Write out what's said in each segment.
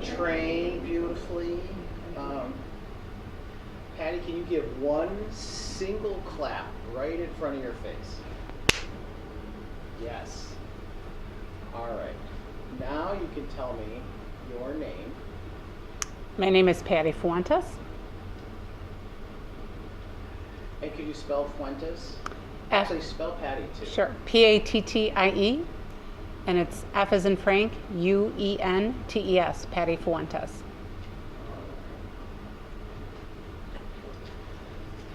trained beautifully. Patty, can you give one single clap right in front of your face? Yes. All right. Now you can tell me your name. My name is Patty Fuentes. And could you spell Fuentes? F- Actually, spell Patty too. Sure. Pattie, and it's F as in Frank, Uentes, Patty Fuentes.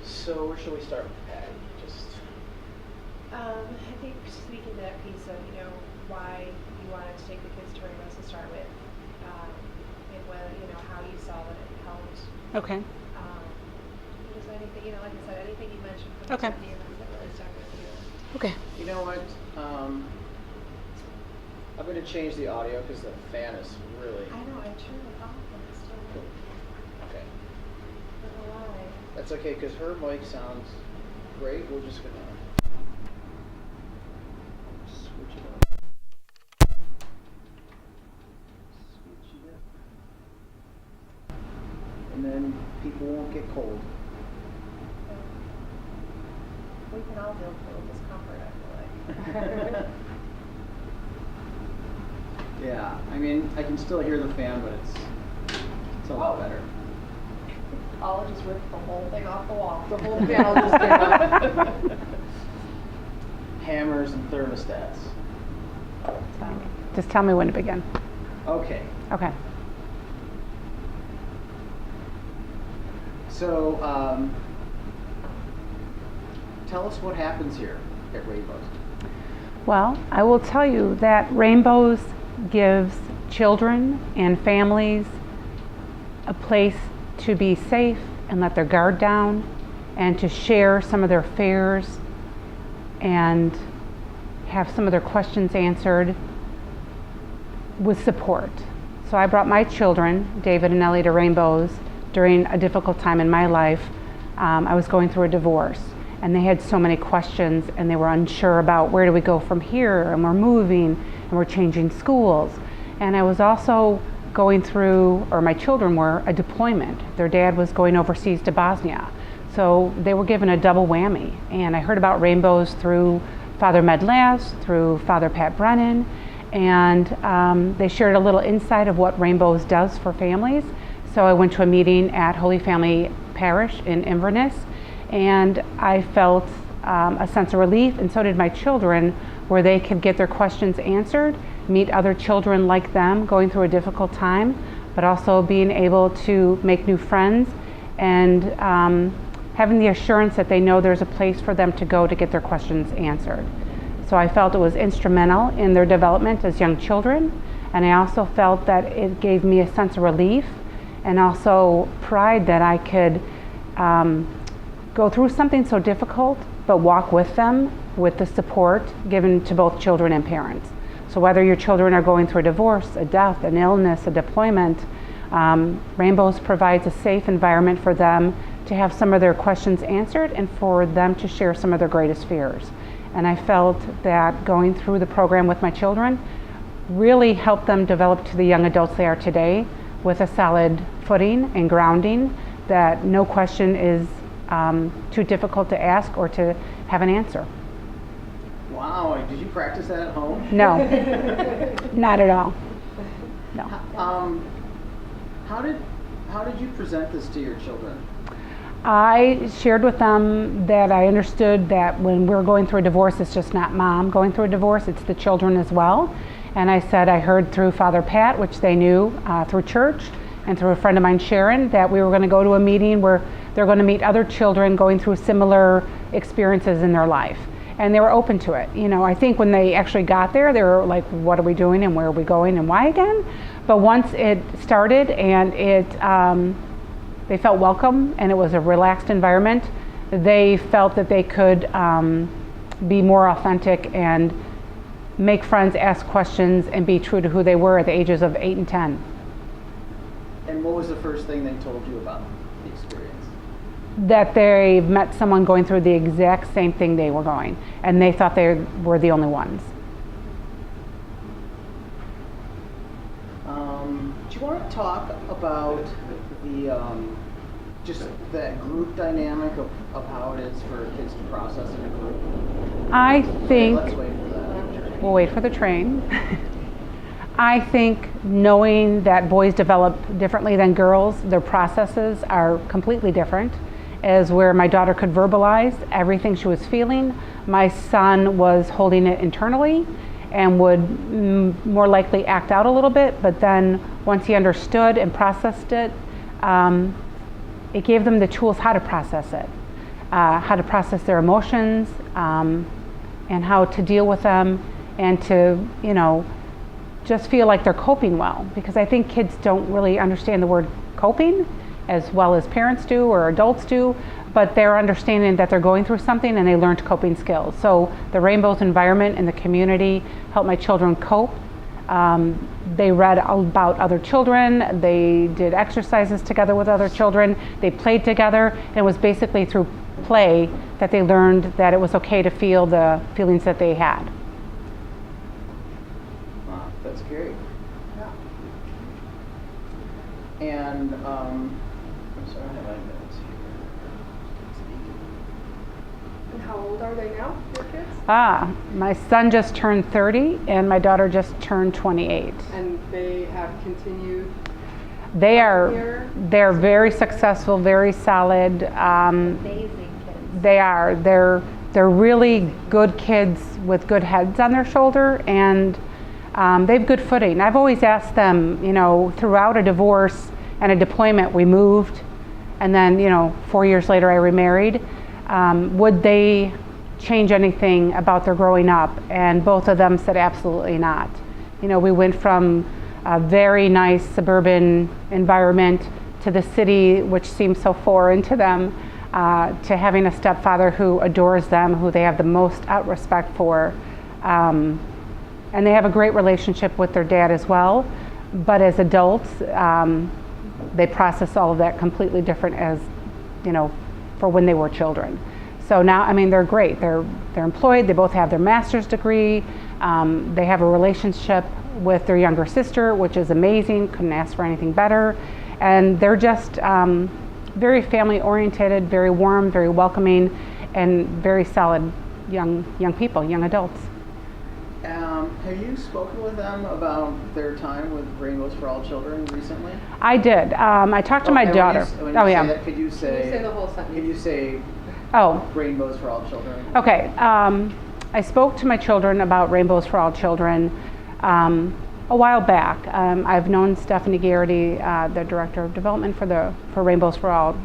So where should we start with Patty? Just I think speaking to that piece of, why you wanted to take the kids to Rainbows to start with, and whether, how you saw that it helped. Okay. Just anything, like I said, anything you mentioned from the Okay. events that really stuck with you. Okay. You know what? I'm going to change the audio because the fan is really. I know, I turned it off and it's still on. Okay. I don't know why. That's okay because her mic sounds great. We're just going to switch it up. Switch it up. And then people won't get cold. We can all deal with a little discomfort, I feel like. Yeah, I mean, I can still hear the fan, but it's a lot better. I'll just rip the whole thing off the wall. The whole panel just came up. Hammers and thermostats. Just tell me when to begin. Okay, Okay. so tell us what happens here at Rainbows. Well, I will tell you that Rainbows gives children and families a place to be safe and let their guard down and to share some of their fears and have some of their questions answered with support. So I brought my children, David and Ellie, to Rainbows during a difficult time in my life. I was going through a divorce, and they had so many questions, and they were unsure about where do we go from here, and we're moving, and we're changing schools. And I was also going through, or my children were, a deployment. Their dad was going overseas to Bosnia. So they were given a double whammy. And I heard about Rainbows through Father Medlaz, through Father Pat Brennan, and they shared a little insight of what Rainbows does for families. So I went to a meeting at Holy Family Parish in Inverness, and I felt a sense of relief, and so did my children, where they could get their questions answered, meet other children like them going through a difficult time, but also being able to make new friends and having the assurance that they know there's a place for them to go to get their questions answered. So I felt it was instrumental in their development as young children, and I also felt that it gave me a sense of relief and also pride that I could go through something so difficult, but walk with them with the support given to both children and parents. So whether your children are going through a divorce, a death, an illness, a deployment, Rainbows provides a safe environment for them to have some of their questions answered and for them to share some of their greatest fears. And I felt that going through the program with my children really helped them develop to the young adults they are today with a solid footing and grounding that no question is too difficult to ask or to have an answer. Wow, did you practice that at home? No, not at all. No. How did you present this to your children? I shared with them that I understood that when we're going through a divorce, it's just not mom going through a divorce, it's the children as well. And I said I heard through Father Pat, which they knew through church, and through a friend of mine, Sharon, that we were going to go to a meeting where they're going to meet other children going through similar experiences in their life. And they were open to it. You know, I think when they actually got there, they were like, what are we doing and where are we going and why again? But once it started and they felt welcome and it was a relaxed environment, they felt that they could be more authentic and make friends, ask questions, and be true to who they were at the ages of 8 and 10. And what was the first thing they told you about the experience? That they met someone going through the exact same thing they were going, and they thought they were the only ones. Do you want to talk about the just that group dynamic of how it is for kids to process in a group? I think Let's wait for that. we'll wait for the train. I think knowing that boys develop differently than girls, their processes are completely different. As where my daughter could verbalize everything she was feeling, my son was holding it internally and would more likely act out a little bit, but then once he understood and processed it, it gave them the tools how to process it, how to process their emotions, and how to deal with them, and to, just feel like they're coping well. Because I think kids don't really understand the word coping as well as parents do or adults do, but they're understanding that they're going through something and they learned coping skills. So the Rainbows environment and the community helped my children cope. They read about other children, they did exercises together with other children, they played together, and it was basically through play that they learned that it was okay to feel the feelings that they had. Wow, that's great. Yeah. And I'm sorry, I have my notes And how old are they now, your kids? My son just turned 30 and my daughter just turned 28. And they have continued. They're very successful, very solid. Amazing kids. They are. They're really good kids with good heads on their shoulder, and they have good footing. I've always asked them, throughout a divorce and a deployment, we moved, and then 4 years later I remarried. Would they change anything about their growing up? And both of them said absolutely not. We went from a very nice suburban environment to the city, which seems so foreign to them, to having a stepfather who adores them, who they have the most respect for. And they have a great relationship with their dad as well. But as adults, they process all of that completely different as, for when they were children. So now, they're great. They're employed. They both have their master's degree. They have a relationship with their younger sister, which is amazing. Couldn't ask for anything better. And they're just very family oriented, very warm, very welcoming, and very solid young people, young adults. Have you spoken with them about their time with Rainbows for All Children recently? I did. I talked to my daughter. When you say that, could you Can you say say the whole sentence? Could you say Rainbows for All Children? Okay. I spoke to my children about Rainbows for All Children a while back. I've known Stephanie Garrity, the Director of Development for Rainbows for All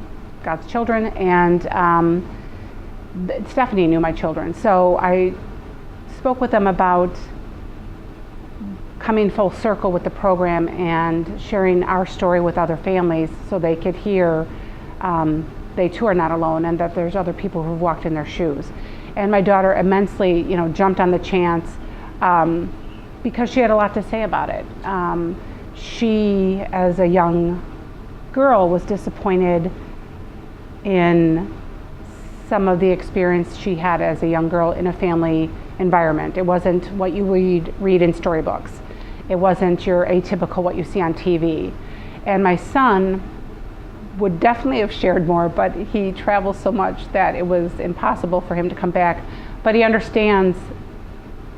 God's Children, and Stephanie knew my children. So I spoke with them about coming full circle with the program and sharing our story with other families so they could hear they too are not alone and that there's other people who've walked in their shoes. And my daughter immensely, jumped on the chance because she had a lot to say about it. She, as a young girl, was disappointed in some of the experience she had as a young girl in a family environment. It wasn't what you read in storybooks. It wasn't your atypical what you see on TV. And my son would definitely have shared more, but he travels so much that it was impossible for him to come back. But he understands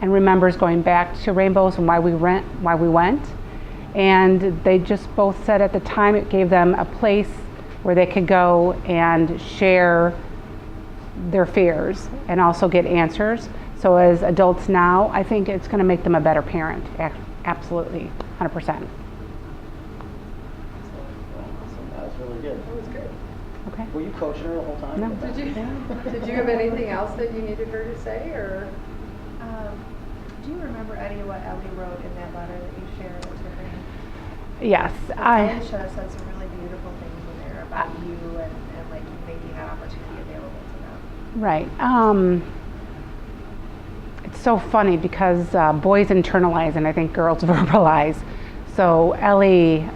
and remembers going back to Rainbows and why we went. And they just both said at the time it gave them a place where they could go and share their fears and also get answers. So as adults now, I think it's going to make them a better parent. Absolutely, 100%. Awesome. That was really good. That was good. Okay. Were you coaching her the whole time? No. Did you have anything else that you needed her to say, or? Do you remember, Eddie, what Ellie wrote in that letter that you shared at Tiffany? Yes, Ellie said some really beautiful things in there about you and like you maybe had opportunity available to them. Right. It's so funny because boys internalize and I think girls verbalize. So Ellie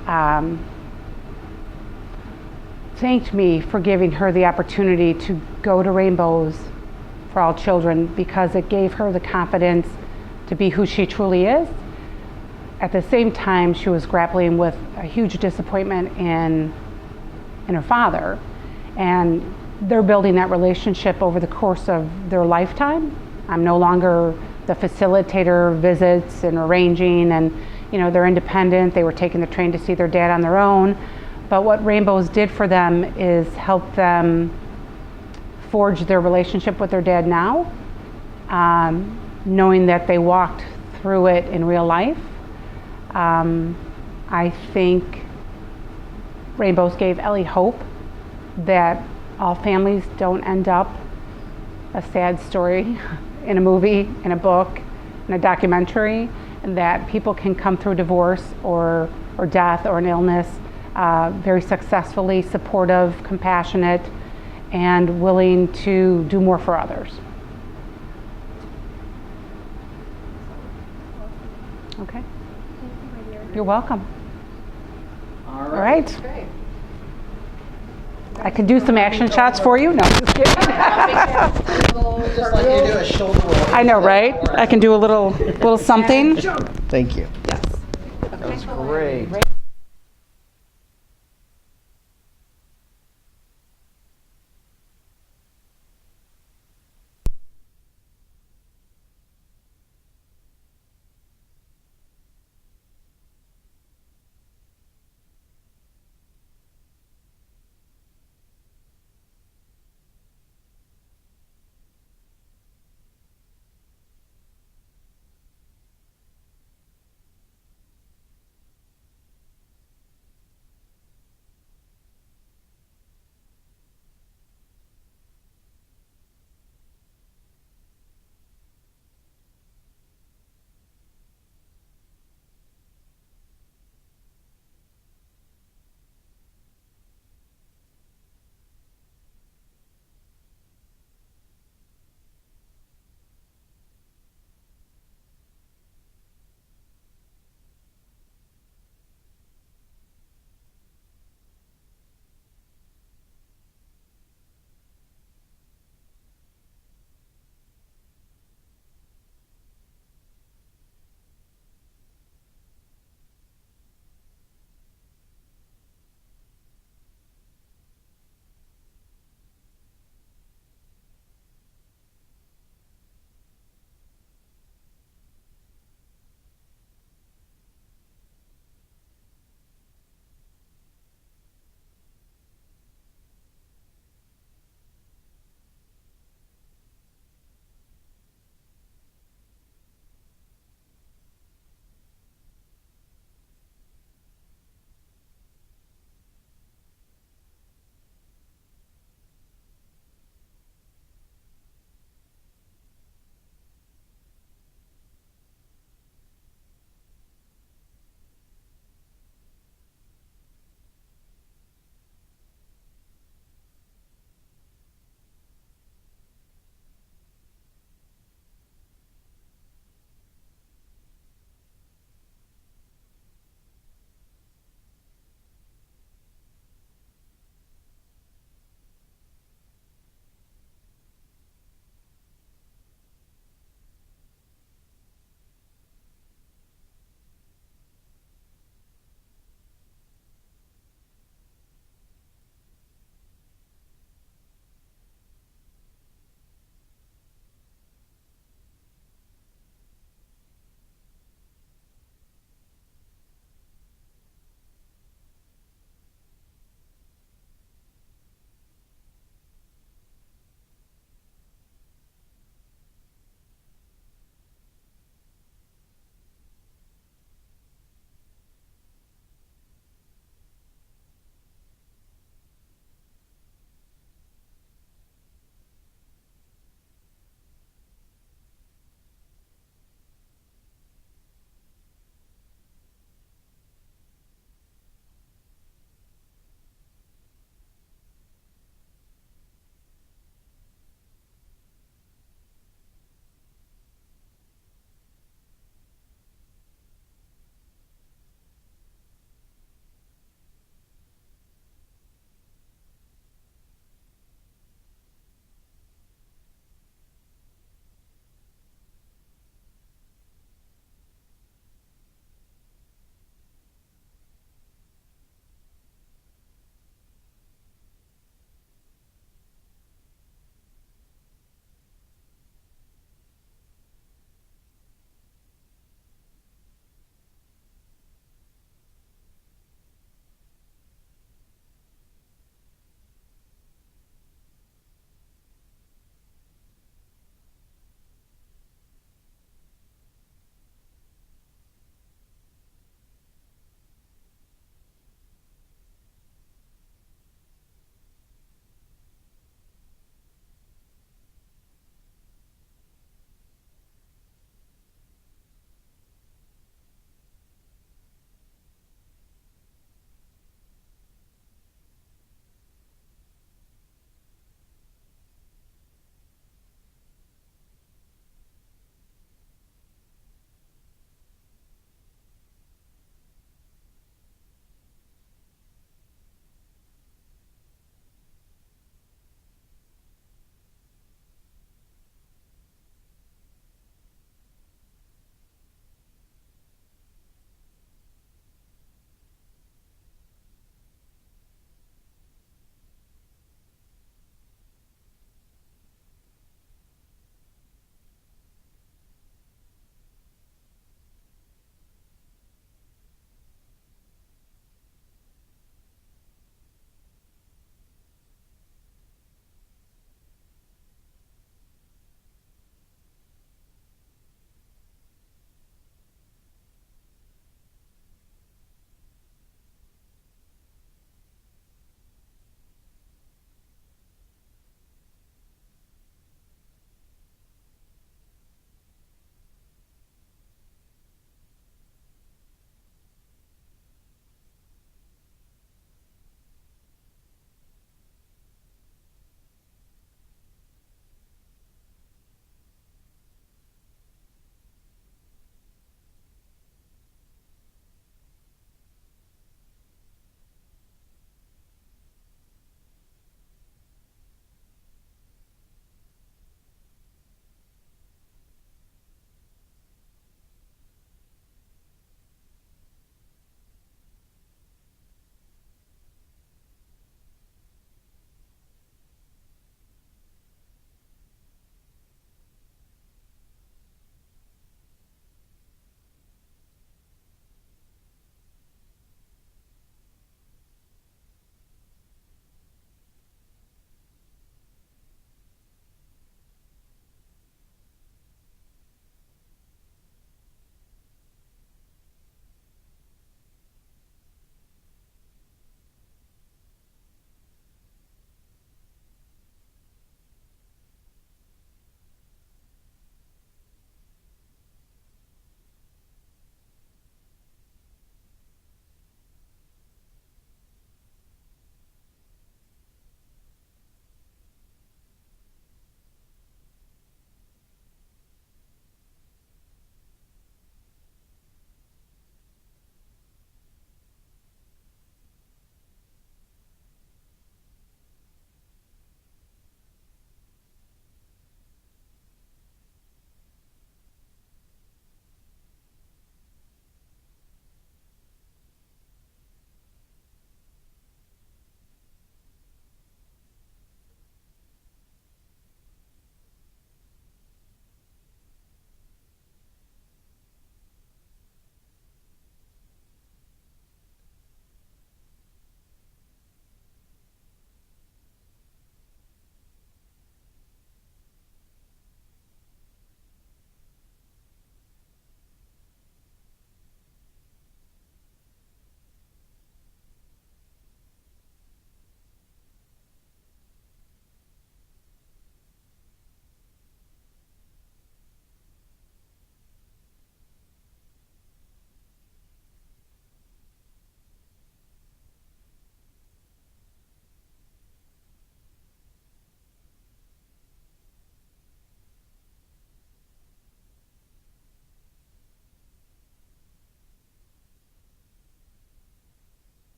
thanked me for giving her the opportunity to go to Rainbows for All Children because it gave her the confidence to be who she truly is, at the same time, she was grappling with a huge disappointment in her father. And they're building that relationship over the course of their lifetime. I'm no longer the facilitator, visits and arranging, and they're independent. They were taking the train to see their dad on their own. But what Rainbows did for them is help them forge their relationship with their dad now, knowing that they walked through it in real life. I think Rainbows gave Ellie hope that all families don't end up a sad story in a movie, in a book, in a documentary, and that people can come through divorce or death or an illness very successfully, supportive, compassionate, and willing to do more for others. Okay. Thank you, my dear. You're welcome. All All right. right. Okay. I can do some action shots for you. No, just kidding. Just like you do a shoulder roll. I know, right? I can do a little something. Thank you. Yes. That was great.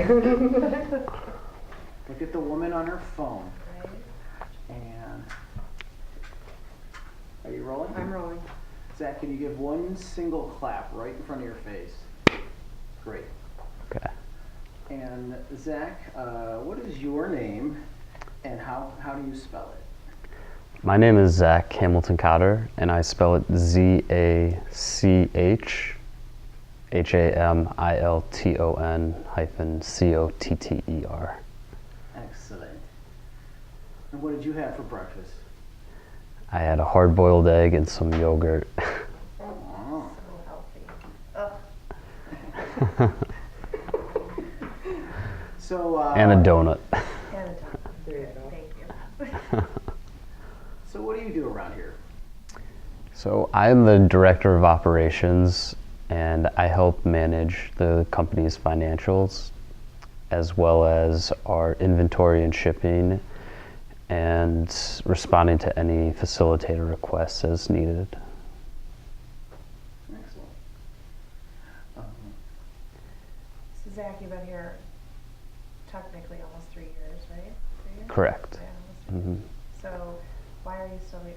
Look at the woman on her phone. Right? And are you rolling? I'm rolling. Zach, can you give one single clap right in front of your face? Great. Okay. And Zach, what is your name and how do you spell it? My name is Zach Hamilton Cotter, and I spell it ZACHHAMILTON-COTTER. Excellent. And what did you have for breakfast? I had a hard-boiled egg and some yogurt. Oh. So healthy. So, And a donut. And a ton. There you go. Thank you. So what do you do around here? So I'm the director of operations, and I help manage the company's financials, as well as our inventory and shipping, and responding to any facilitator requests as needed. Excellent. So Zach, you've been here technically almost 3 years, right? 3 years? Correct. Yeah, almost 3 years. Mhm. So why are you still here?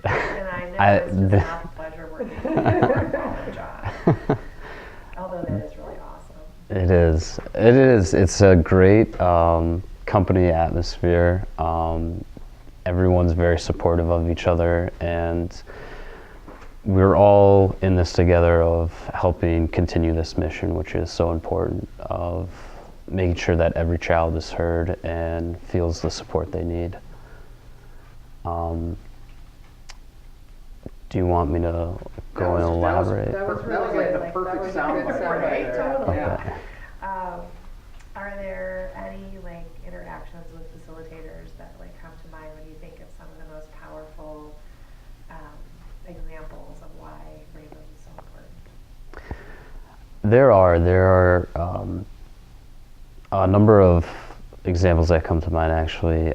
And I know I- it's just not a pleasure working in your job. Although that is really awesome. It is. It is. It's a great company atmosphere. Everyone's very supportive of each other, and we're all in this together of helping continue this mission, which is so important, of making sure that every child is heard and feels the support they need. Do you want me to go and elaborate? That was That really was like good. the perfect That was a sound good bite sound right bite. there. Totally. Yeah. Are there any like interactions with facilitators that like come to mind when you think of some of the most powerful examples of why Rainbow is so important? There are a number of examples that come to mind actually.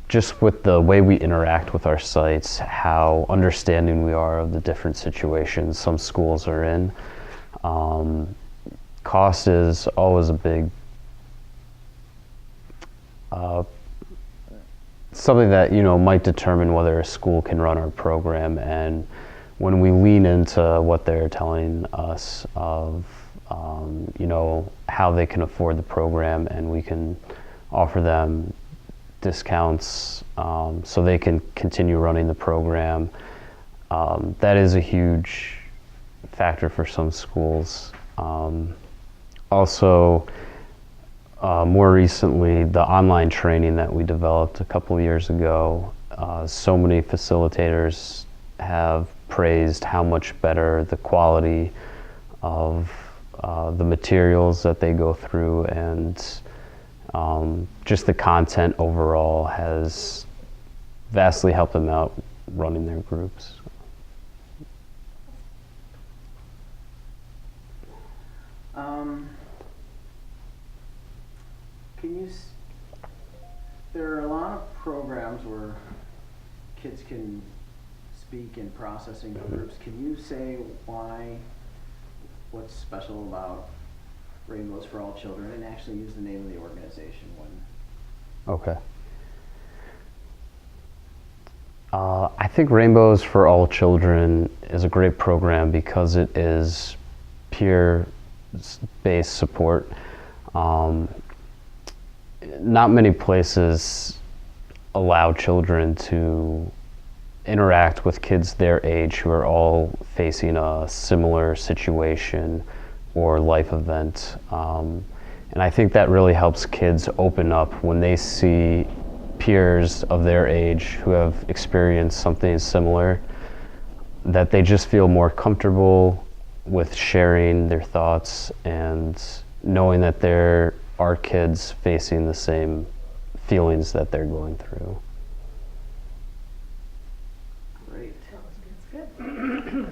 Just with the way we interact with our sites, how understanding we are of the different situations some schools are in. Cost is always a big something that might determine whether a school can run our program, and when we lean into what they're telling us of how they can afford the program, and we can offer them discounts so they can continue running the program, that is a huge factor for some schools. Also, more recently, the online training that we developed a couple of years ago, so many facilitators have praised how much better the quality of the materials that they go through, and just the content overall has vastly helped them out running their groups. There are a lot of programs where kids can speak in processing groups. Can you say what's special about Rainbows for All Children, and actually use the name of the organization when? Okay. I think Rainbows for All Children is a great program because it is peer-based support. Not many places allow children to interact with kids their age who are all facing a similar situation or life event. And I think that really helps kids open up when they see peers of their age who have experienced something similar, that they just feel more comfortable with sharing their thoughts and knowing that there are kids facing the same feelings that they're going through. Great. That's good.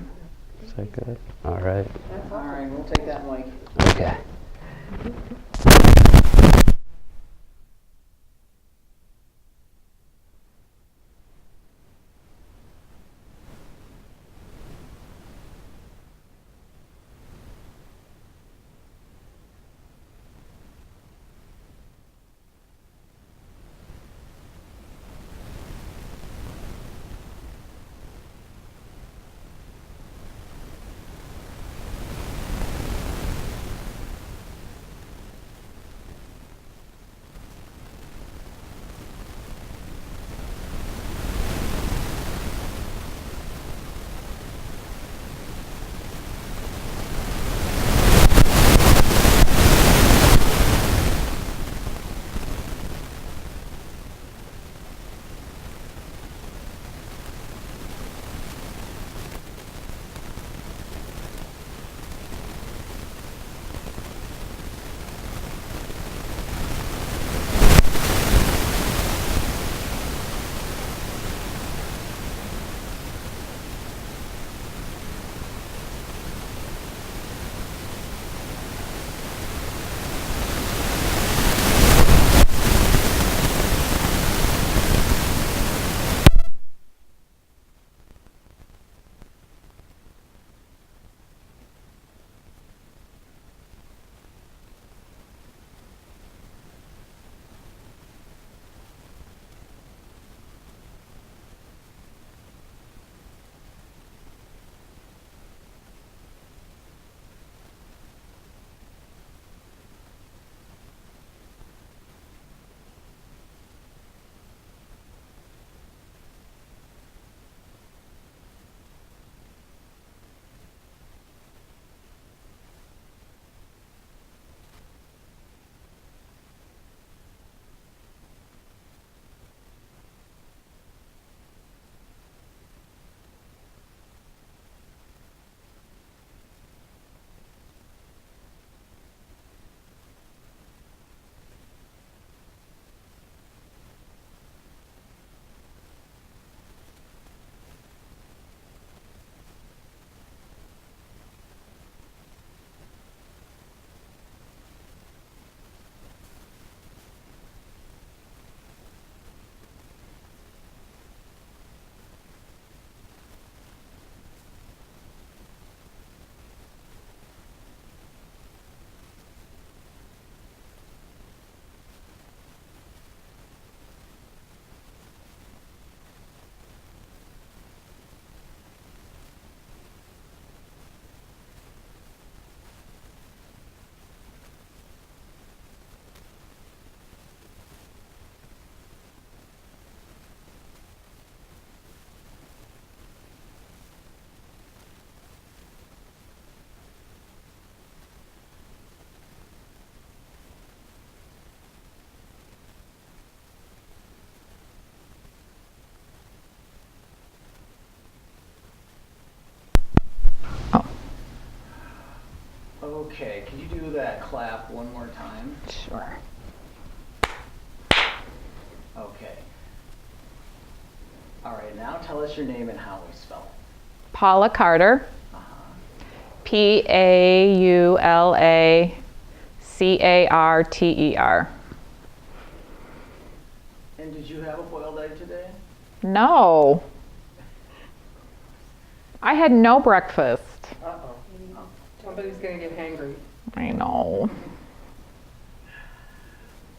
Is that good? All right. All right, we'll take that, Mike. Okay. Okay, can you do that clap one more time? Sure. Okay. All right, now tell us your name and how we spell it. Paula Carter. Paulacarter. And did you have a boiled egg today? No. I had no breakfast. Uh-oh. Somebody's gonna get hangry. I know.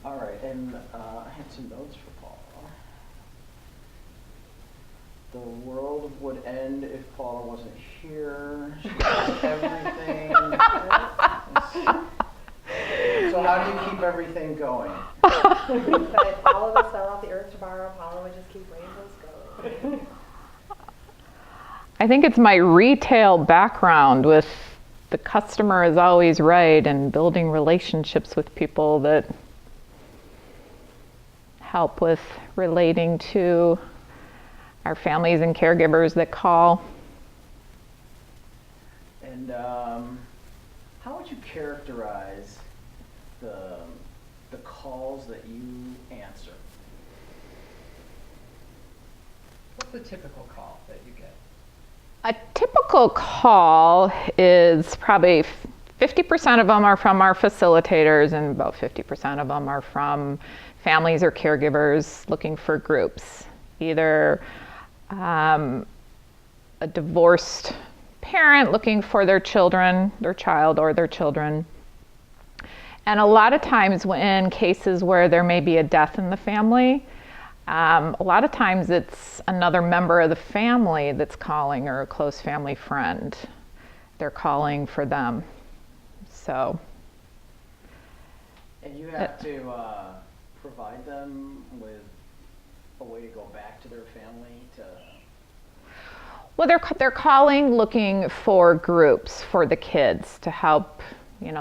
All right, and I had some notes for Paula. The world would end if Paula wasn't here. She got everything. So how do you keep everything going? But if all of us fell off the earth tomorrow, Paula would just keep rainbows going. I think it's my retail background with the customer is always right and building relationships with people that help with relating to our families and caregivers that call. And how would you characterize the calls that you answer? What's the typical call that you get? A typical call is probably 50% of them are from our facilitators and about 50% of them are from families or caregivers looking for groups. Either a divorced parent looking for their children, their child or their children. And a lot of times in cases where there may be a death in the family, a lot of times it's another member of the family that's calling or a close family friend. They're calling for them. So. And you have to provide them with a way to go back to their family to... Well, they're calling looking for groups for the kids to help,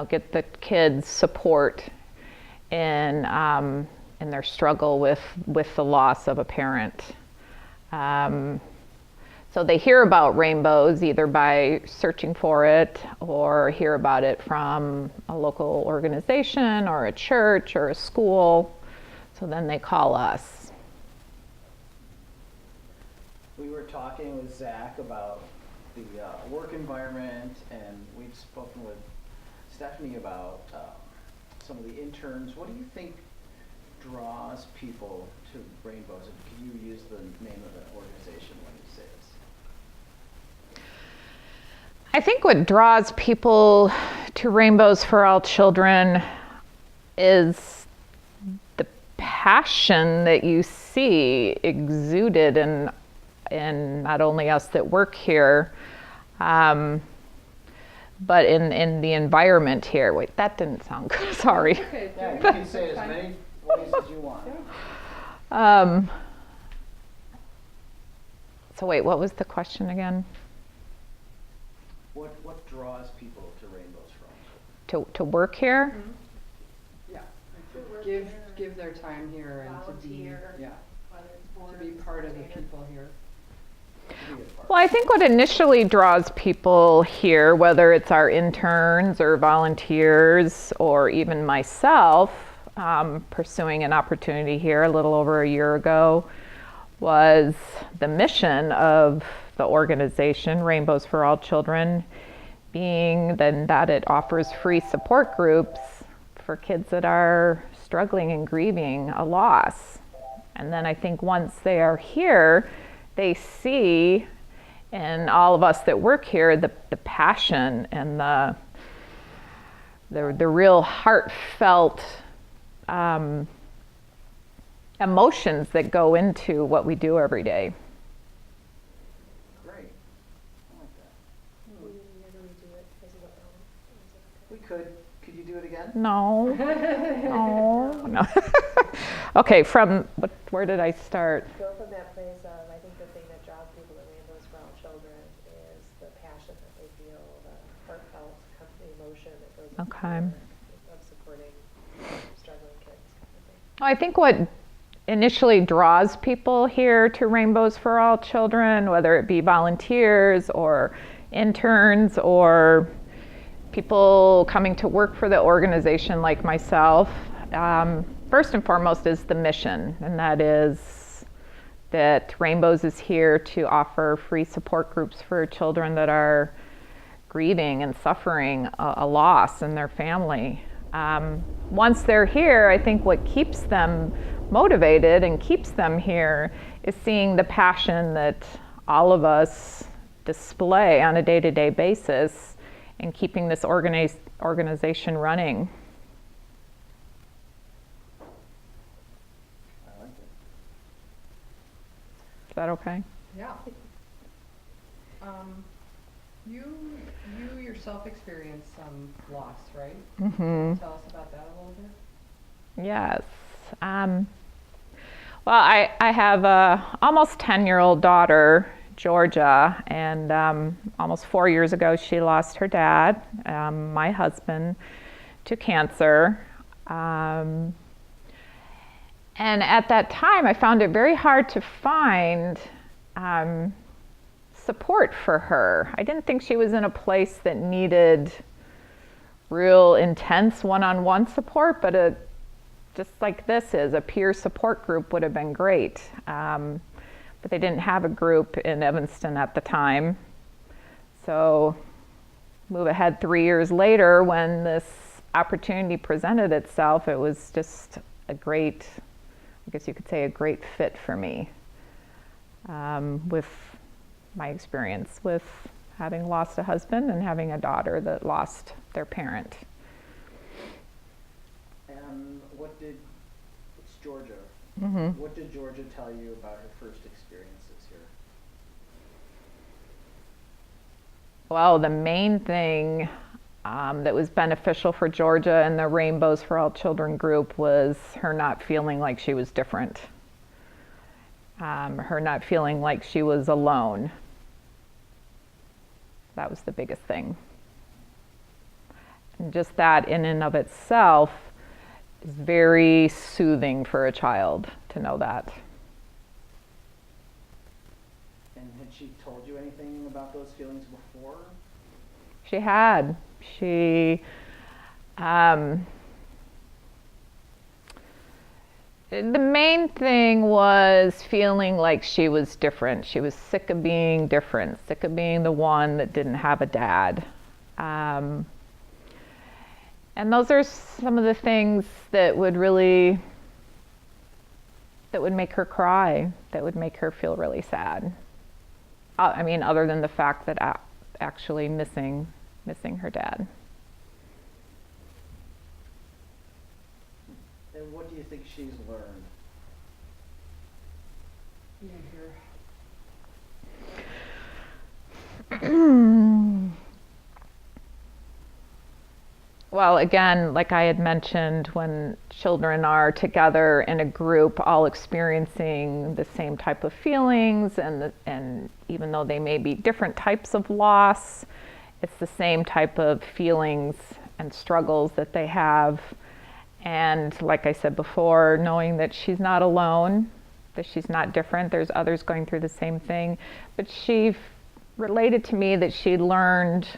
get the kids support in their struggle with the loss of a parent. So they hear about rainbows either by searching for it or hear about it from a local organization or a church or a school. So then they call us. We were talking with Zach about the work environment, and we've spoken with Stephanie about some of the interns. What do you think draws people to Rainbows? And can you use the name of the organization when you say this? I think what draws people to Rainbows for All Children is the passion that you see exuded in not only us that work here, but in the environment here. Wait, that didn't sound good. Sorry. Okay. Yeah, you can say as many ways as you want. So wait, what was the question again? What draws people to Rainbows for All Children? To work here? Yeah. Give their time here and Volunteer, to be, whether it's to board, be part of the facilitator. people here. Well, I think what initially draws people here, whether it's our interns or volunteers or even myself, pursuing an opportunity here a little over a year ago, was the mission of the organization, Rainbows for All Children, being then that it offers free support groups for kids that are struggling and grieving a loss. And then I think once they are here, they see in all of us that work here the passion and the real heartfelt emotions that go into what we do every day. Great. I like that. We never redo it because of the problem. We could. Could you do it again? No. No. Okay, where did I start? Go from that place of, I think the thing that draws people to Rainbows for All Children is the passion that they feel, the heartfelt emotion that goes into Okay. of supporting struggling kids. I think what initially draws people here to Rainbows for All Children, whether it be volunteers or interns or people coming to work for the organization like myself, first and foremost is the mission, and that is that Rainbows is here to offer free support groups for children that are grieving and suffering a loss in their family. Once they're here, I think what keeps them motivated and keeps them here is seeing the passion that all of us display on a day-to-day basis and keeping this organization running. I like it. Is that okay? Yeah. You yourself experienced some loss, right? Mm-hmm. Tell us about that a little bit. Yes. Well, I have a almost 10-year-old daughter, Georgia, and almost 4 years ago she lost her dad, my husband, to cancer. And at that time I found it very hard to find support for her. I didn't think she was in a place that needed real intense one-on-one support, but just like this is, a peer support group would have been great. But they didn't have a group in Evanston at the time. So move ahead 3 years later, when this opportunity presented itself, it was just a great, I guess you could say, a great fit for me, with my experience with having lost a husband and having a daughter that lost their parent. And it's Georgia. Mm-hmm. What did Georgia tell you about her first experiences here? Well, the main thing that was beneficial for Georgia and the Rainbows for All Children group was her not feeling like she was different. Her not feeling like she was alone. That was the biggest thing. And just that in and of itself is very soothing for a child to know that. And had she told you anything about those feelings before? She had. The main thing was feeling like she was different. She was sick of being different, sick of being the one that didn't have a dad. And those are some of the things that would make her cry, that would make her feel really sad. I mean, other than the fact that actually missing her dad. And what do you think she's learned? Well, again, like I had mentioned, when children are together in a group, all experiencing the same type of feelings, and even though they may be different types of loss, it's the same type of feelings and struggles that they have. And like I said before, knowing that she's not alone, that she's not different, there's others going through the same thing. But she related to me that she learned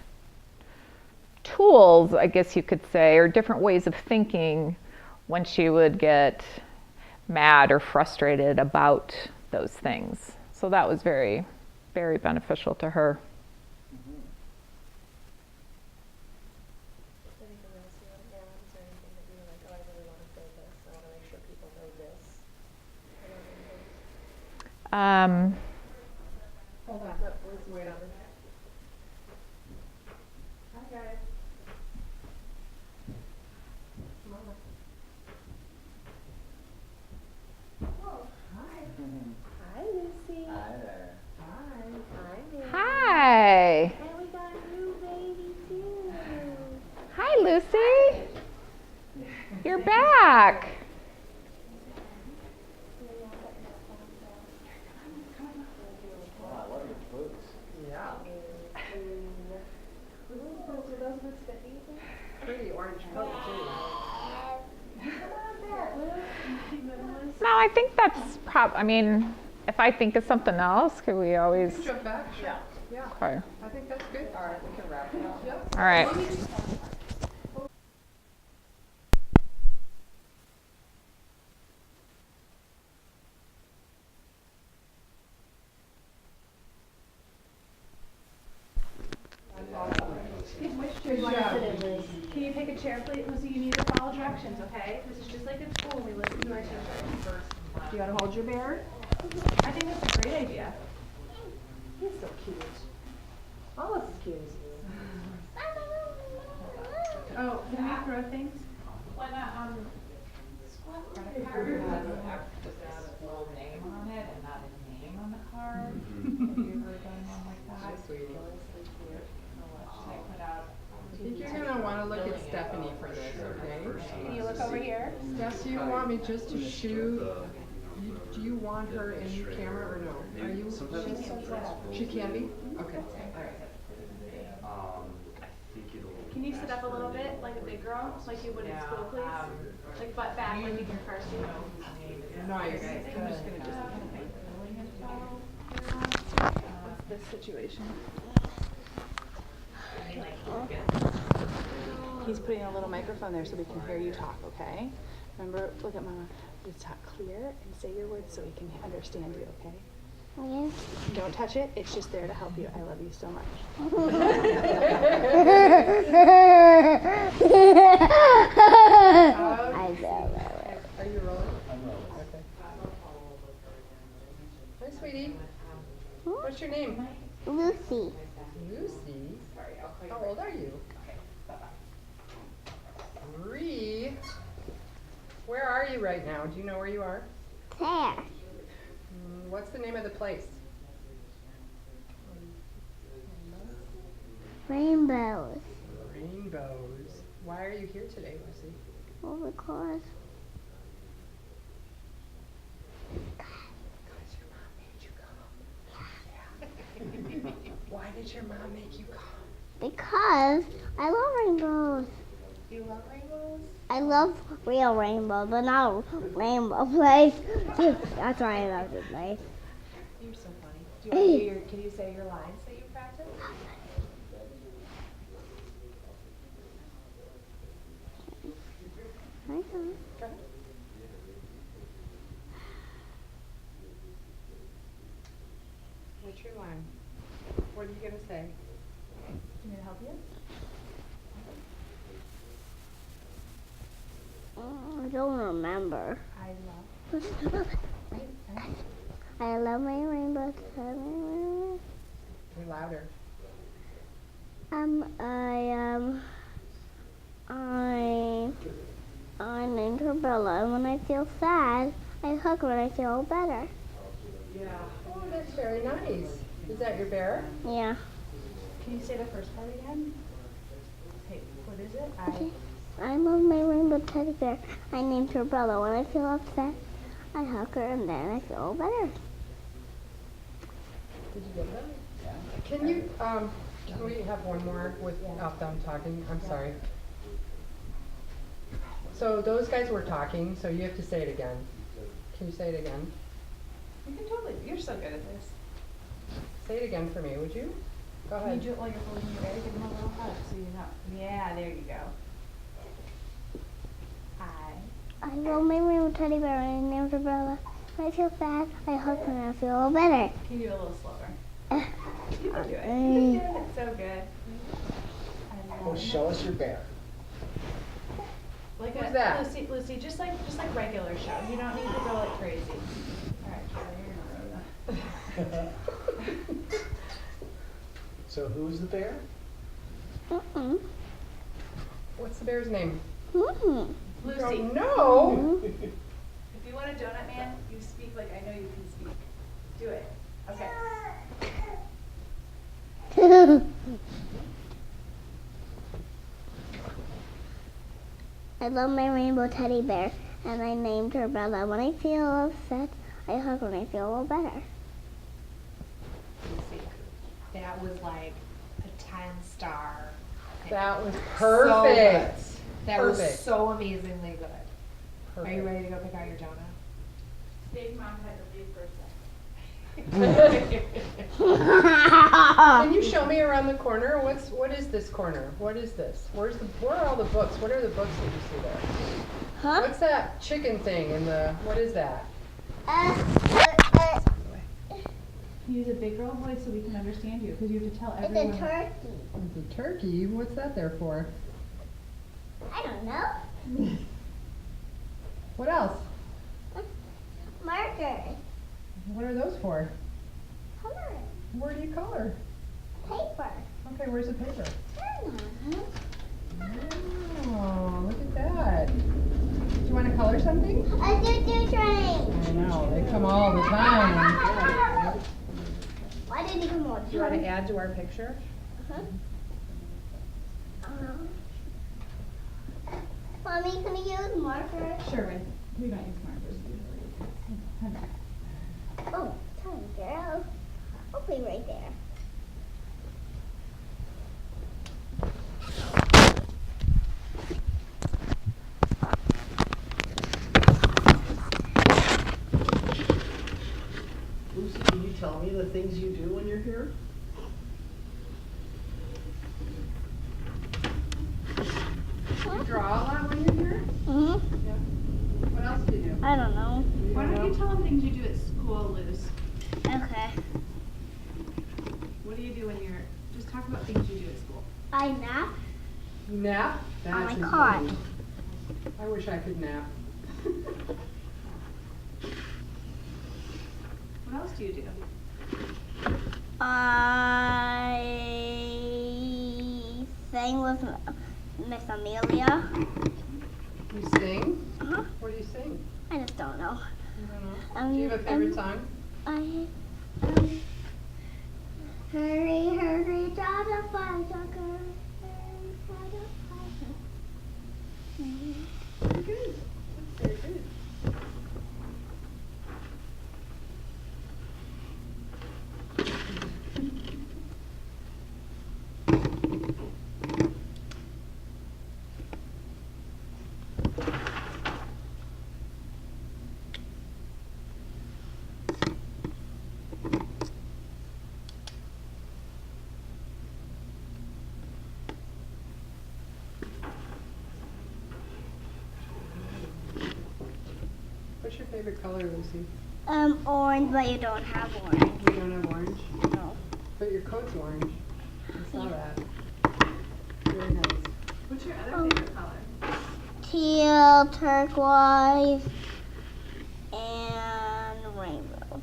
tools, I guess you could say, or different ways of thinking when she would get mad or frustrated about those things. So that was very, very beneficial to her. Mm-hmm. Anything else you want to add? Is there anything that you were like, oh, I really want to say this, I want to make sure people know this? Hold on. Wait on. Hi guys. Hi, Lucy. Hi there. Hi. Hi, Mary. Hi. And we got a new baby too. Hi, Lucy. You're back. Oh, I love your boots. Yeah. Were those boots fit you? Pretty orange coat too. No, I think that's I mean, if I think of something else, could we always? Jump back. Yeah. Yeah, Okay. I think that's good. All right, we can wrap it up. Yep. All right. Can you take a chair, please? Lucy, you need to follow directions, okay? This is just like at school, we listen to our teachers. Do you want to hold your bear? I think that's a great idea. He's so cute. Alice is cute. Oh, can we throw things? When a credit card doesn't have just a full name on it and not a name on the card. Have you ever done one like that? Sweetie. Should I put out? I think you're gonna wanna look at Stephanie for this, okay? Can you look over here? Steph, do you want me just to shoot? Do you want her in camera or no? Are you? She can be? Okay. Can you sit up a little bit, like a big girl, like you would in school, please? Like butt back, like in your car seat. Nice. I'm just gonna just kind of what's this situation? He's putting a little microphone there so we can hear you talk, okay? Remember, look at Mama. You talk clear and say your words so we can understand you, okay? Okay. Don't touch it. It's just there to help you. I love you so much. Are you rolling? I'm rolling. Okay. Hi, sweetie. What's your name? Lucy. Lucy. How old are you? 3. Where are you right now? Do you know where you are? There. What's the name of the place? Rainbows. Rainbows. Why are you here today, Lucy? Well, because Why did your mom make you come? because I love rainbows. You love rainbows? I love real rainbows, but not rainbow place. That's why I love this place. You're so funny. Do you want to do your, can you say your lines that you practice? What's your line? What are you going to say? Do you need to help you? I don't remember. I love. I love my rainbows. Be louder. I named her Bella, and when I feel sad, I hug her when I feel better. Oh, that's very nice. Is that your bear? Yeah. Can you say the first part again? Okay, what is it? Okay. I love my rainbow teddy bear. I named her Bella. When I feel upset, I hug her, and then I feel better. Did you get that? Yeah. Can you, can we have one more without them talking? I'm sorry. So those guys were talking, so you have to say it again. Can you say it again? You can totally. You're so good at this. Say it again for me, would you? Go Can you ahead. do it while you're holding your bear? Give them a little hug so you know. Yeah, there you go. I love my rainbow teddy bear, and I named her Bella. When I feel sad, I hug her, and I feel better. Can you do it a little slower? You can do it. You're doing it so good. I Well, love show us your bear. Like Who's that? Lucy, just like regular show. You don't need to go like crazy. All right, Charlie, you're gonna roll that. So who's the bear? Mm-mm. What's the bear's name? Mm-mm. Lucy, Don't know. if you want a donut man, you speak like I know you can speak. Do it. Okay. I love my rainbow teddy bear, and I named her Bella. When I feel upset, I hug her when I feel a little better. Lucy, that was like a 10-star. That was So perfect. good. That Perfect. was so amazingly good. Perfect. Are you ready to go pick out your donut? Stage mom had to leave for a second. Can you show me around the corner? What is this corner? What is this? Where are all the books? What are the books that you see there? Huh? What's that chicken thing in the, what is that? Use a big girl voice so we can understand you, because you have to tell It's everyone. a turkey. It's a turkey. What's that there for? I don't know. What else? Markers. What are those for? Coloring. Where do you color? Paper. Okay, where's the paper? Mhm. Oh, look at that. Do you want to color something? A doo-doo train. I know, they come all the time. Why did he come on? Do you want to add to our picture? Mommy, can you use markers? Sure, we don't use markers. Oh, tiny girl. I'll be right there. Lucy, can you tell me the things you do when you're here? You draw a lot when you're here? Mm-hmm. What else do you do? I don't know. Why don't you tell them things you do at school, Luz? Okay. What do you do when you're, just talk about things you do at school. I nap. Nap? Oh my That's God. important. I wish I could nap. What else do you do? I sang with Miss Amelia. You sing? Uh-huh. What do you sing? I just don't know. I don't know. Do you have a favorite song? Hurry, hurry, down the fire, sucker. Hurry, down the fire. Very good. That's very good. What's your favorite color, Lucy? Orange, but you don't have orange. You don't have orange, No. but your coat's orange. I saw that. Very nice. What's your other favorite color? Teal, turquoise, and rainbow.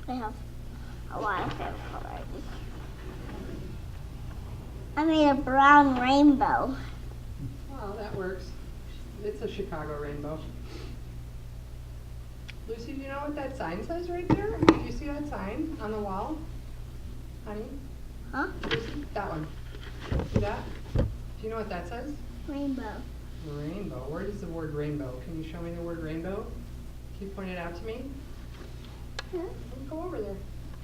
I have a lot of favorite colors. I made a brown rainbow. Well, that works. It's a Chicago rainbow. Lucy, do you know what that sign says right there? Do you see that sign on the wall? Honey? Huh? Lucy, that one. See that? Do you know what that says? Rainbow. Rainbow. Where does the word rainbow? Can you show me the word rainbow? Can you point it out to me? Huh? Go over there.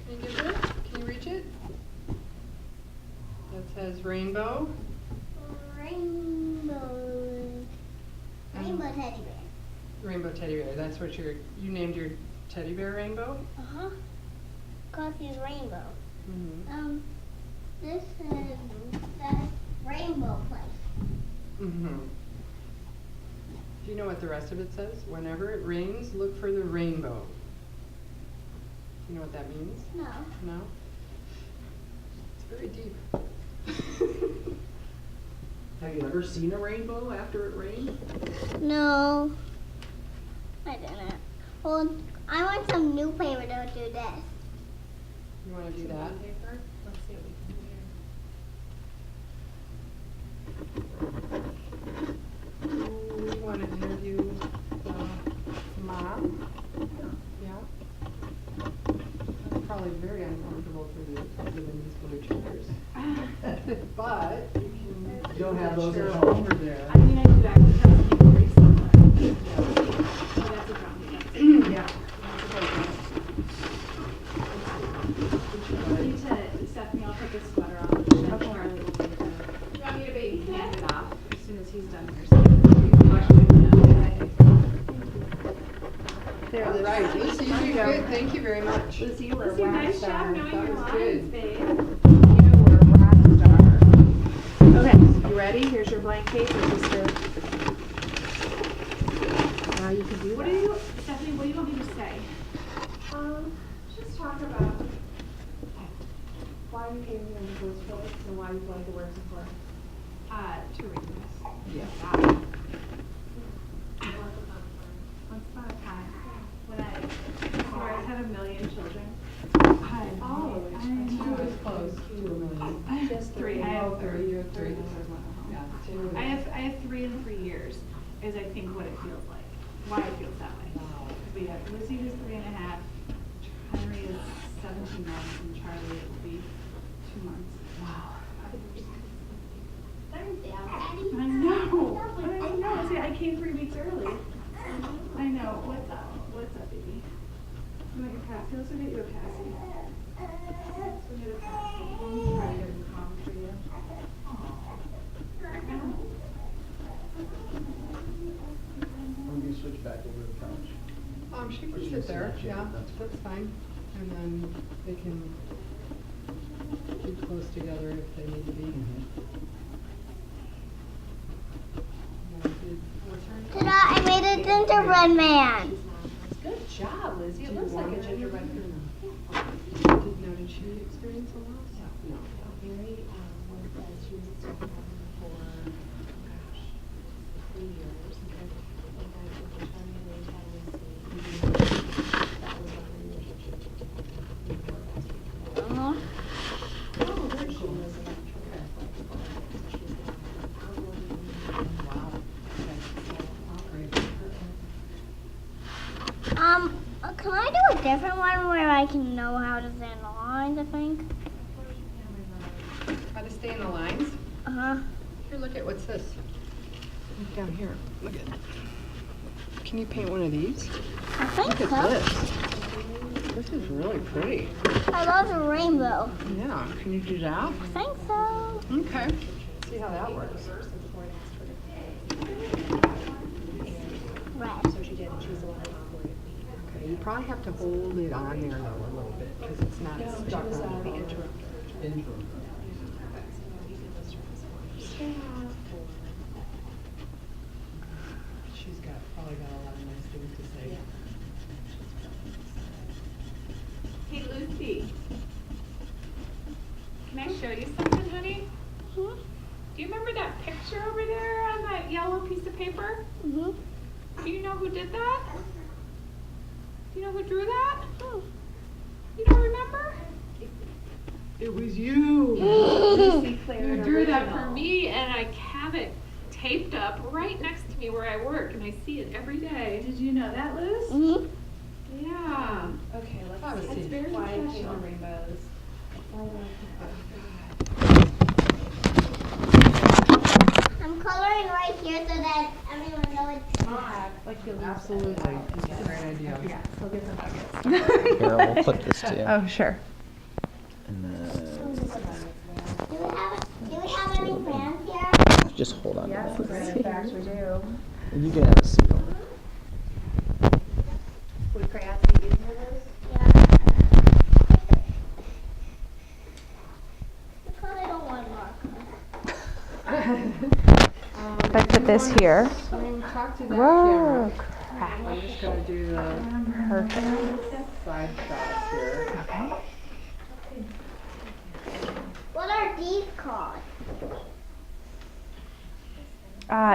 Can you get there? Can you reach it? That says rainbow. Rainbow. Rainbow teddy bear. Rainbow teddy bear. That's what you named your teddy bear Rainbow? Uh-huh. Cause he's rainbow. Mm-hmm. This is the rainbow place. Mm-hmm. Do you know what the rest of it says? Whenever it rains, look for the rainbow. Do you know what that means? No. No? It's very deep. Have you ever seen a rainbow after it rained? No. I didn't. Well, I want some new paper to do this. You want to do that? Paper? Let's see what we can do here. You want to interview the mom? Yeah? That's probably very uncomfortable for you, given these blue chairs. But you can. You don't have those chair at home? over there. I mean, I do actually have some people recently. So that's a drum. Yeah. You need to, Stephanie, I'll put this sweater on. Okay. You want me to hand it off as soon as he's done here? So you can wash it. Thank you very much. Lucy, you were a Lucy, rock nice star. job knowing That your was lines, good. babe. You were a rock star. Okay, you ready? Here's your blank page. It's just now you can do What that. do you, Stephanie, what do you want me to say? Just talk about why you came here in the first place and why you wanted to work support. Two reasons. Yeah. Once upon a time, when I had a million children. Oh, Two is close to $1 million. I have three. I have Three, you have three. Yeah, two. I have 3 in 3 years, is I think what it feels like, why it feels that way. We have Lizzie who's 3.5, Henry is 17 months, and Charlie will be 2 months. Wow. I know. See, I came 3 weeks early. I know. What's up, baby? You want your passy? Let's go get you a passy. Let's go get a passy. Let me try to get a coffee for you. I'm gonna switch back over to the couch. She can Or sit there, sit, yeah, that's that's fine. And then they can keep close together if they need to be. Ta-da! I made a gingerbread man. Good job, Lizzie. It looks like a gingerbread. Did she experience a loss? No. Mary she was at Stephen for, 3 years. And I think the Charlie and Ray had Lucy. That was 100 years before that. Oh, there she was. Can I do a different one where I can know how to stand the lines, I think? How to stay in the lines? Uh-huh. Here, look at what's this? Look down here. Look at. Can you paint one of these? I think Look so. at this. This is really pretty. I love the rainbow. Yeah. Can you do that? I think so. Okay. See how that works. Red. So she did, and she's the one who operated me. Okay. You probably have to hold it on there though a little bit because it's not stuck She was on the the interrupter. She's probably got a lot of nice things to say. Hey, Lucy. Can I show you something, honey? Hmm? Do you remember that picture over there on that yellow piece of paper? Mm-hmm. Do you know who did that? Do you know who drew that? Hmm. You don't remember? It was you. You drew that for me, and I have it taped up right next to me where I work, and I see it every day. Did you know that, Liz? Mm-hmm. Yeah. Okay, Have a let's seat. see. very Why paint special. the rainbows? I'm coloring right here so that everyone knows it's mine. Absolutely. That's a great idea. Here, we'll put this to you. Oh, sure. And then Do we have any fans here? just hold on. Yes, to that. in fact, we do. You can have a seat over there. Would crayons be used for this? Yeah. Because I don't want markers. If I put this here. Talk to that Whoa, camera. crap. I'm just gonna do the Perfect. side shots here. Okay. What are these called?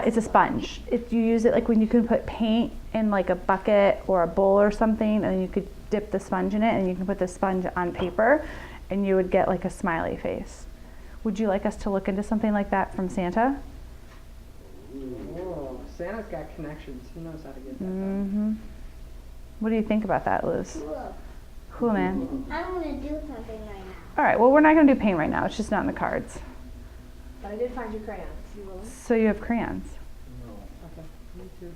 It's a sponge. If you use it like when you can put paint in like a bucket or a bowl or something, and you could dip the sponge in it, and you can put the sponge on paper, and you would get like a smiley face. Would you like us to look into something like that from Santa? Whoa, Santa's got connections. He knows how to get that done. Mm-hmm. What do you think about that, Luz? Look, Cool, man. I'm gonna do something right now. All right. Well, we're not gonna do paint right now. It's just not in the cards. But I did find you crayons. You willing? So you have crayons. Okay. Me too.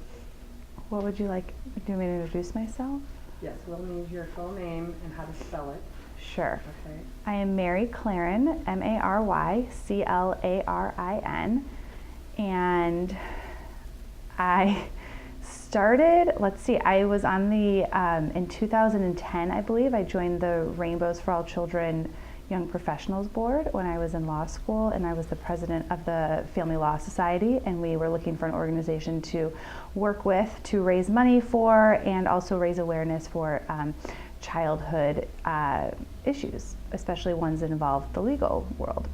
What would you like? Do you want me to introduce myself? Yes, we'll need your full name and how to spell it. Sure. Okay. I am Mary Clarin, M-A-R-Y-C-L-A-R-I-N, and I started, let's see, I was on the, in 2010, I believe, I joined the Rainbows for All Children Young Professionals Board when I was in law school, and I was the president of the Family Law Society, and we were looking for an organization to work with to raise money for and also raise awareness for childhood issues, especially ones that involve the legal world.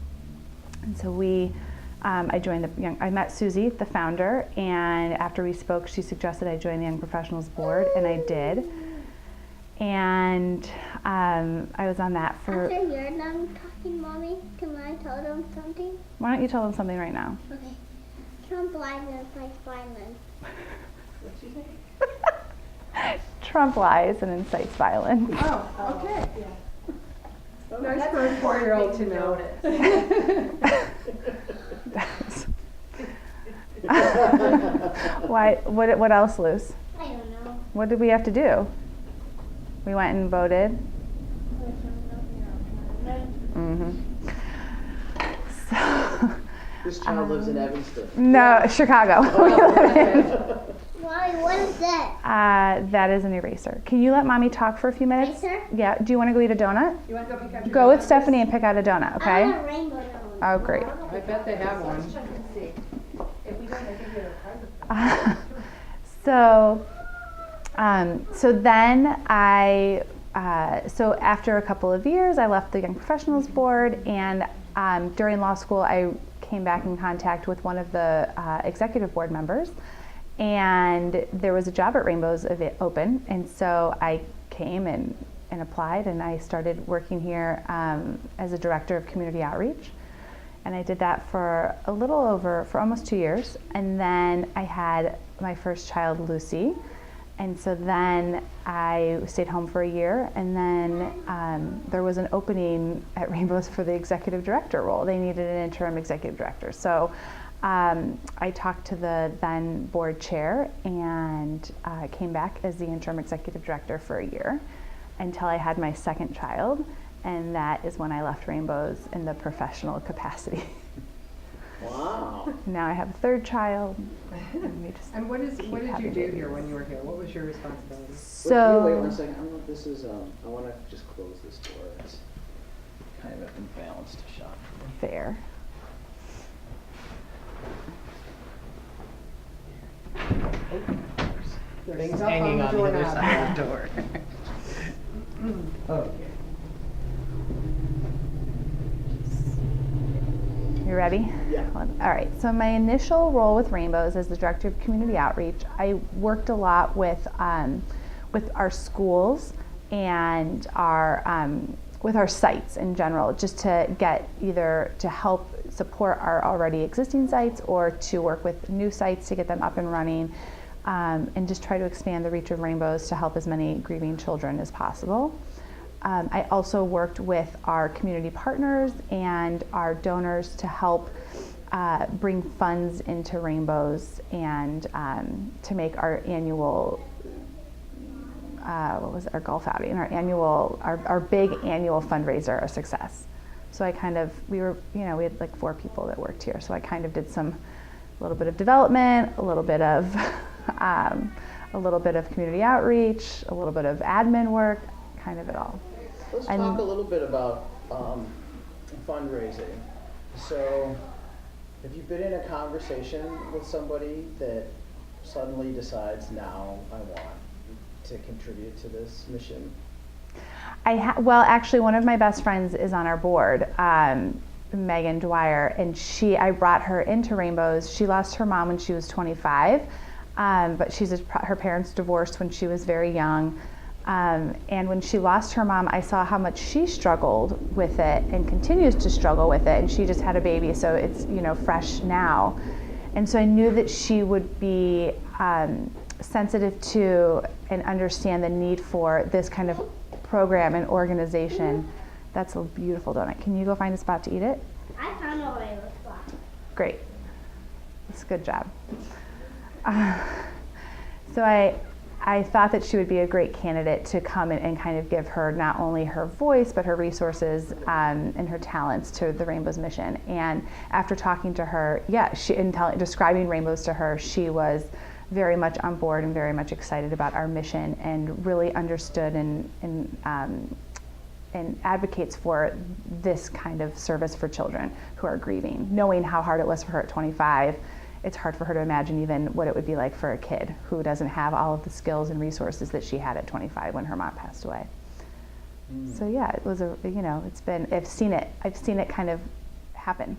And so I joined I met Susie, the founder, and after we spoke, she suggested I join the Young Professionals Board, and I did. And I was on that for. After you're done talking, Mommy, can I tell them something? Why don't you tell them something right now? Okay. Trump lies and incites violence. What'd you say? Trump lies and incites violence. Oh, okay. Yeah. Nice for a 4-year-old to know. Why? What else, Luce? I don't know. What did we have to do? We went and voted. So, This child lives in Evanston. no, Chicago. Mommy, what is that? That is an eraser. Can you let Mommy talk for a few minutes? Eraser? Yeah. Do you want to go eat a donut? You want to go pick out your Go with donuts? Stephanie and pick out a donut, I okay? want a rainbow donut. Oh, great. I bet they have one. Let's check and see. If we don't, I think we have a private. So then so after a couple of years, I left the Young Professionals Board, and during law school, I came back in contact with one of the executive board members, and there was a job at Rainbows open, and so I came and applied, and I started working here as a director of community outreach. And I did that for almost 2 years. And then I had my first child, Lucy. And so then I stayed home for a year. And then there was an opening at Rainbows for the executive director role. They needed an interim executive director. So I talked to the then board chair and came back as the interim executive director for a year until I had my second child. And that is when I left Rainbows in the professional capacity. Wow. Now I have a third child. And what did you do here when you were here? What was your responsibility? Wait 1 second. I want to just close this door. It's kind of an imbalanced shot. Fair. Things hanging on the other side of the door. Oh. You ready? Yeah. All right. So my initial role with Rainbows as the director of community outreach, I worked a lot with our schools and with our sites in general, just to get either to help support our already existing sites or to work with new sites to get them up and running, and just try to expand the reach of Rainbows to help as many grieving children as possible. I also worked with our community partners and our donors to help bring funds into Rainbows and to make our annual, our golf outing, our big annual fundraiser a success. So we had like 4 people that worked here. So I kind of did a little bit of development, a little bit of community outreach, a little bit of admin work, kind of it all. Let's talk a little bit about fundraising. So, have you been in a conversation with somebody that suddenly decides, now I want to contribute to this mission? Well, actually, one of my best friends is on our board, Megan Dwyer, and I brought her into Rainbows. She lost her mom when she was 25, but her parents divorced when she was very young. And when she lost her mom, I saw how much she struggled with it and continues to struggle with it. And she just had a baby, so it's fresh now. And so I knew that she would be sensitive to and understand the need for this kind of program and organization. That's a beautiful donut. Can you go find a spot to eat it? I found a way to spot. Great. That's a good job. So I thought that she would be a great candidate to come and kind of give her not only her voice, but her resources and her talents to the Rainbows mission. And after talking to her, describing Rainbows to her, she was very much on board and very much excited about our mission and really understood and advocates for this kind of service for children who are grieving. Knowing how hard it was for her at 25, it's hard for her to imagine even what it would be like for a kid who doesn't have all of the skills and resources that she had at 25 when her mom passed away. So yeah, it was it's been, I've seen it kind of happen.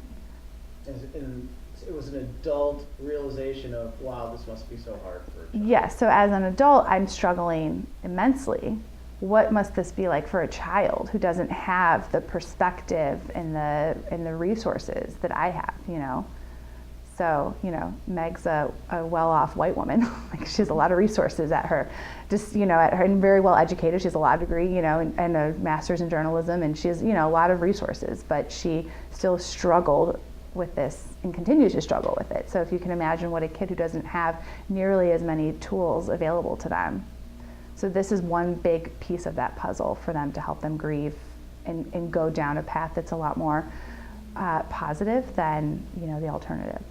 And it was an adult realization of, wow, this must be so hard for a child. Yeah, so as an adult, I'm struggling immensely. What must this be like for a child who doesn't have the perspective and the resources that I have, So, Meg's a well-off white woman. Like, she has a lot of resources at her, at her, and very well educated. She has a law degree, and a master's in journalism, and she has, a lot of resources, but she still struggled with this and continues to struggle with it. So if you can imagine what a kid who doesn't have nearly as many tools available to them. So this is one big piece of that puzzle for them to help them grieve and go down a path that's a lot more positive than, the alternative.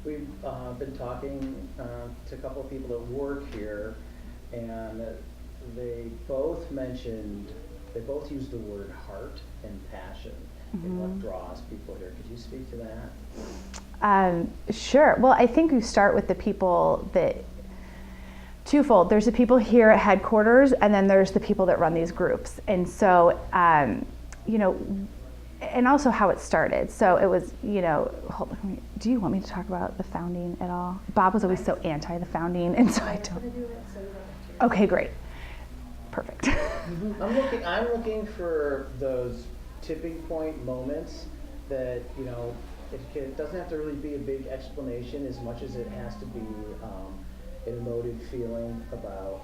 We've been talking to a couple of people that work here, and they both used the word heart and passion in what draws people here. Could you speak to that? Sure. Well, I think you start with the people that, twofold. There's the people here at headquarters, and then there's the people that run these groups. And so, and also how it started. So it was, do you want me to talk about the founding at all? Bob was always so anti the founding, and so I don't. Okay, great. Perfect. I'm looking for those tipping point moments that, it doesn't have to really be a big explanation as much as it has to be an emotive feeling about,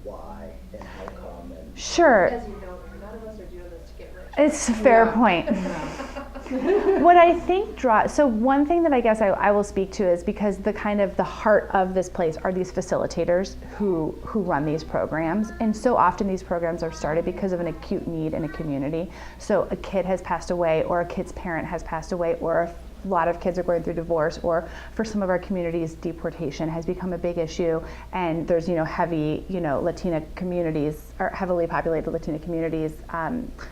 why and how come. And sure. As you know, none of us are doing this to get rich. It's a fair point. What I think so one thing that I guess I will speak to is because the heart of this place are these facilitators who run these programs. And so often these programs are started because of an acute need in a community. So a kid has passed away, or a kid's parent has passed away, or a lot of kids are going through divorce, or for some of our communities, deportation has become a big issue. And there's, heavy, Latina communities, or heavily populated Latina communities,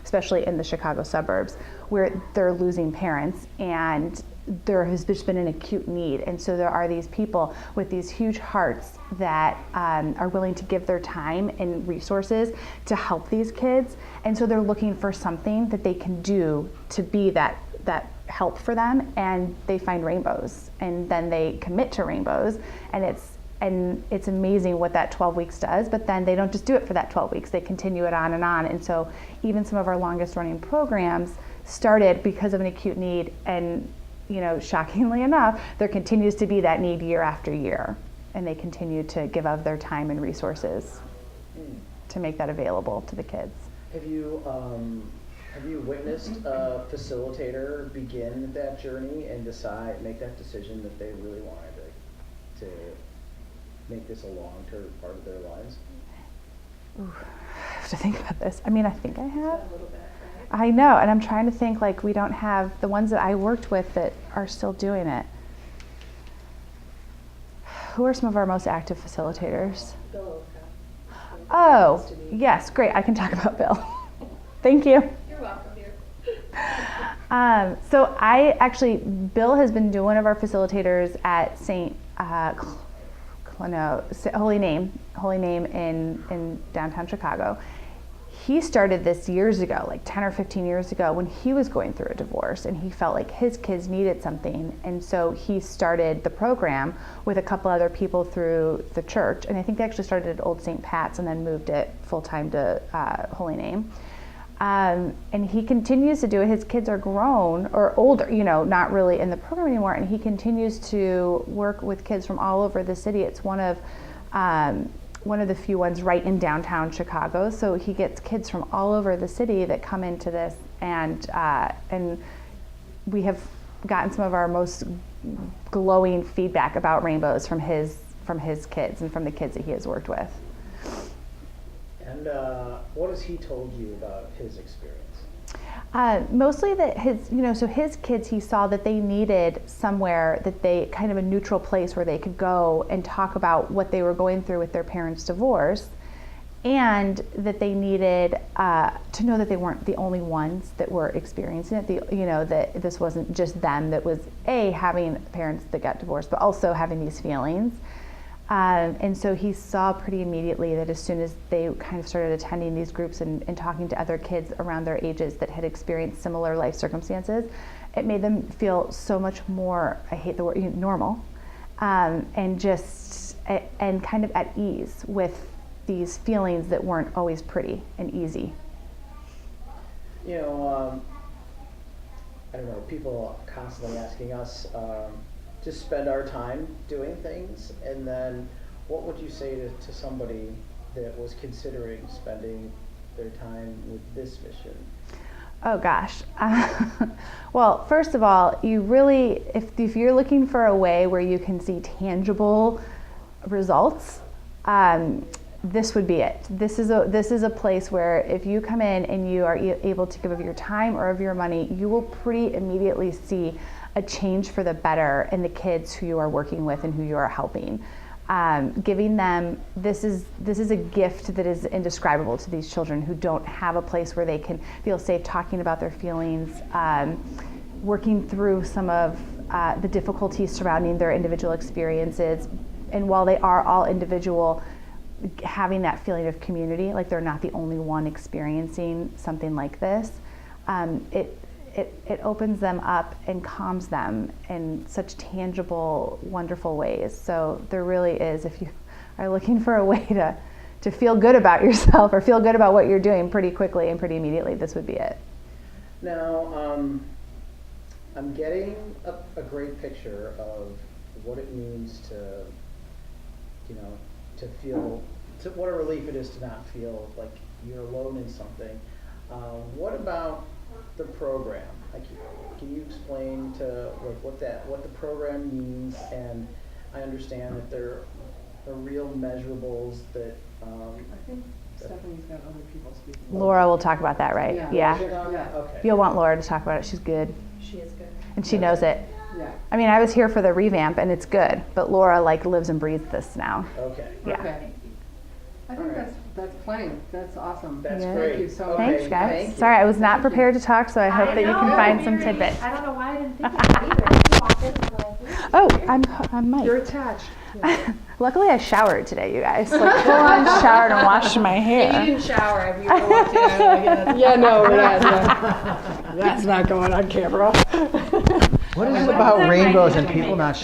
especially in the Chicago suburbs, where they're losing parents, and there has just been an acute need. And so there are these people with these huge hearts that are willing to give their time and resources to help these kids. And so they're looking for something that they can do to be that help for them, and they find rainbows, and then they commit to rainbows, and it's amazing what that 12 weeks does. But then they don't just do it for that 12 weeks, they continue it on. And so even some of our longest running programs started because of an acute need, and shockingly enough, there continues to be that need year after year, and they continue to give of their time and resources to make that available to the kids. Have you witnessed a facilitator begin that journey and make that decision that they really wanted to make this a long-term part of their lives? Ooh, I have to think about this. I think I have. A little bit, right? I know, and I'm trying to think, we don't have the ones that I worked with that are still doing it. Who are some of our most active facilitators? Bill Oka. Oh, yes, great. I can talk about Bill. Thank you. You're welcome, dear. So Bill has been one of our facilitators at Holy Name in downtown Chicago. He started this years ago, like 10 or 15 years ago, when he was going through a divorce, and he felt like his kids needed something. And so he started the program with a couple other people through the church. And I think they actually started at Old St. Pat's and then moved it full-time to Holy Name. And he continues to do it. His kids are grown or older, not really in the program anymore. And he continues to work with kids from all over the city. It's one of the few ones right in downtown Chicago. So he gets kids from all over the city that come into this, and we have gotten some of our most glowing feedback about rainbows from his kids and from the kids that he has worked with. And what has he told you about his experience? Mostly that so his kids, he saw that they needed somewhere that they kind of a neutral place where they could go and talk about what they were going through with their parents' divorce, and that they needed to know that they weren't the only ones that were experiencing it. That this wasn't just them that was having parents that got divorced, but also having these feelings. And so he saw pretty immediately that as soon as they kind of started attending these groups and talking to other kids around their ages that had experienced similar life circumstances, it made them feel so much more, I hate the word, normal, and kind of at ease with these feelings that weren't always pretty and easy. I don't know, people constantly asking us to spend our time doing things, and then what would you say to somebody that was considering spending their time with this mission? Oh gosh. Well, first of all, you really, if you're looking for a way where you can see tangible results, this would be it. This is a place where if you come in and you are able to give of your time or of your money, you will pretty immediately see a change for the better in the kids who you are working with and who you are helping. Giving them, this is a gift that is indescribable to these children who don't have a place where they can feel safe talking about their feelings, working through some of the difficulties surrounding their individual experiences. And while they are all individual, having that feeling of community, like they're not the only one experiencing something like this, it opens them up and calms them in such tangible, wonderful ways. So there really is, if you are looking for a way to feel good about yourself or feel good about what you're doing pretty quickly and pretty immediately, this would be it. Now, I'm getting a great picture of what it means to feel, what a relief it is to not feel like you're alone in something. What about the program? Can you explain to what the program means? And I understand that there are real measurables that. I think Stephanie's got other people speaking. Laura will talk about that, right? Yeah. Okay. You'll want Laura to talk about it. She's good. She is good. And she knows it. Yeah. I mean, I was here for the revamp and it's good, but Laura lives and breathes this now. Okay. Yeah. Okay. I think that's plenty. That's awesome. That's Yeah. great. Thank you so much. Thanks, guys. Thank you. Sorry, I was not prepared to talk, so I hope that you can find some tidbits. I don't know why I didn't think of it either. I walked in and was like, Oh, I'm Mike. You're attached. Luckily, I showered today, you guys. Like, full on showered and washed my hair. you didn't shower. Have you ever walked in and like, Yeah, no, we're not. That's not going on camera. What is it about rainbows and people not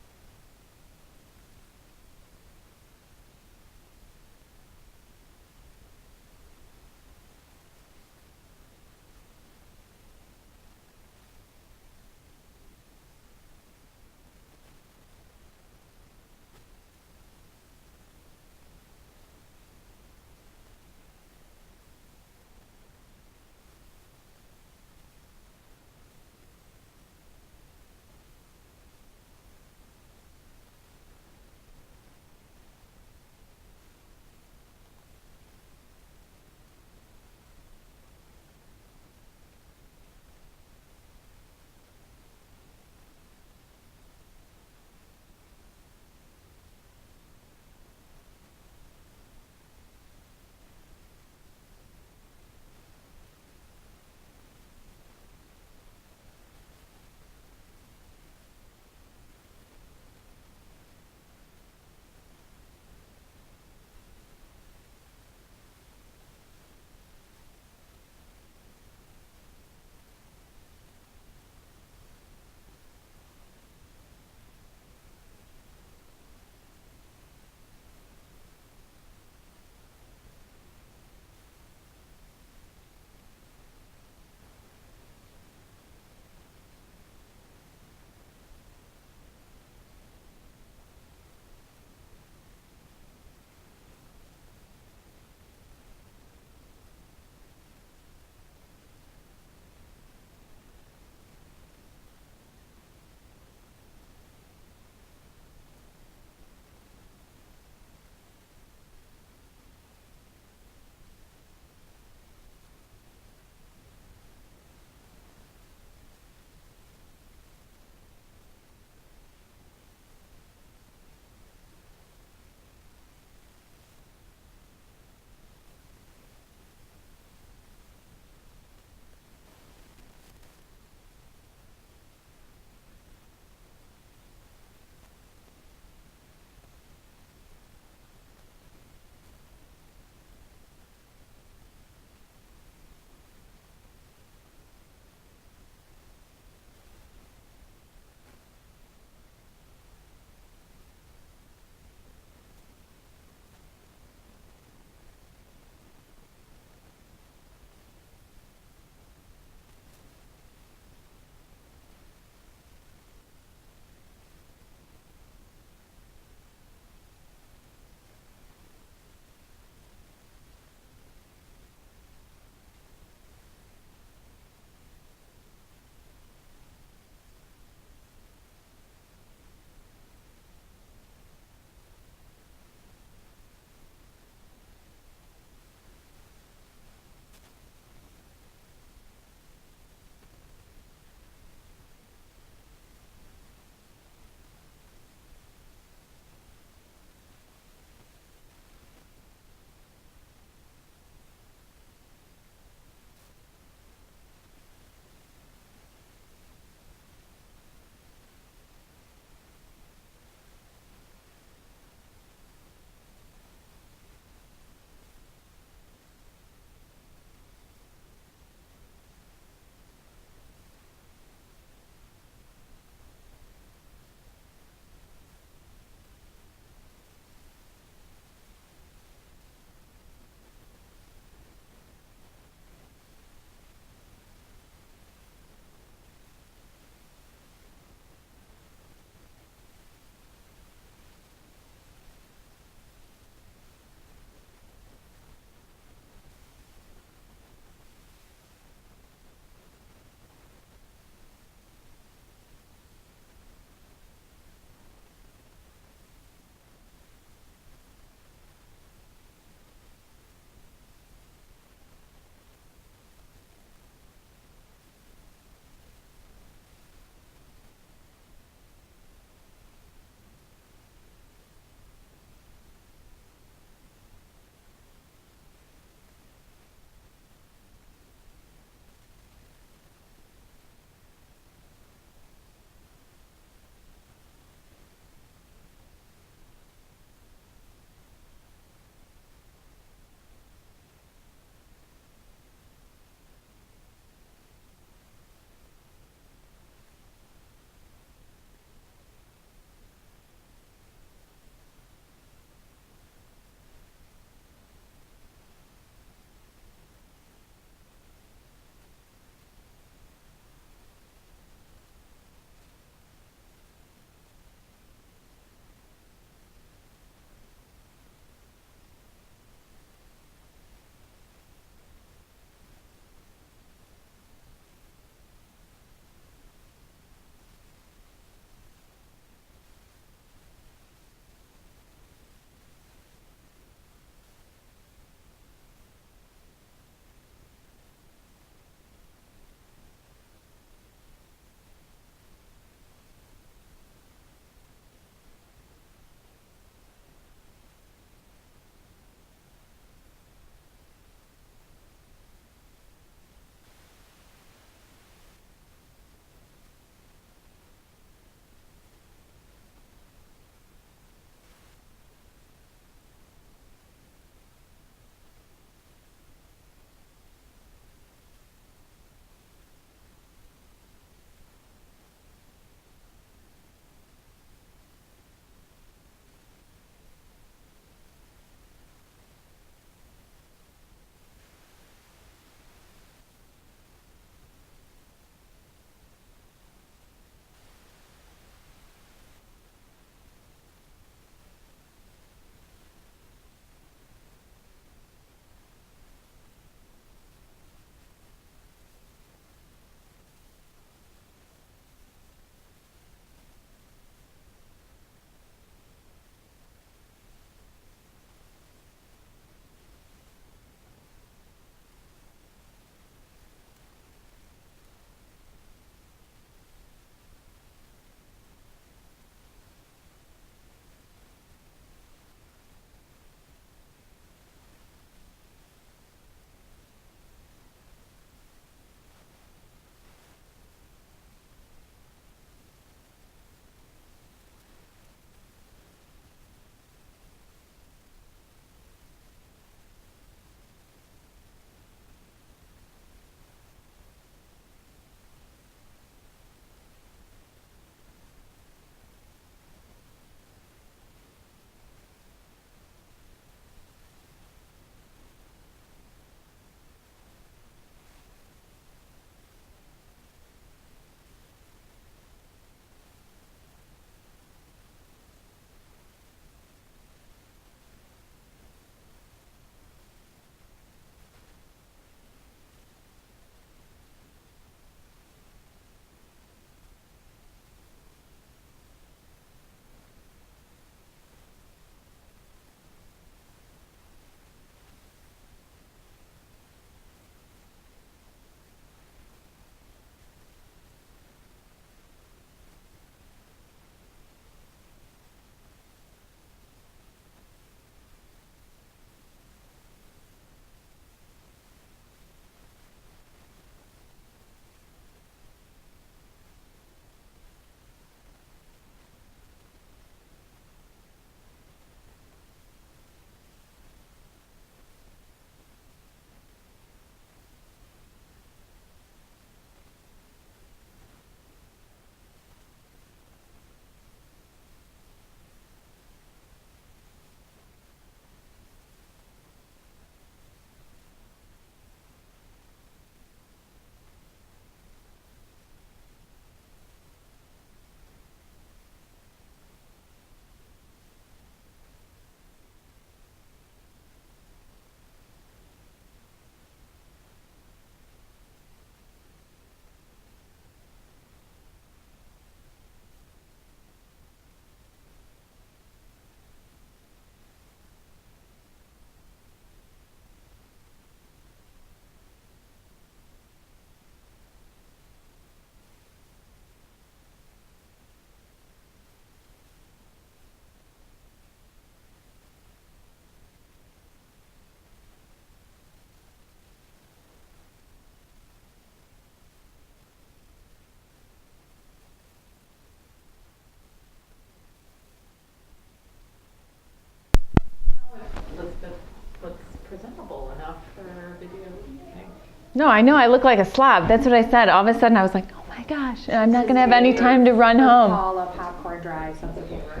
No, I know I look like a slob. That's what I said. All of a sudden I was like, oh my gosh, and I'm not going to have any time to run home. All of popcorn dry, some of paper.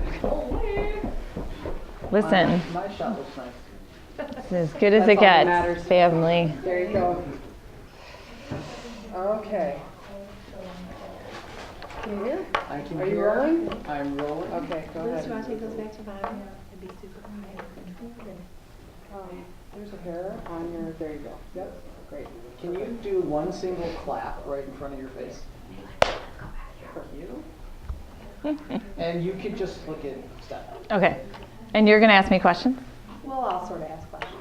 Listen, My shot looks nice. it's as good as That's it all that gets, matters. family. There you go. Okay. Can you hear? I can Are you hear. rolling? I'm rolling. Okay, go Liz, ahead. you want to take those back to Bonnie and be super quiet? There's a hair on your, there you go. Yep, great. Can you do one single clap right in front of your face? For you. And you could just look at Steph. Okay, and you're going to ask me questions? We'll all sort of ask questions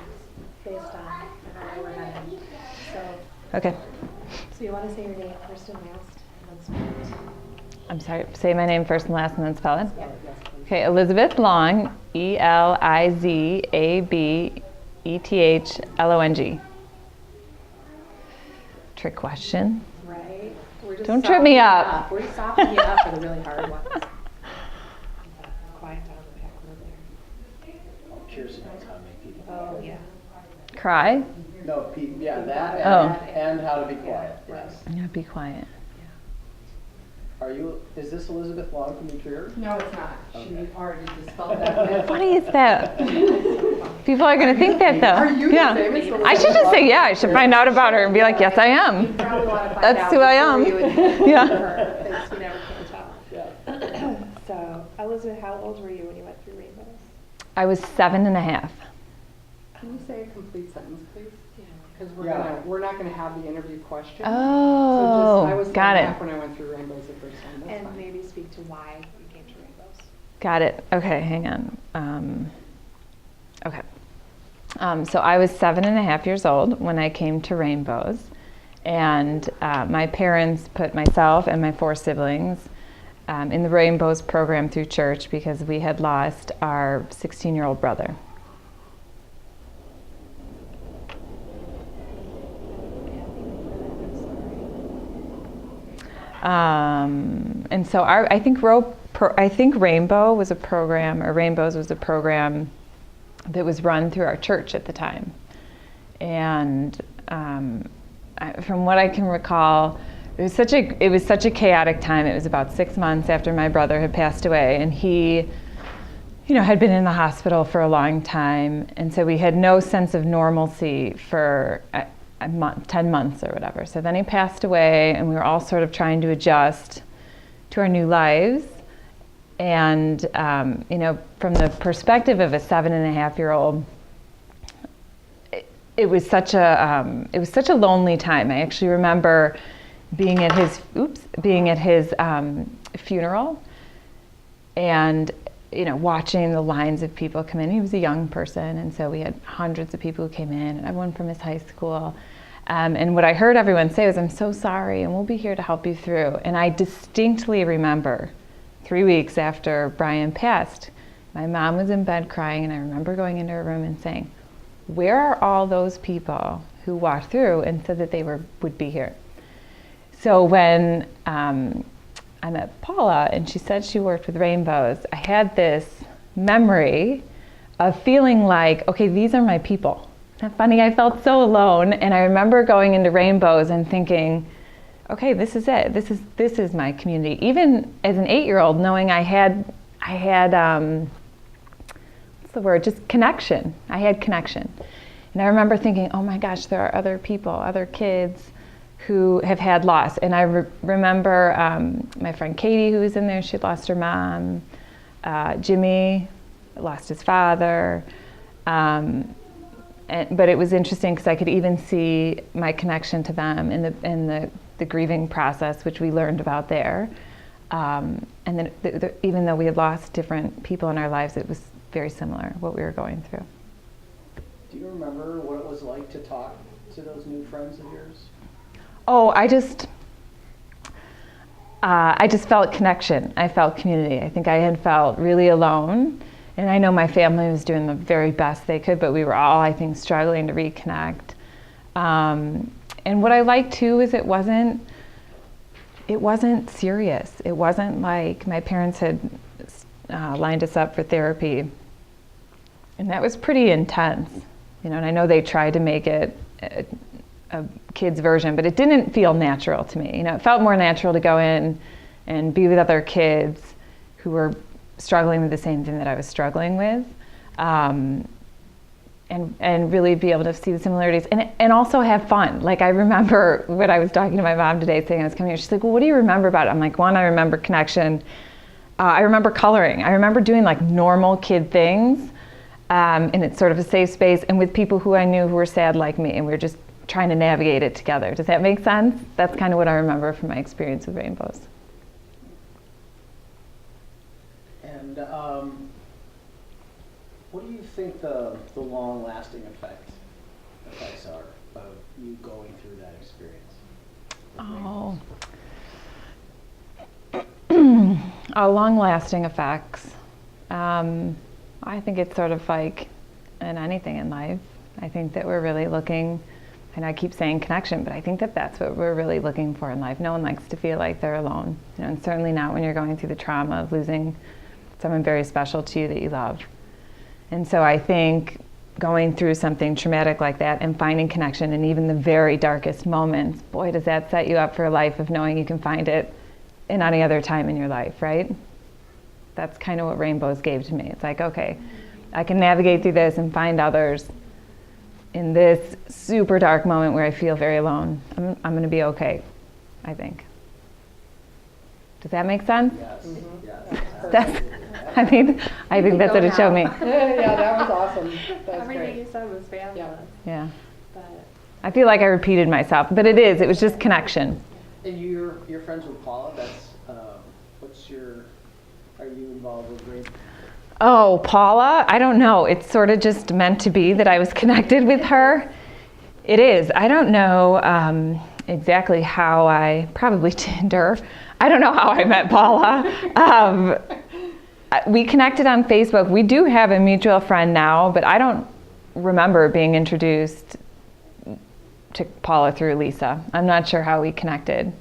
based on where we're headed. Okay. So you want to say your name first and last, and then spell it? I'm sorry, say my name first and last and then spell it. Yep, yes, please. Okay, Elizabeth Long, Elizabethlong. Trick question. Right? We're just Don't trip me softening up. We're just softening you up for the really hard ones. Quiet down the back row there. Kirsten knows how to make people. Oh, yeah. Cry? No, yeah, that Oh. and how to be quiet. Yes. Yeah, be quiet. Is this Elizabeth Long from New Trier? No, it's not. Okay. She already dispelled that myth. Funny is that? People are going to think that though. Are you the Yeah. same as Elizabeth I should just say, Long? yeah, I should find out about her and be like, yes, I am. Probably want to find That's out who I am. before you would Yeah. her, because you never can tell. Yeah. So, Elizabeth, how old were you when you went through Rainbows? I was 7.5. Can you say a complete sentence, please? Yeah. Because Yeah. we're not gonna have the interview question. Oh, so just, I was got it. back when I went through Rainbows the first time. That's And fine. maybe speak to why you came to Rainbows. Got it. Okay, hang on. Okay. So I was 7.5 years old when I came to Rainbows, and my parents put myself and my 4 siblings in the Rainbows program through church because we had lost our 16-year-old brother. And so I think Rainbow was a program, or Rainbows was a program that was run through our church at the time. And from what I can recall, it was such a chaotic time. It was about 6 months after my brother had passed away, and he, had been in the hospital for a long time, and so we had no sense of normalcy for a month, 10 months or whatever. So then he passed away, and we were all sort of trying to adjust to our new lives. And from the perspective of a 7.5-year-old, it was such a lonely time. I actually remember being at his funeral, and watching the lines of people come in. He was a young person, and so we had hundreds of people who came in, and everyone from his high school. And what I heard everyone say was, "I'm so sorry, and we'll be here to help you through." And I distinctly remember 3 weeks after Brian passed, my mom was in bed crying, and I remember going into her room and saying, "Where are all those people who walked through and said that they would be here?" So when I met Paula, and she said she worked with Rainbows, I had this memory of feeling like, okay, these are my people. Isn't that funny? I felt so alone, and I remember going into Rainbows and thinking, okay, this is it. This is my community. Even as an 8-year-old, knowing I had what's the word? Just connection. I had connection. And I remember thinking, oh my gosh, there are other people, other kids who have had loss. And I remember my friend Katie, who was in there, she'd lost her mom. Jimmy lost his father. But it was interesting because I could even see my connection to them in the grieving process, which we learned about there. And then even though we had lost different people in our lives, it was very similar, what we were going through. Do you remember what it was like to talk to those new friends of yours? Oh, I just felt connection. I felt community. I think I had felt really alone. And I know my family was doing the very best they could, but we were all, I think, struggling to reconnect. And what I liked too is it wasn't serious. It wasn't like my parents had lined us up for therapy. And that was pretty intense. And I know they tried to make it a kid's version, but it didn't feel natural to me. You know, it felt more natural to go in and be with other kids who were struggling with the same thing that I was struggling with, and really be able to see the similarities and also have fun. Like, I remember when I was talking to my mom today saying I was coming here, she's like, well, what do you remember about it? I'm like, one, I remember connection. I remember coloring. I remember doing like normal kid things, and it's sort of a safe space and with people who I knew who were sad like me, and we were just trying to navigate it together. Does that make sense? That's kind of what I remember from my experience with rainbows. And what do you think the long-lasting effects are of you going through that experience? Long-lasting effects. I think it's sort of like in anything in life. I think that we're really looking, and I keep saying connection, but I think that that's what we're really looking for in life. No one likes to feel like they're alone, you know, and certainly not when you're going through the trauma of losing someone very special to you that you love. And so I think going through something traumatic like that and finding connection in even the very darkest moments, boy, does that set you up for a life of knowing you can find it in any other time in your life, right? That's kind of what Rainbows gave to me. It's like, okay, I can navigate through this and find others in this super dark moment where I feel very alone. I'm going to be okay, I think. Does that make sense? Yes. That's, I think that's what it showed me. Yeah, that was awesome. That's Everything great. you said was fabulous. Yeah. But I feel like I repeated myself, but it was just connection. And you're friends with Paula. That's are you involved with Rainbow? Oh, Paula? I don't know. It's sort of just meant to be that I was connected with her. It is. I don't know exactly how probably Tinder. I don't know how I met Paula. We connected on Facebook. We do have a mutual friend now, but I don't remember being introduced to Paula through Lisa. I'm not sure how we connected.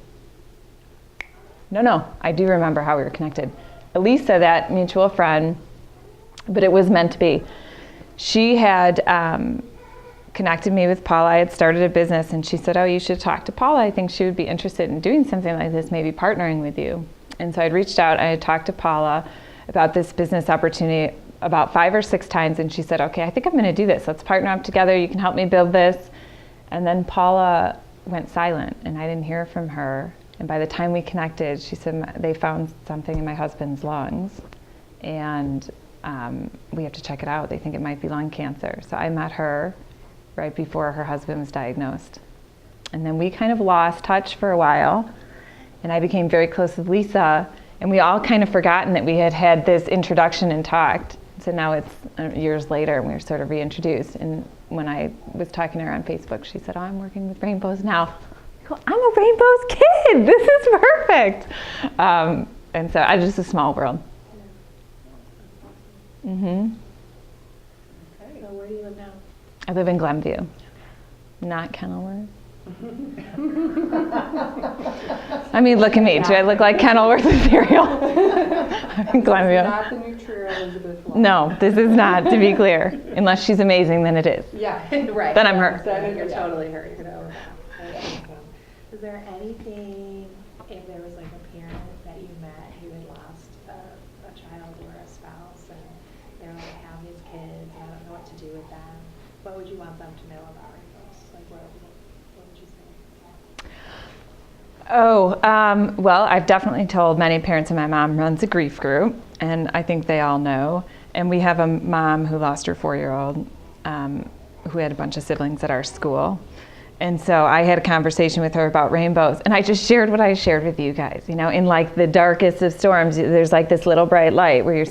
No, I do remember how we were connected. Elisa, that mutual friend, but it was meant to be. She had connected me with Paula. I had started a business, and she said, oh, you should talk to Paula. I think she would be interested in doing something like this, maybe partnering with you. And so I'd reached out, I had talked to Paula about this business opportunity about 5 or 6 times, and she said, okay, I think I'm going to do this. Let's partner up together. You can help me build this. And then Paula went silent, and I didn't hear from her. And by the time we connected, she said they found something in my husband's lungs, and we have to check it out. They think it might be lung cancer. So I met her right before her husband was diagnosed. And then we kind of lost touch for a while, and I became very close with Lisa, and we all kind of forgotten that we had had this introduction and talked. So now it's years later, and we were sort of reintroduced. And when I was talking to her on Facebook, she said, oh, I'm working with Rainbows now. I go, I'm a Rainbows kid. This is perfect. And so I just a small world. Mm-hmm. okay. So where do you live now? I live in Glenview, not Kenilworth. I mean, look at me. Do I look like Kenilworth with cereal? I'm in Glenview. Not the new True Elizabeth Long. No, this is not, to be clear. Unless she's amazing, then it is. Yeah, right. Then I'm her. You're totally her. You're gonna overcome. Is there anything, if there was like a parent that you met who had lost a child or a spouse, and they're like, I have these kids, I don't know what to do with them, what would you want them to know about Rainbows? Like, what would you say? Oh, well, I've definitely told many parents, and my mom runs a grief group, and I think they all know. And we have a mom who lost her 4-year-old, who had a bunch of siblings at our school. And so I had a conversation with her about Rainbows, and I just shared what I shared with you guys. You know, in like the darkest of storms, there's like this little bright light where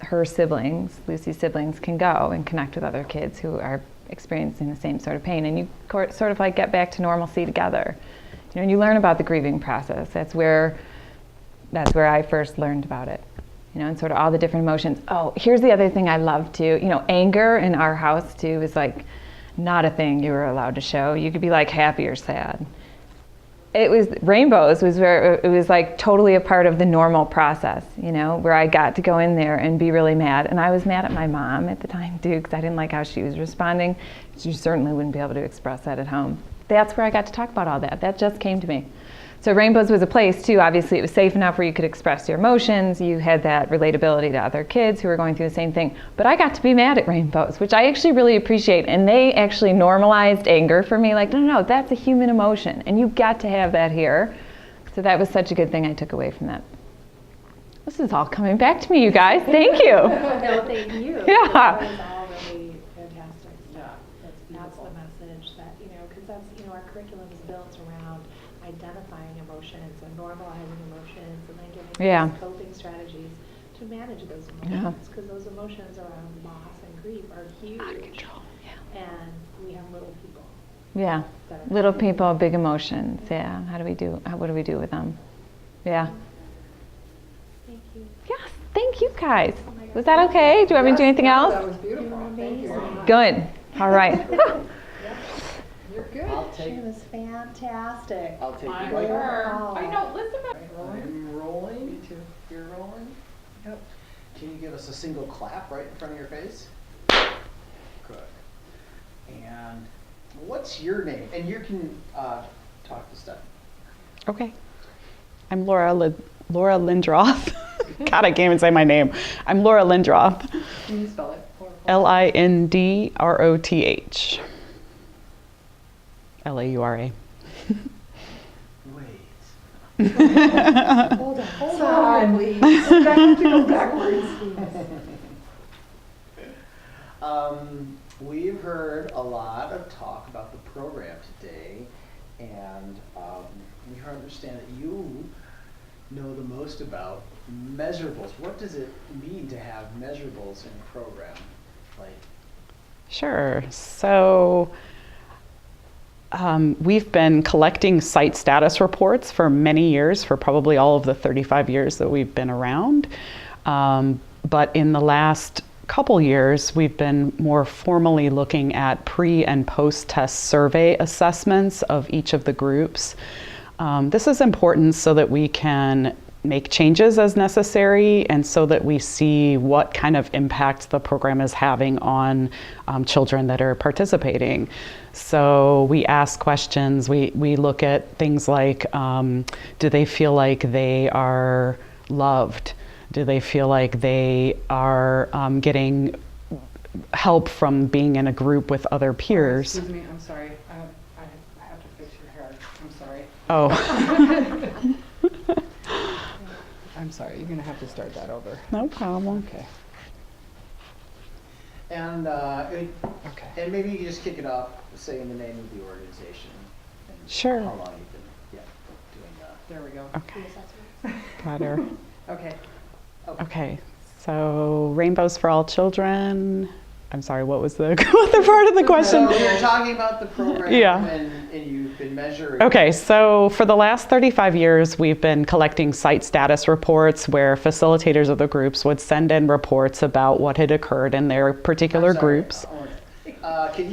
her siblings, Lucy's siblings, can go and connect with other kids who are experiencing the same sort of pain, and you sort of like get back to normalcy together. You know, and you learn about the grieving process. That's where I first learned about it. You know, and sort of all the different emotions. Oh, here's the other thing I love too. You know, anger in our house too is like not a thing you were allowed to show. You could be like happy or sad. it was Rainbows was where it was like totally a part of the normal process, you know, where I got to go in there and be really mad. And I was mad at my mom at the time too, because I didn't like how she was responding. She certainly wouldn't be able to express that at home. That's where I got to talk about all that. That just came to me. So Rainbows was a place too, obviously it was safe enough where you could express your emotions, you had that relatability to other kids who were going through the same thing. But I got to be mad at Rainbows, which I actually really appreciate. And they actually normalized anger for me, like, no, that's a human emotion, and you got to have that here. So that was such a good thing I took away from that. This is all coming back to me, you guys. Thank you. No, thank you. Yeah. That was all really fantastic stuff. That's the message that, you know, because that's, you know, our curriculum is built around identifying emotions and normalizing emotions and then giving us coping strategies to manage those emotions. Because those emotions around loss and grief are huge. Out of control. Yeah. And we have little people. Yeah. Little people, big emotions. Yeah. What do we do with them? Yeah. Thank you. Yes. Thank you guys. Was that okay? Do you want me to do anything else? That was beautiful. Thank you very much. Good. All right. You're good. It was fantastic. I'll take the I mic. know, listen. I'm rolling. Me too. You're rolling? Yep. Can you give us a single clap right in front of your face? Good. And what's your name? And you can talk to Steph. Okay. I'm Laura Lindroth. God, I can't even say my name. I'm Laura Lindroth. Can you spell it? Lindroth. Laura. Wait. Hold on, please. I have to go backwards. We've heard a lot of talk about the program today, and we understand that you know the most about measurables. What does it mean to have measurables in a program? Sure. So we've been collecting site status reports for many years, for probably all of the 35 years that we've been around. But in the last couple years, we've been more formally looking at pre- and post-test survey assessments of each of the groups. This is important so that we can make changes as necessary and so that we see what kind of impact the program is having on children that are participating. So we ask questions, we look at things like, do they feel like they are loved? Do they feel like they are getting help from being in a group with other peers? Excuse me, I'm sorry. I have to fix your hair. I'm sorry. Oh. I'm sorry, you're going to have to start that over. No problem. Okay. And Okay. and maybe you can just kick it off saying the name of the organization. And Sure. How long you've been doing that. There we go. Okay. Better. Okay. Okay. So Rainbows for All Children. I'm sorry, what was the other part of the question? So you're talking about the program Yeah. and you've been measuring. Okay, so for the last 35 years, we've been collecting site status reports where facilitators of the groups would send in reports about what had occurred in their particular I'm sorry. groups. Could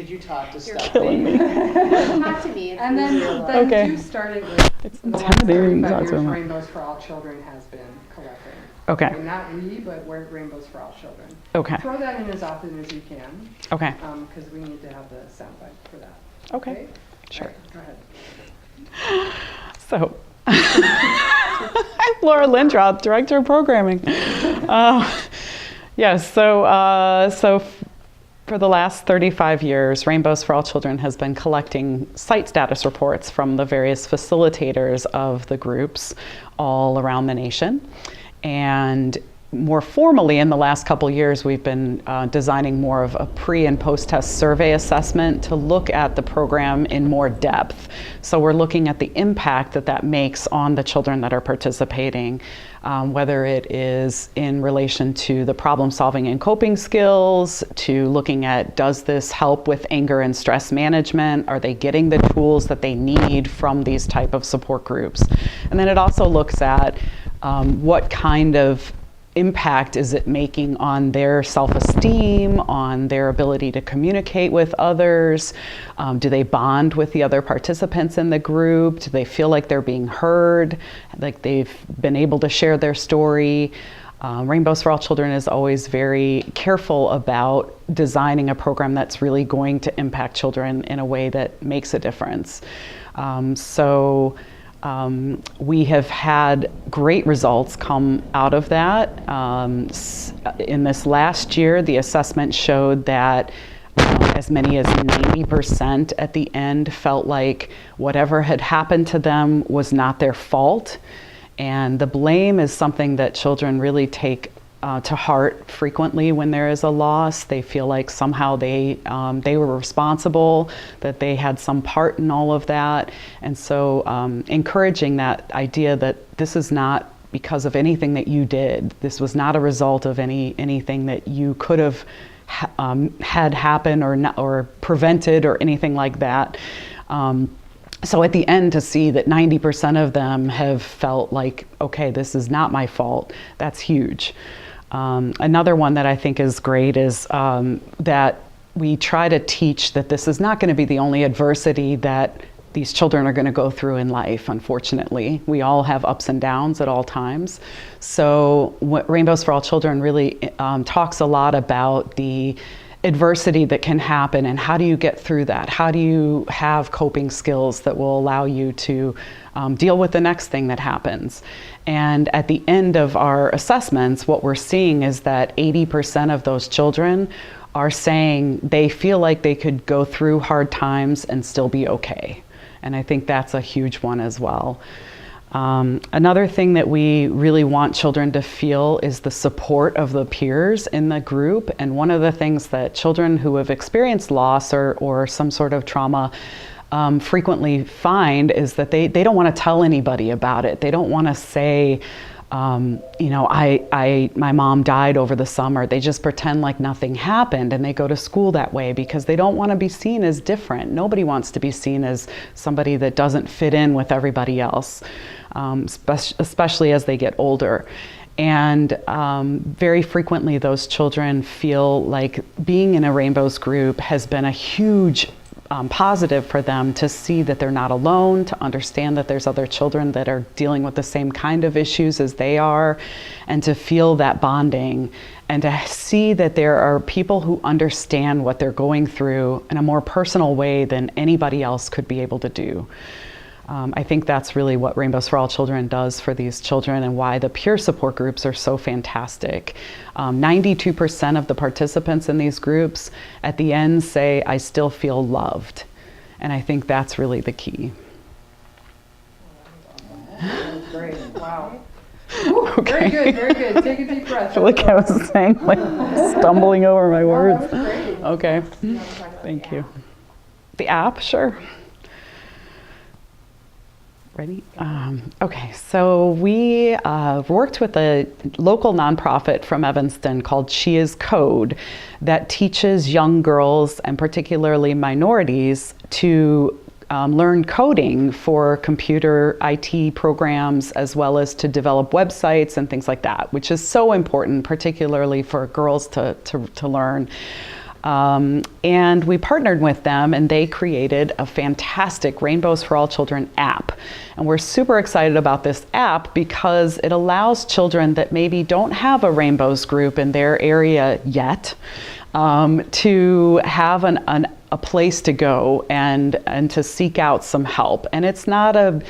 you talk to Steph? Killing me. Talk to me. It's And then Okay. you started with It's the last intimidating. 35 That's years what I'm- Rainbows for All Children has been collecting. Okay. Okay, not we, but we're Rainbows for All Children. Okay. Throw that in as often as you can, Okay. because we need to have the soundbite for that. Okay. Sure. All right, go ahead. So, I'm Laura Lindroth, Director of Programming. Yes, so for the last 35 years, Rainbows for All Children has been collecting site status reports from the various facilitators of the groups all around the nation. And more formally, in the last couple years, we've been designing more of a pre- and post-test survey assessment to look at the program in more depth. So we're looking at the impact that that makes on the children that are participating, whether it is in relation to the problem solving and coping skills, to looking at does this help with anger and stress management? Are they getting the tools that they need from these type of support groups? And then it also looks at what kind of impact is it making on their self-esteem, on their ability to communicate with others? Do they bond with the other participants in the group? Do they feel like they're being heard, like they've been able to share their story? Rainbows for All Children is always very careful about designing a program that's really going to impact children in a way that makes a difference. We have had great results come out of that. In this last year, the assessment showed that as many as 90% at the end felt like whatever had happened to them was not their fault. And the blame is something that children really take to heart frequently when there is a loss. They feel like somehow they were responsible, that they had some part in all of that. And so encouraging that idea that this is not because of anything that you did. This was not a result of anything that you could have had happen or prevented or anything like that. So at the end, to see that 90% of them have felt like, okay, this is not my fault, that's huge. Another one that I think is great is that we try to teach that this is not going to be the only adversity that these children are going to go through in life, unfortunately. We all have ups and downs at all times. So Rainbows for All Children really talks a lot about the adversity that can happen and how do you get through that? How do you have coping skills that will allow you to deal with the next thing that happens? And at the end of our assessments, what we're seeing is that 80% of those children are saying they feel like they could go through hard times and still be okay. And I think that's a huge one as well. Another thing that we really want children to feel is the support of the peers in the group. And one of the things that children who have experienced loss or some sort of trauma frequently find is that they don't want to tell anybody about it. They don't want to say, my mom died over the summer. They just pretend like nothing happened, and they go to school that way because they don't want to be seen as different. Nobody wants to be seen as somebody that doesn't fit in with everybody else, especially as they get older. And very frequently those children feel like being in a Rainbows group has been a huge positive for them to see that they're not alone, to understand that there's other children that are dealing with the same kind of issues as they are, and to feel that bonding, and to see that there are people who understand what they're going through in a more personal way than anybody else could be able to do. I think that's really what Rainbows for All Children does for these children and why the peer support groups are so fantastic. 92% of the participants in these groups at the end say, I still feel loved. And I think that's really the key. That's great. Wow. Okay. Very good, very good. Take a deep breath. I feel like I was saying, like, stumbling over my words. That was great. Okay. Thank you. The app, sure. Ready? Okay, so we worked with a local nonprofit from Evanston called She Is Code that teaches young girls, and particularly minorities, to learn coding for computer IT programs, as well as to develop websites and things like that, which is so important, particularly for girls to learn. And we partnered with them, and they created a fantastic Rainbows for All Children app. And we're super excited about this app because it allows children that maybe don't have a Rainbows group in their area yet to have a place to go and to seek out some help. And it's not a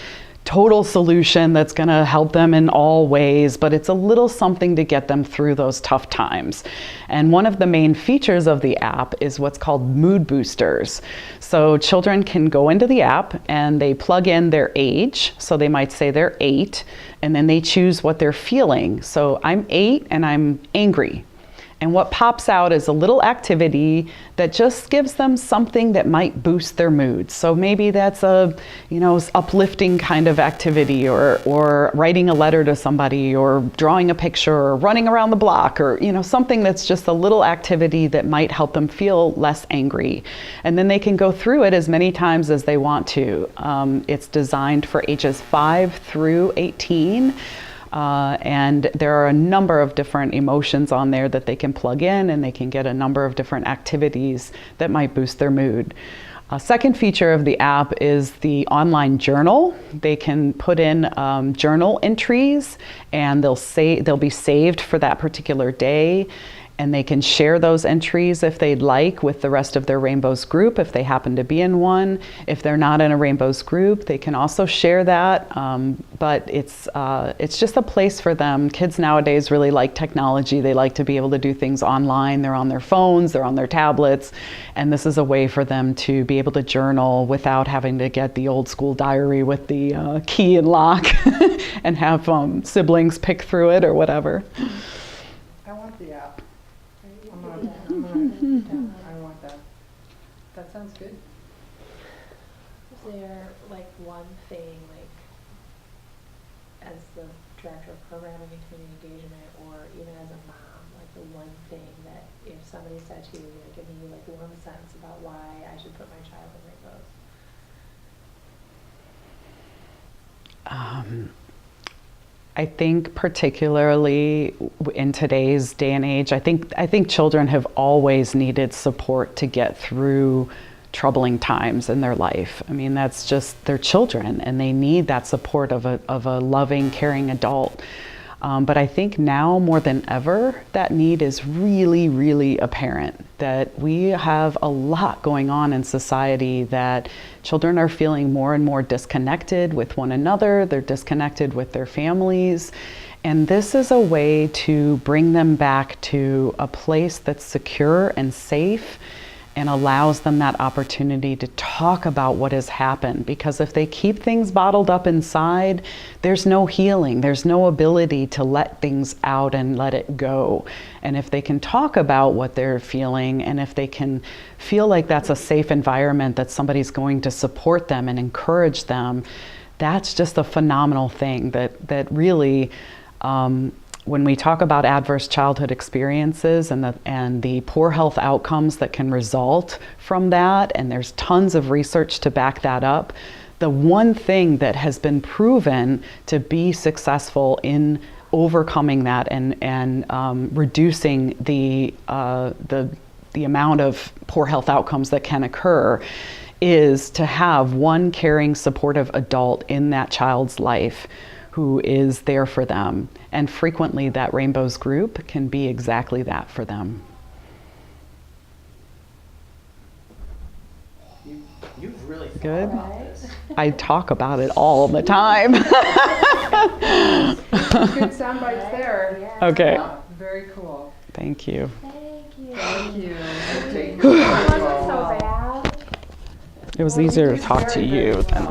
total solution that's going to help them in all ways, but it's a little something to get them through those tough times. And one of the main features of the app is what's called mood boosters. So children can go into the app and they plug in their age. So they might say they're 8, and then they choose what they're feeling. So I'm 8 and I'm angry. And what pops out is a little activity that just gives them something that might boost their mood. So maybe that's a, uplifting kind of activity, or writing a letter to somebody, or drawing a picture, or running around the block, or something that's just a little activity that might help them feel less angry. And then they can go through it as many times as they want to. It's designed for ages 5 through 18. And there are a number of different emotions on there that they can plug in, and they can get a number of different activities that might boost their mood. A second feature of the app is the online journal. They can put in journal entries, and they'll be saved for that particular day. And they can share those entries if they'd like with the rest of their Rainbows group if they happen to be in one. If they're not in a Rainbows group, they can also share that. But it's just a place for them. Kids nowadays really like technology. They like to be able to do things online. They're on their phones, they're on their tablets, and this is a way for them to be able to journal without having to get the old school diary with the key and lock and have siblings pick through it or whatever. I want the app. I want that. That sounds good. Is there like one thing, like as the director of programming and community engagement, or even as a mom, like the one thing that if somebody said to you, like, give me like one sentence about why I should put my child in Rainbows? I think particularly in today's day and age, I think children have always needed support to get through troubling times in their life. I mean, that's just, they're children and they need that support of a loving, caring adult. But I think now more than ever, that need is really, really apparent, that we have a lot going on in society, that children are feeling more and more disconnected with one another, they're disconnected with their families. And this is a way to bring them back to a place that's secure and safe and allows them that opportunity to talk about what has happened. Because if they keep things bottled up inside, there's no healing, there's no ability to let things out and let it go. And if they can talk about what they're feeling, and if they can feel like that's a safe environment, that somebody's going to support them and encourage them, that's just a phenomenal thing that really, when we talk about adverse childhood experiences and the poor health outcomes that can result from that, and there's tons of research to back that up, the one thing that has been proven to be successful in overcoming that and reducing the amount of poor health outcomes that can occur is to have one caring, supportive adult in that child's life who is there for them. And frequently that Rainbows group can be exactly that for them. You've really thought Good. about this. I talk about it all the time. Good sound bites there. Okay, Very cool. thank you. Thank you. Thank you. It wasn't so bad. It was easier to talk to you than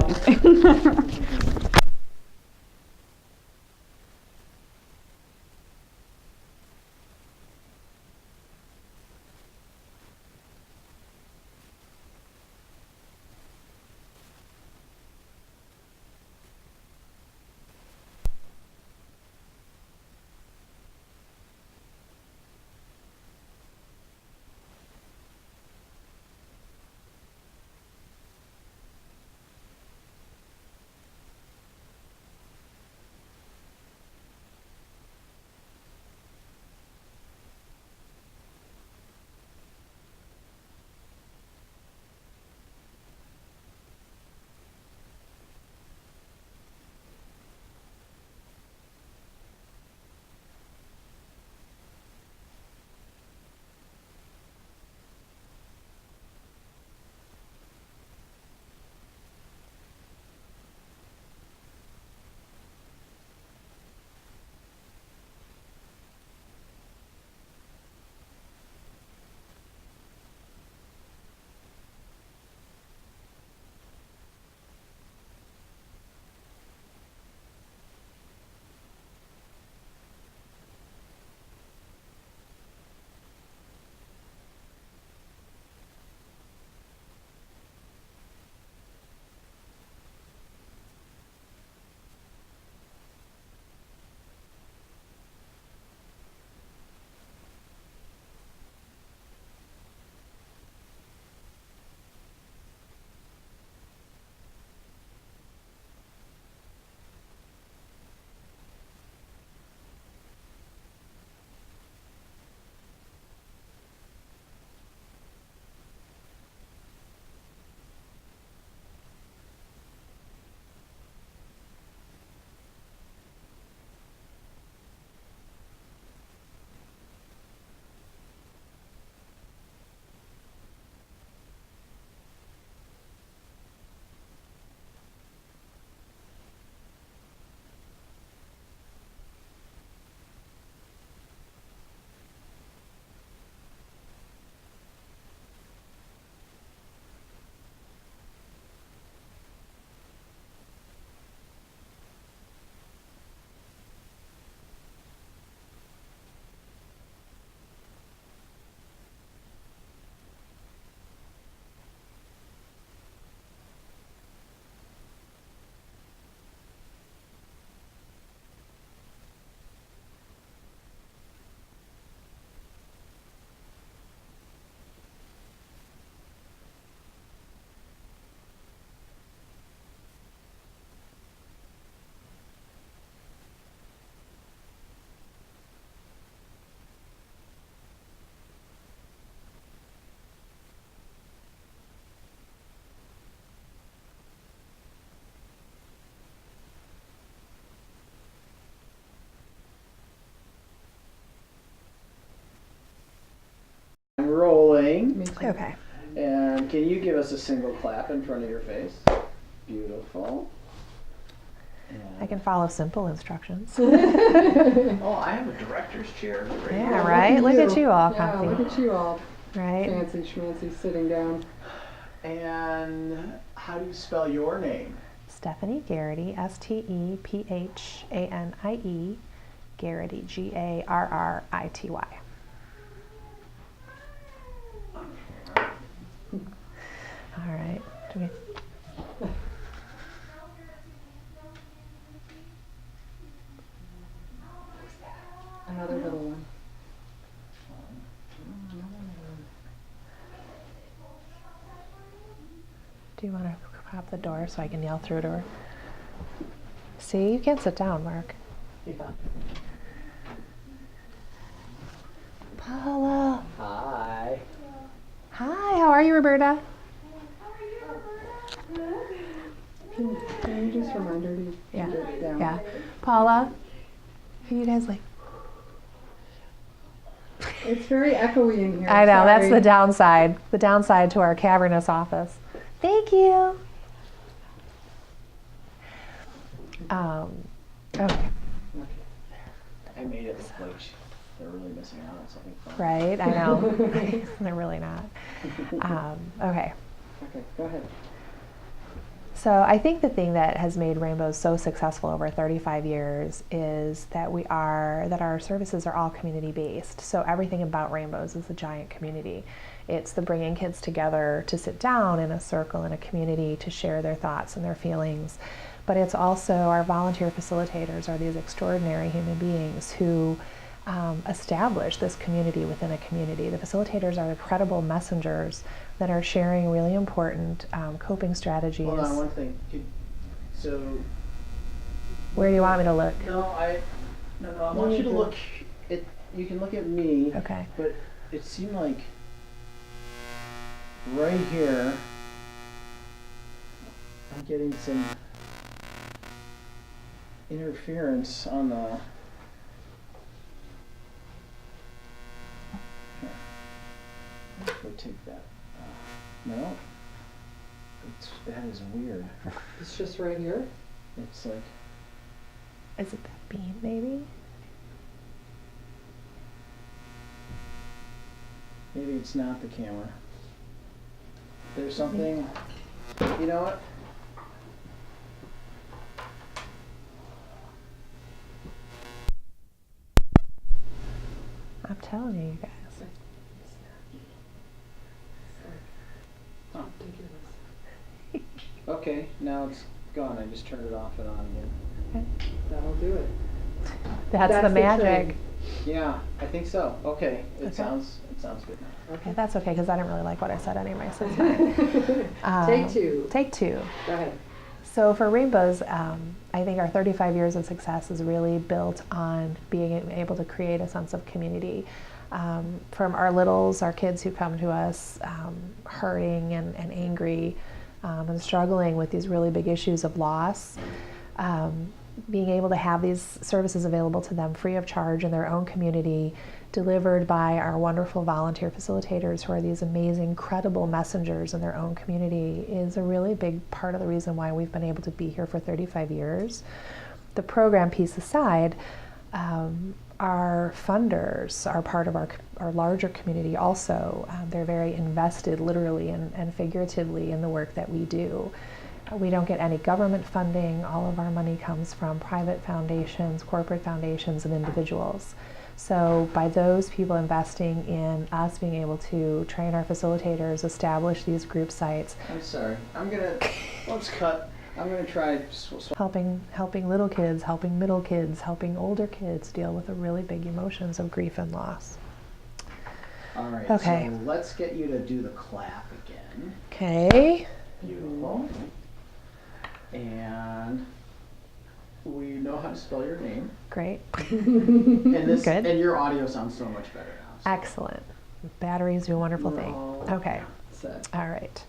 Okay. And can you give us a single clap in front of your face? Beautiful. I can follow simple instructions. Oh, I have a director's chair. Right Yeah, here. right? Look at you all Yeah, comfy. look at you all Right? fancy schmancy sitting down. And how do you spell your name? Stephanie Garrity, Stephanie, Garrity, Garrity. All right. Do we- Another little one. Do you want to pop the door so I can yell through to her? See, you can't sit down, Mark. Yeah. Paula. Hi. Hi, how are you, Roberta? Can you just remind her to Yeah. get it down? Yeah. Paula, are you guys like? It's very echoey in here. I know, that's sorry. the downside to our cavernous office. Thank you. Okay, I made it look like they're really missing out on something fun. right, I know. They're really not. Okay. Okay, go ahead. So I think the thing that has made Rainbows so successful over 35 years is that our services are all community based. So everything about Rainbows is a giant community. It's the bringing kids together to sit down in a circle in a community to share their thoughts and their feelings. But it's also our volunteer facilitators are these extraordinary human beings who establish this community within a community. The facilitators are credible messengers that are sharing really important coping strategies. Hold on one thing. So. Where do you want me to look? No, I want you to look. You can look at me. Okay. But it seemed like right here, I'm getting some interference on the. Here. Go take that. No. That is weird. It's just right here. It's like. Is it that beam, maybe? Maybe it's not the camera. There's something. You know what? I'm telling you guys. Huh. Okay, now it's gone. I just turned it off and on again. That'll do it. That's the magic. trick. Yeah, I think so. Okay, it Okay. sounds good now. Okay, that's okay because I didn't really like what I said anyway, so it's fine. Take two. Take two. Go ahead. So for Rainbows, I think our 35 years of success is really built on being able to create a sense of community. From our littles, our kids who come to us hurting and angry and struggling with these really big issues of loss, being able to have these services available to them free of charge in their own community, delivered by our wonderful volunteer facilitators who are these amazing, credible messengers in their own community is a really big part of the reason why we've been able to be here for 35 years. The program piece aside, our funders are part of our larger community also. They're very invested literally and figuratively in the work that we do. We don't get any government funding. All of our money comes from private foundations, corporate foundations, and individuals. So by those people investing in us being able to train our facilitators, establish these group sites, I'm sorry. Let's cut. I'm gonna try. helping little kids, helping middle kids, helping older kids deal with the really big emotions of grief and loss. All right. Okay. So let's get you to do the clap again. Okay. Beautiful. And we know how to spell your name. Great. And this Good. and your audio sounds so much better now. So Excellent. Batteries do a wonderful we're thing. all Okay. set. All right.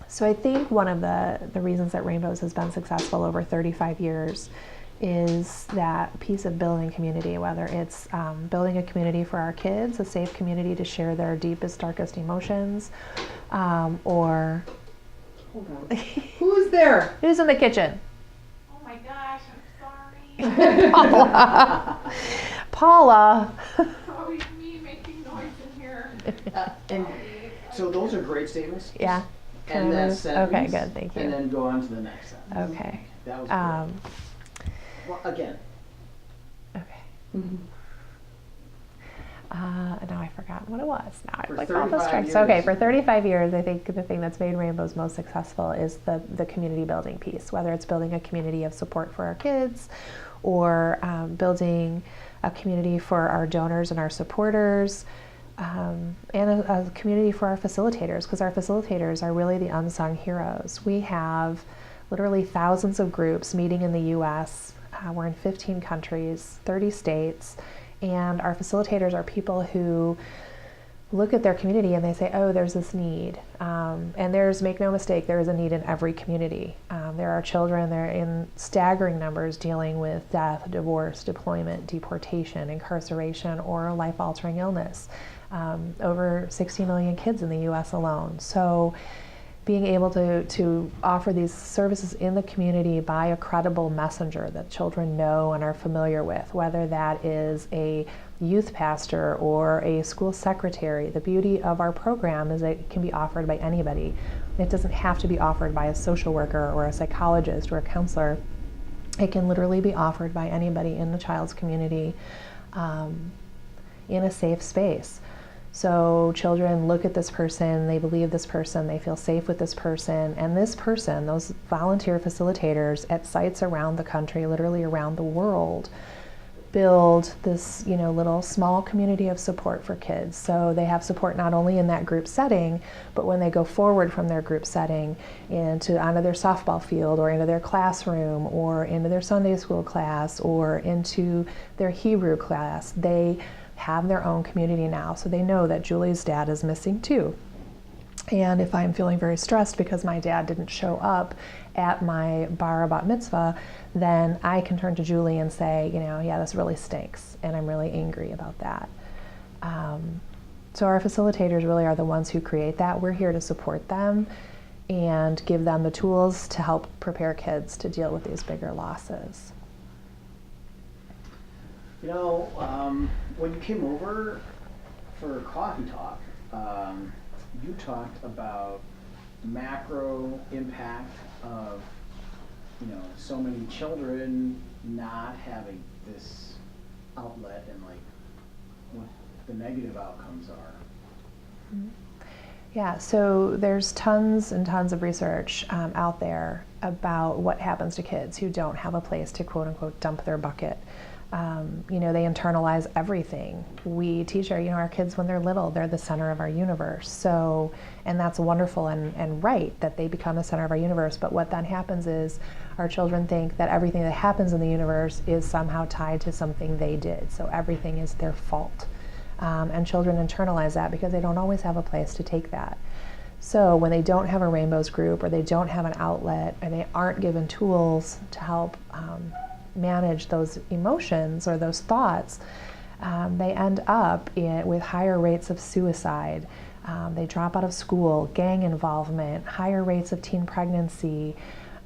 So I think one of the reasons that Rainbows has been successful over 35 years is that piece of building community, whether it's building a community for our kids, a safe community to share their deepest, darkest emotions, or Hold on. Who's there? who's in the kitchen? Oh my gosh, I'm sorry. Paula. Always me making noise in here. And so those are great statements. Yeah. Can And I that move? sentence. Okay, good, thank you. And then go on to the next sentence. Okay. That was great. Well, again, Okay. Now I forgot what it was. Now I For like all the 35 strikes. Okay, years. for 35 years, I think the thing that's made Rainbows most successful is the community building piece, whether it's building a community of support for our kids or building a community for our donors and our supporters, and a community for our facilitators, because our facilitators are really the unsung heroes. We have literally thousands of groups meeting in the U.S. We're in 15 countries, 30 states, and our facilitators are people who look at their community and they say, oh, there's this need. And make no mistake, there is a need in every community. There are children, they're in staggering numbers dealing with death, divorce, deployment, deportation, incarceration, or life-altering illness. Over 60 million kids in the US alone. So being able to offer these services in the community by a credible messenger that children know and are familiar with, whether that is a youth pastor or a school secretary. The beauty of our program is that it can be offered by anybody. It doesn't have to be offered by a social worker or a psychologist or a counselor. It can literally be offered by anybody in the child's community in a safe space. So children look at this person, they believe this person, they feel safe with this person, and this person, those volunteer facilitators at sites around the country, literally around the world, build this, little small community of support for kids. So they have support not only in that group setting, but when they go forward from their group setting onto their softball field or into their classroom or into their Sunday school class or into their Hebrew class, they have their own community now. So they know that Julie's dad is missing too. And if I'm feeling very stressed because my dad didn't show up at my bar bat mitzvah, then I can turn to Julie and say, yeah, this really stinks, and I'm really angry about that. So our facilitators really are the ones who create that. We're here to support them and give them the tools to help prepare kids to deal with these bigger losses. When you came over for Coffee Talk, you talked about macro impact of, so many children not having this outlet and what the negative outcomes are. Yeah, so there's tons and tons of research out there about what happens to kids who don't have a place to quote unquote dump their bucket. They internalize everything. We teach our kids when they're little, they're the center of our universe. So, and that's wonderful and right that they become the center of our universe. But what then happens is our children think that everything that happens in the universe is somehow tied to something they did. So everything is their fault. And children internalize that because they don't always have a place to take that. So when they don't have a Rainbows group or they don't have an outlet or they aren't given tools to help manage those emotions or those thoughts, they end up with higher rates of suicide. They drop out of school, gang involvement, higher rates of teen pregnancy,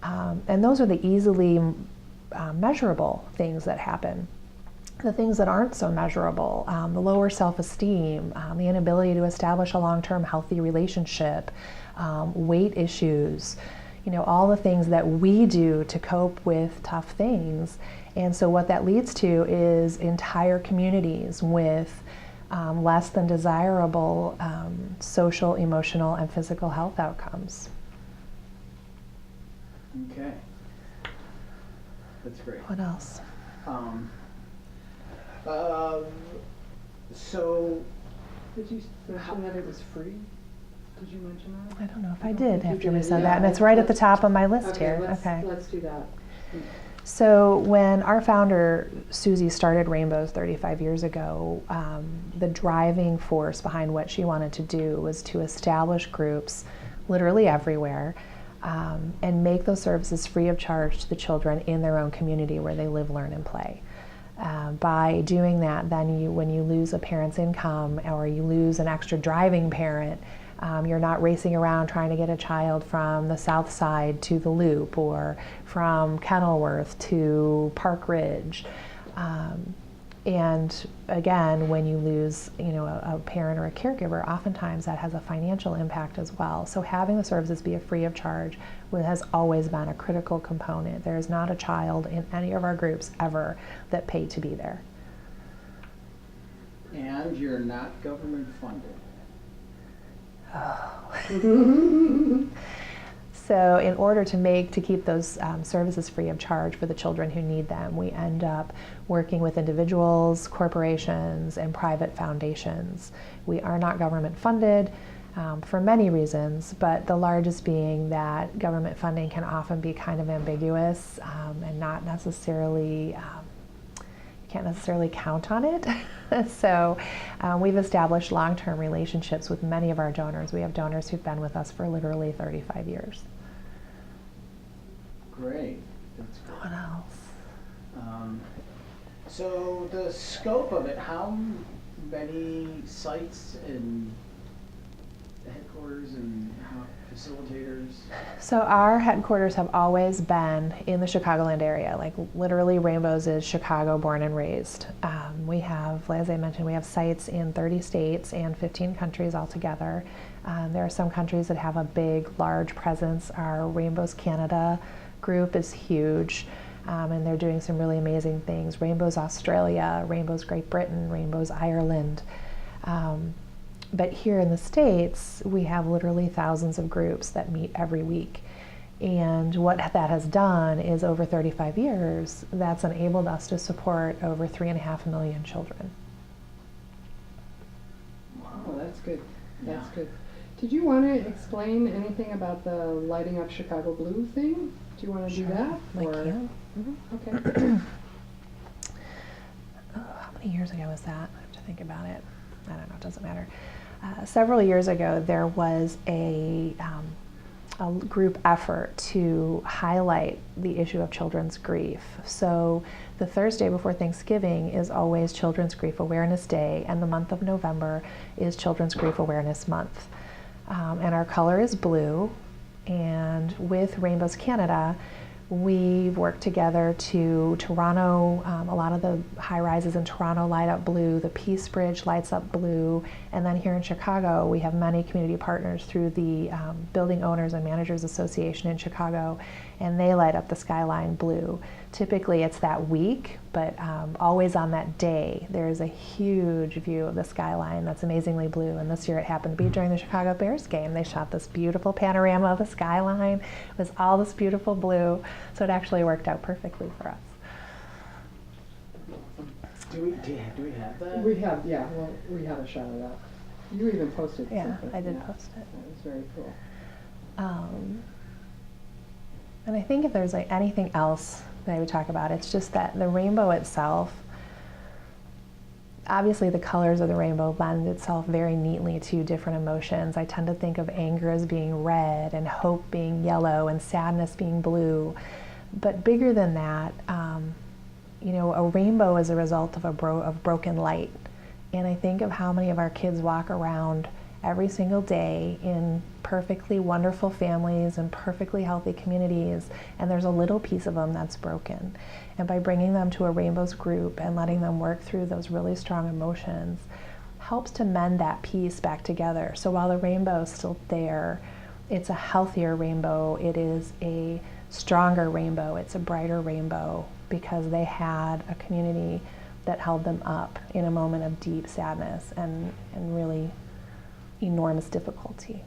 and those are the easily measurable things that happen. The things that aren't so measurable, the lower self-esteem, the inability to establish a long-term healthy relationship, weight issues, all the things that we do to cope with tough things. And so what that leads to is entire communities with less than desirable social, emotional, and physical health outcomes. Okay. That's great. What else? So, Did you mention that it was free? Did you mention that? I don't know if I did think you after we did. said Yeah, that, and it's right at the top of my list Okay, here. let's do that. So when our founder, Susie, started Rainbows 35 years ago, the driving force behind what she wanted to do was to establish groups literally everywhere and make those services free of charge to the children in their own community where they live, learn, and play. By doing that, then when you lose a parent's income or you lose an extra driving parent, you're not racing around trying to get a child from the south side to the Loop or from Kenilworth to Park Ridge. And again, when you lose, a parent or a caregiver, oftentimes that has a financial impact as well. So having the services be free of charge has always been a critical component. There is not a child in any of our groups ever that paid to be there. And you're not government funded. So in order to keep those services free of charge for the children who need them, we end up working with individuals, corporations, and private foundations. We are not government funded for many reasons, but the largest being that government funding can often be kind of ambiguous and not necessarily, you can't necessarily count on it. So we've established long-term relationships with many of our donors. We have donors who've been with us for literally 35 years. Great. That's great. What else? So the scope of it, how many sites and headquarters and facilitators? So our headquarters have always been in the Chicagoland area. Like literally Rainbows is Chicago born and raised. We have, as I mentioned, we have sites in 30 states and 15 countries altogether. There are some countries that have a big, large presence. Our Rainbows Canada group is huge, and they're doing some really amazing things. Rainbows Australia, Rainbows Great Britain, Rainbows Ireland. But here in the States, we have literally thousands of groups that meet every week. And what that has done is over 35 years, that's enabled us to support over 3.5 million children. Oh, that's good. That's good. Did you want to explain anything about the Lighting Up Chicago Blue thing? Do you want to do that? I can. Okay. How many years ago was that? I have to think about it. I don't know, it doesn't matter. Several years ago, there was a group effort to highlight the issue of children's grief. So the Thursday before Thanksgiving is always Children's Grief Awareness Day, and the month of November is Children's Grief Awareness Month. And our color is blue, and with Rainbows Canada, we've worked together to Toronto, a lot of the high rises in Toronto light up blue, the Peace Bridge lights up blue, and then here in Chicago we have many community partners through the Building Owners and Managers Association in Chicago, and they light up the skyline blue. Typically it's that week, but always on that day there's a huge view of the skyline that's amazingly blue, and this year it happened to be during the Chicago Bears game. They shot this beautiful panorama of the skyline. It was all this beautiful blue, so it actually worked out perfectly for us. Do we have that? We have, yeah, well, we have a shot of that. You even posted Yeah, something. I did post it. That was very cool. And I think if there's like anything else that I would talk about, it's just that the rainbow itself, obviously the colors of the rainbow lend itself very neatly to different emotions. I tend to think of anger as being red and hope being yellow and sadness being blue. But bigger than that, a rainbow is a result of broken light. And I think of how many of our kids walk around every single day in perfectly wonderful families and perfectly healthy communities, and there's a little piece of them that's broken. And by bringing them to a Rainbows group and letting them work through those really strong emotions helps to mend that piece back together. So while the rainbow is still there, it's a healthier rainbow, it is a stronger rainbow, it's a brighter rainbow, because they had a community that held them up in a moment of deep sadness and really enormous difficulty.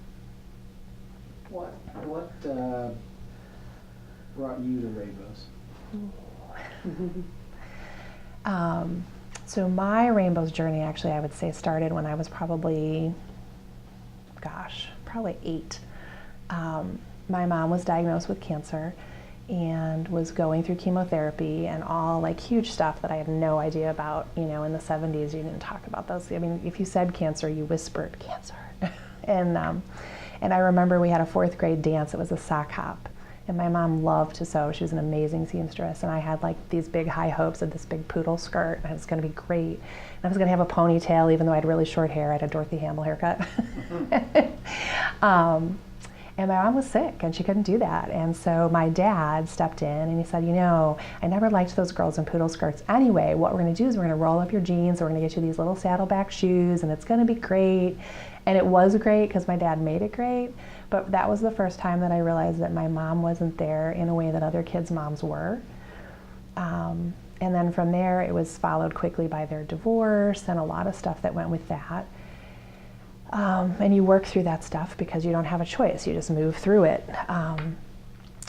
What brought you to Rainbows? So my Rainbows journey, actually, I would say started when I was probably 8. My mom was diagnosed with cancer and was going through chemotherapy and all like huge stuff that I had no idea about. In the 70s, you didn't talk about those. I mean, if you said cancer, you whispered cancer. And I remember we had a 4th grade dance. It was a sock hop. And my mom loved to sew. She was an amazing seamstress. And I had like these big high hopes of this big poodle skirt. And it was going to be great. And I was going to have a ponytail, even though I had really short hair. I had a Dorothy Hamill haircut. And my mom was sick and she couldn't do that. And so my dad stepped in and he said, you know, I never liked those girls in poodle skirts anyway. What we're going to do is we're going to roll up your jeans. We're going to get you these little saddleback shoes and it's going to be great. And it was great because my dad made it great. But that was the first time that I realized that my mom wasn't there in a way that other kids' moms were. And then from there, it was followed quickly by their divorce and a lot of stuff that went with that. And you work through that stuff because you don't have a choice. You just move through it.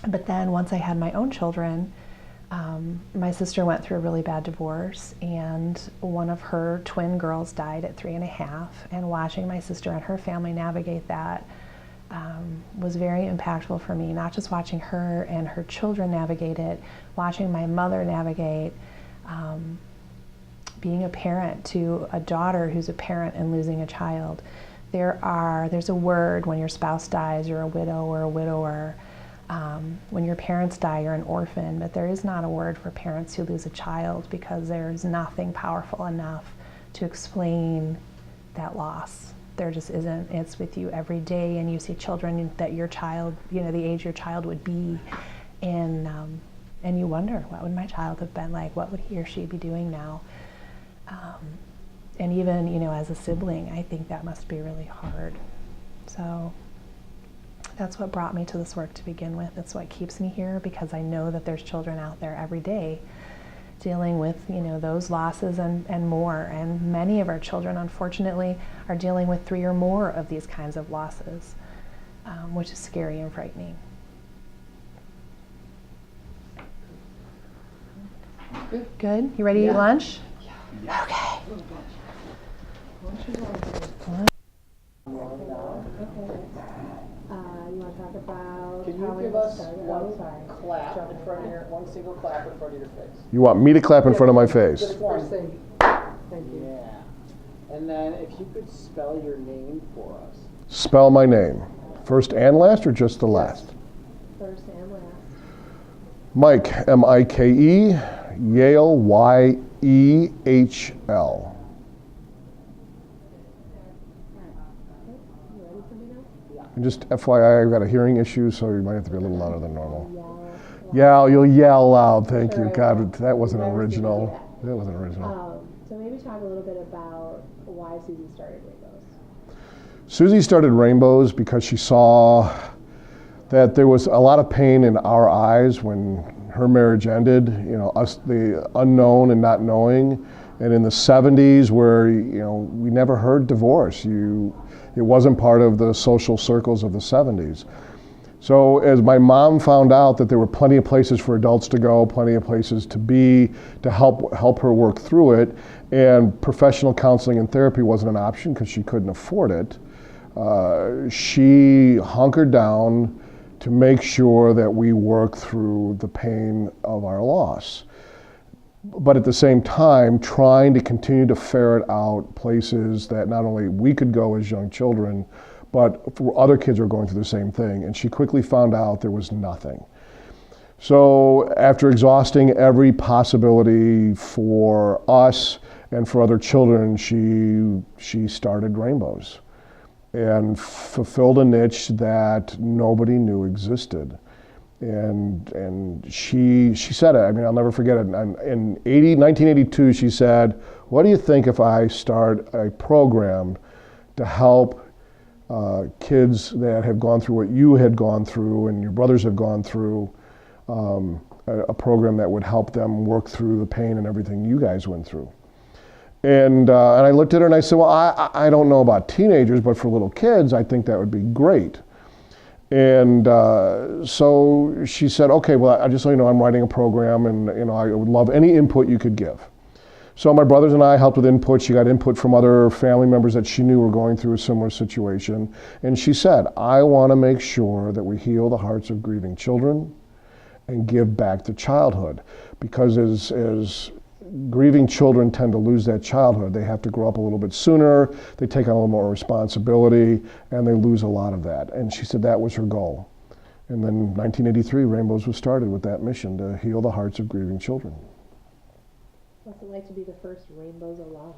But then once I had my own children, my sister went through a really bad divorce, and one of her twin girls died at 3.5. And watching my sister and her family navigate that was very impactful for me. Not just watching her and her children navigate it, watching my mother navigate being a parent to a daughter who's a parent and losing a child. There's a word when your spouse dies, you're a widow or a widower. When your parents die, you're an orphan, but there is not a word for parents who lose a child because there's nothing powerful enough to explain that loss. There just isn't. It's with you every day, and you see children that your child, you know, the age your child would be, and you wonder, what would my child have been like? What would he or she be doing now? And even, you know, as a sibling, I think that must be really hard. So that's what brought me to this work to begin with. It's what keeps me here, because I know that there's children out there every day dealing with, you know, those losses and more. And many of our children, unfortunately, are dealing with 3 or more of these kinds of losses, which is scary and frightening. Good? You ready to eat lunch? Yeah. Okay. You want to talk about? Can you give us one clap in front of one single clap in front of your face? You want me to clap in front of my face? Just one. Thank you. Yeah. And then if you could spell your name for us. Spell my name. First and last, or just the last? First and last. Mike, M-I-K-E, Yale, Y-E-H-L. And just FYI, I've got a hearing issue, so you might have to be a little louder than normal. Yell, you'll yell loud. Thank you. God, that wasn't original. That wasn't original. So maybe talk a little bit about why Susie started Rainbows. Susie started Rainbows because she saw that there was a lot of pain in our eyes when her marriage ended, you know, us, the unknown and not knowing. And in the 70s, where, you know, we never heard divorce. It wasn't part of the social circles of the 70s. So as my mom found out that there were plenty of places for adults to go, plenty of places to be, to help her work through it, and professional counseling and therapy wasn't an option because she couldn't afford it, she hunkered down to make sure that we work through the pain of our loss. But at the same time, trying to continue to ferret out places that not only we could go as young children, but for other kids who were going through the same thing. And she quickly found out there was nothing. So after exhausting every possibility for us and for other children, she started Rainbows and fulfilled a niche that nobody knew existed. And she said it, I mean, I'll never forget it. In 1982, she said, what do you think if I start a program to help kids that have gone through what you had gone through and your brothers have gone through, a program that would help them work through the pain and everything you guys went through. And I looked at her and I said, well, I don't know about teenagers, but for little kids, I think that would be great. And so she said, okay, well, I just so you know, I'm writing a program, and you know, I would love any input you could give. So my brothers and I helped with input. She got input from other family members that she knew were going through a similar situation. And she said, I want to make sure that we heal the hearts of grieving children and give back to childhood. Because as grieving children tend to lose that childhood. They have to grow up a little bit sooner, they take on a little more responsibility, and they lose a lot of that. And she said that was her goal. And then 1983, Rainbows was started with that mission to heal the hearts of grieving children. What's it like to be the first Rainbows alum?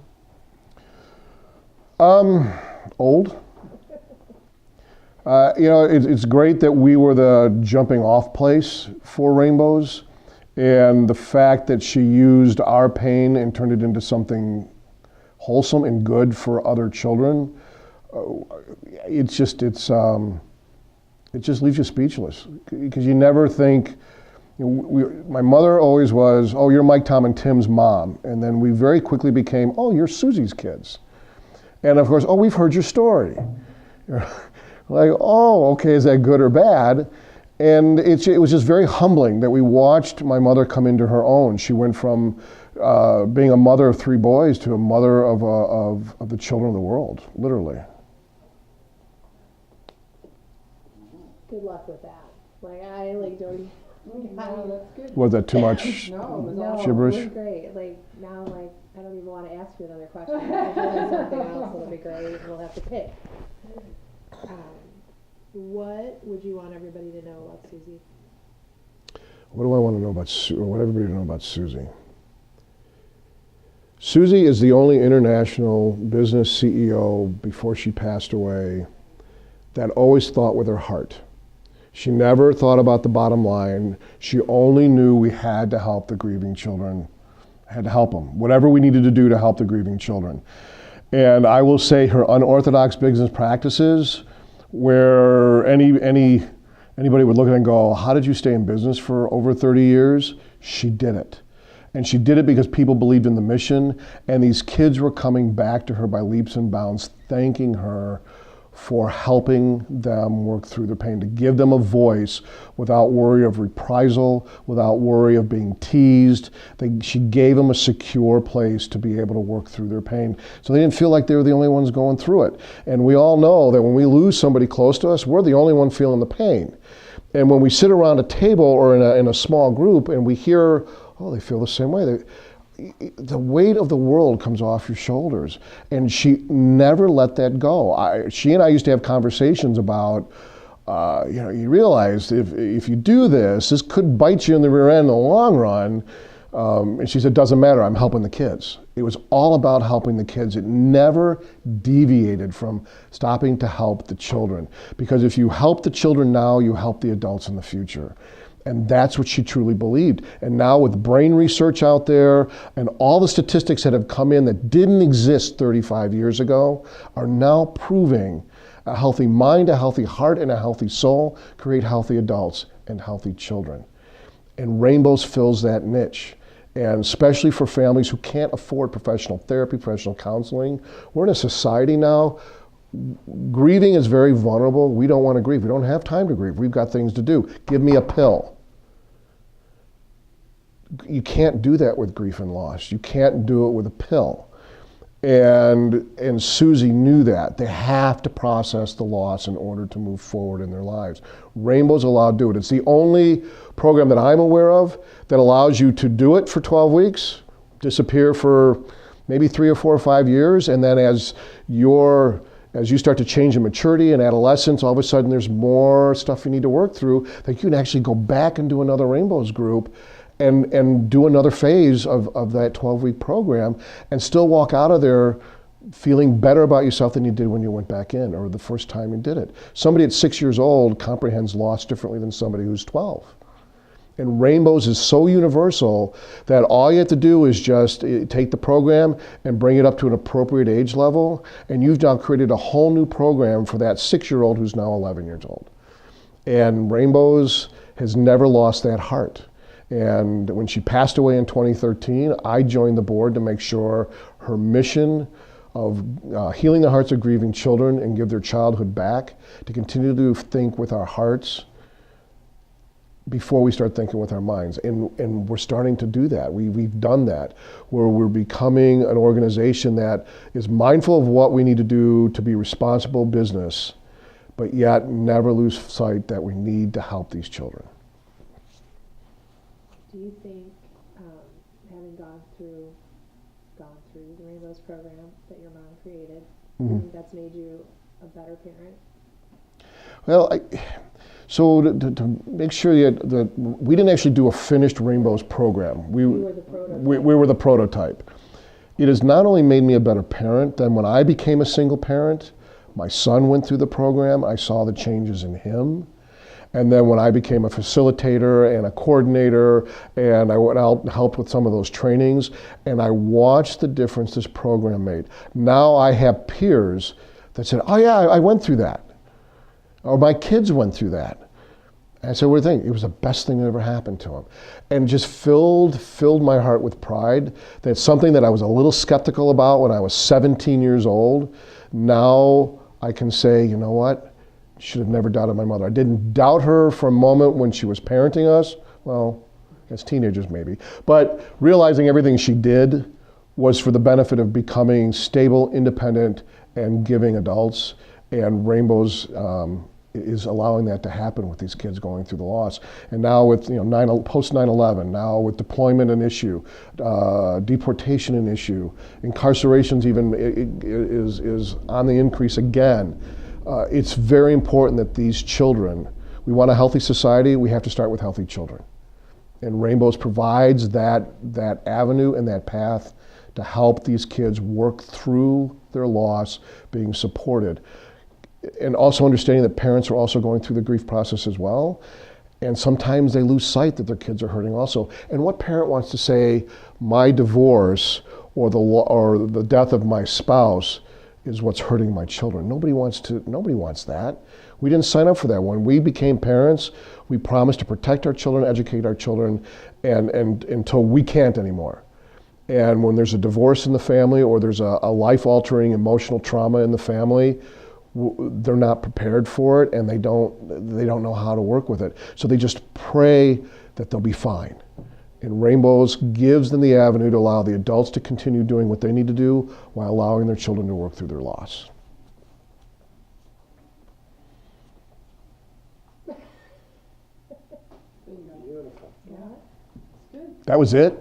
Old. It's great that we were the jumping off place for Rainbows, and the fact that she used our pain and turned it into something wholesome and good for other children. It just leaves you speechless, because you never think. My mother always was, oh, you're Mike, Tom, and Tim's mom, and then we very quickly became, oh, you're Susie's kids. And of course, oh, we've heard your story. Like, oh, okay, is that good or bad? And it was just very humbling that we watched my mother come into her own. She went from being a mother of 3 boys to a mother of the children of the world, literally. Good luck with that. Like, I don't. No, that's good. Was that too much No, gibberish? it was great. Like, now, I don't even want to ask you another question. If there's something else, it'll be great. We'll have to pick. What would you want everybody to know about Susie? What do I want to know about or what everybody to know about Susie? Susie is the only international business CEO before she passed away that always thought with her heart. She never thought about the bottom line. She only knew we had to help the grieving children, had to help them, whatever we needed to do to help the grieving children. And I will say her unorthodox business practices, where anybody would look at it and go, how did you stay in business for over 30 years? She did it. And she did it because people believed in the mission, and these kids were coming back to her by leaps and bounds, thanking her for helping them work through their pain, to give them a voice without worry of reprisal, without worry of being teased. She gave them a secure place to be able to work through their pain, so they didn't feel like they were the only ones going through it. And we all know that when we lose somebody close to us, we're the only one feeling the pain. And when we sit around a table or in a small group and we hear, oh, they feel the same way, the weight of the world comes off your shoulders. And she never let that go. She and I used to have conversations about, you realize if you do this could bite you in the rear end in the long run. And she said, doesn't matter, I'm helping the kids. It was all about helping the kids. It never deviated from stopping to help the children. Because if you help the children now, you help the adults in the future. And that's what she truly believed. And now with brain research out there and all the statistics that have come in that didn't exist 35 years ago are now proving a healthy mind, a healthy heart, and a healthy soul create healthy adults and healthy children. And Rainbows fills that niche. And especially for families who can't afford professional therapy, professional counseling, we're in a society now. Grieving is very vulnerable. We don't want to grieve. We don't have time to grieve. We've got things to do. Give me a pill. You can't do that with grief and loss. You can't do it with a pill. And Susie knew that. They have to process the loss in order to move forward in their lives. Rainbow's allowed to do it. It's the only program that I'm aware of that allows you to do it for 12 weeks, disappear for maybe 3 or 4 or 5 years, and then as you start to change in maturity and adolescence, all of a sudden there's more stuff you need to work through that you can actually go back and do another Rainbows group and do another phase of that 12-week program and still walk out of there feeling better about yourself than you did when you went back in or the first time you did it. Somebody at 6 years old comprehends loss differently than somebody who's 12. And Rainbows is so universal that all you have to do is just take the program and bring it up to an appropriate age level, and you've now created a whole new program for that 6-year-old who's now 11 years old. And Rainbows has never lost that heart. And when she passed away in 2013, I joined the board to make sure her mission of healing the hearts of grieving children and give their childhood back, to continue to think with our hearts before we start thinking with our minds. And we're starting to do that. We've done that, where we're becoming an organization that is mindful of what we need to do to be responsible business, but yet never lose sight that we need to help these children. Do you think, having gone gone through the Rainbows program that your mom created, Mhm. do you think that's made you a better parent? Well, so to make sure that we didn't actually do a finished Rainbows program. We were the prototype. We were the prototype. It has not only made me a better parent, then when I became a single parent, my son went through the program, I saw the changes in him. And then when I became a facilitator and a coordinator, and I went out and helped with some of those trainings, and I watched the difference this program made. Now I have peers that said, oh yeah, I went through that. Or my kids went through that. And I said, what do you think? It was the best thing that ever happened to them. And just filled my heart with pride that something that I was a little skeptical about when I was 17 years old, now I can say, you know what? Should have never doubted my mother. I didn't doubt her for a moment when she was parenting us. Well, as teenagers maybe. But realizing everything she did was for the benefit of becoming stable, independent, and giving adults. And Rainbows is allowing that to happen with these kids going through the loss. And now with post 9/11, now with deployment an issue, deportation an issue, incarcerations even is on the increase again. It's very important that these children, we want a healthy society, we have to start with healthy children. And Rainbows provides that avenue and that path to help these kids work through their loss, being supported. And also understanding that parents are also going through the grief process as well. And sometimes they lose sight that their kids are hurting also. And what parent wants to say, my divorce or the death of my spouse is what's hurting my children? Nobody wants that. We didn't sign up for that. When we became parents, we promised to protect our children, educate our children, and until we can't anymore. And when there's a divorce in the family or there's a life-altering emotional trauma in the family, they're not prepared for it, and they don't know how to work with it. So they just pray that they'll be fine. And Rainbows gives them the avenue to allow the adults to continue doing what they need to do while allowing their children to work through their loss. Beautiful. That was it?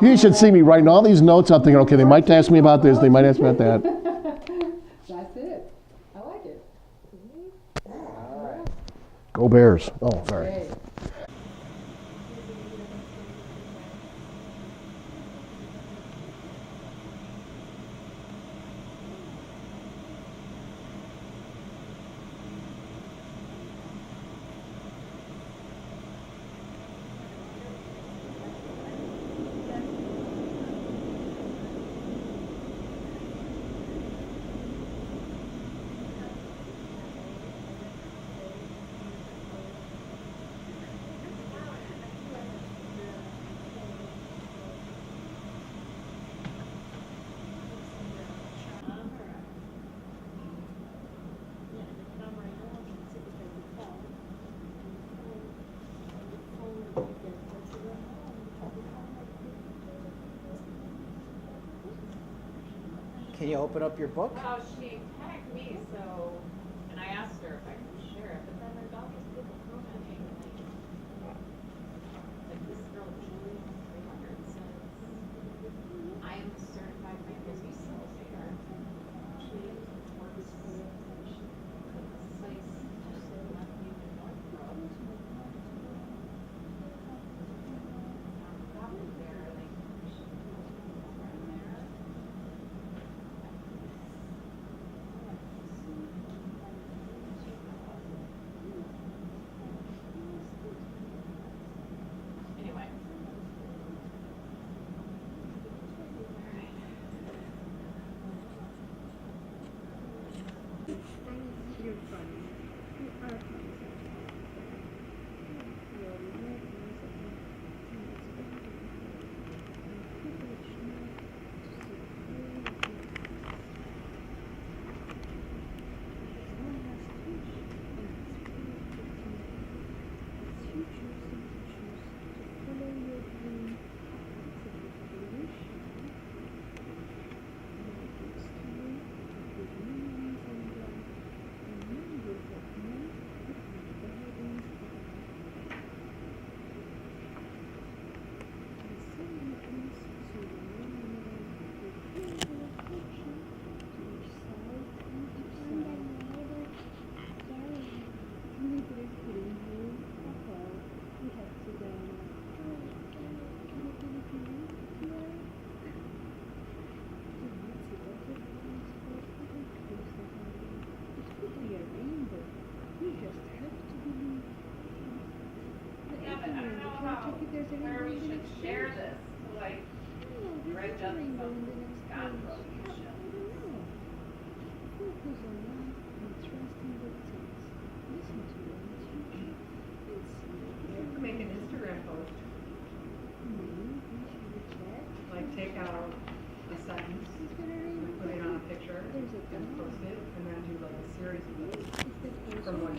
You should see me writing all these notes up thinking, okay, they might ask me about this, they might ask me about that. That's it. I like it. Go Bears. Oh, sorry. Okay. Can you open up your book? Well, she tagged me, so, and I asked her if I could share it, but then there's all these people commenting, like this girl Julie 300 says, I am a certified Rainbows facilitator. She works at the place just left me in Northrop. Probably there, like, she was right there. Anyway.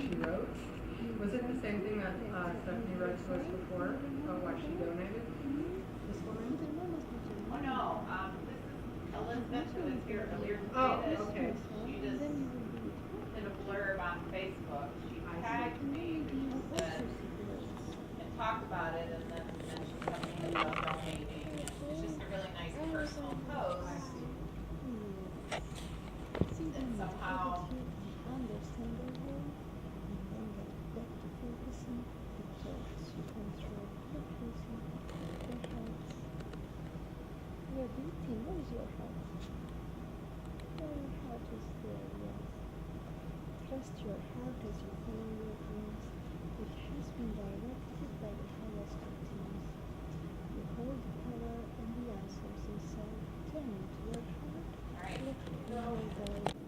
she wrote? Was it the same thing that Stephanie read to us before about what she donated? This woman? Oh no, this is Elizabeth who was here earlier today. Oh, okay. She just did a blurb on Facebook. She tagged me and said, and talked about it, and then mentioned something about donating. And it's just a really nice personal post. And somehow Your breathing, where is your heart? Oh, your heart is there, yes. Trust your heart as you follow your dreams. It has been directed by the highest optimism. You hold the power and the answers inside. Turn into your heart. all right. Let it go.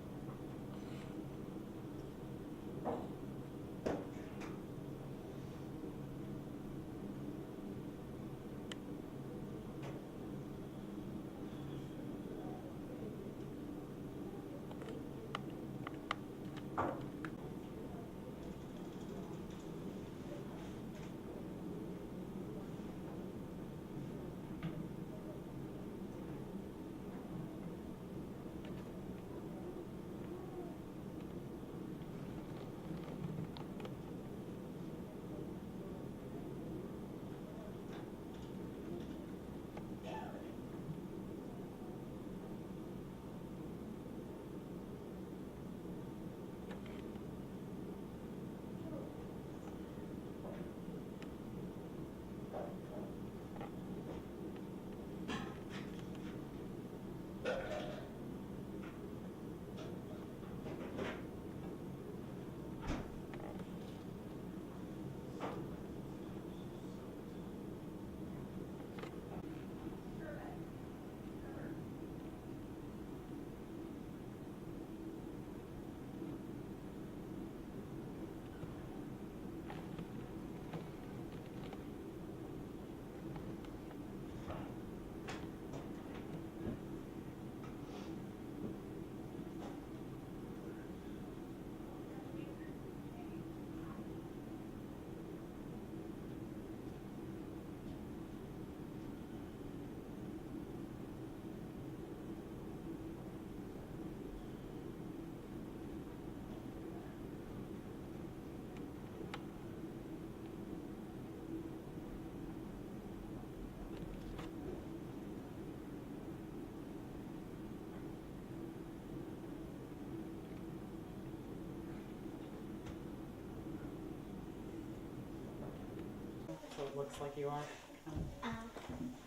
So it looks like you are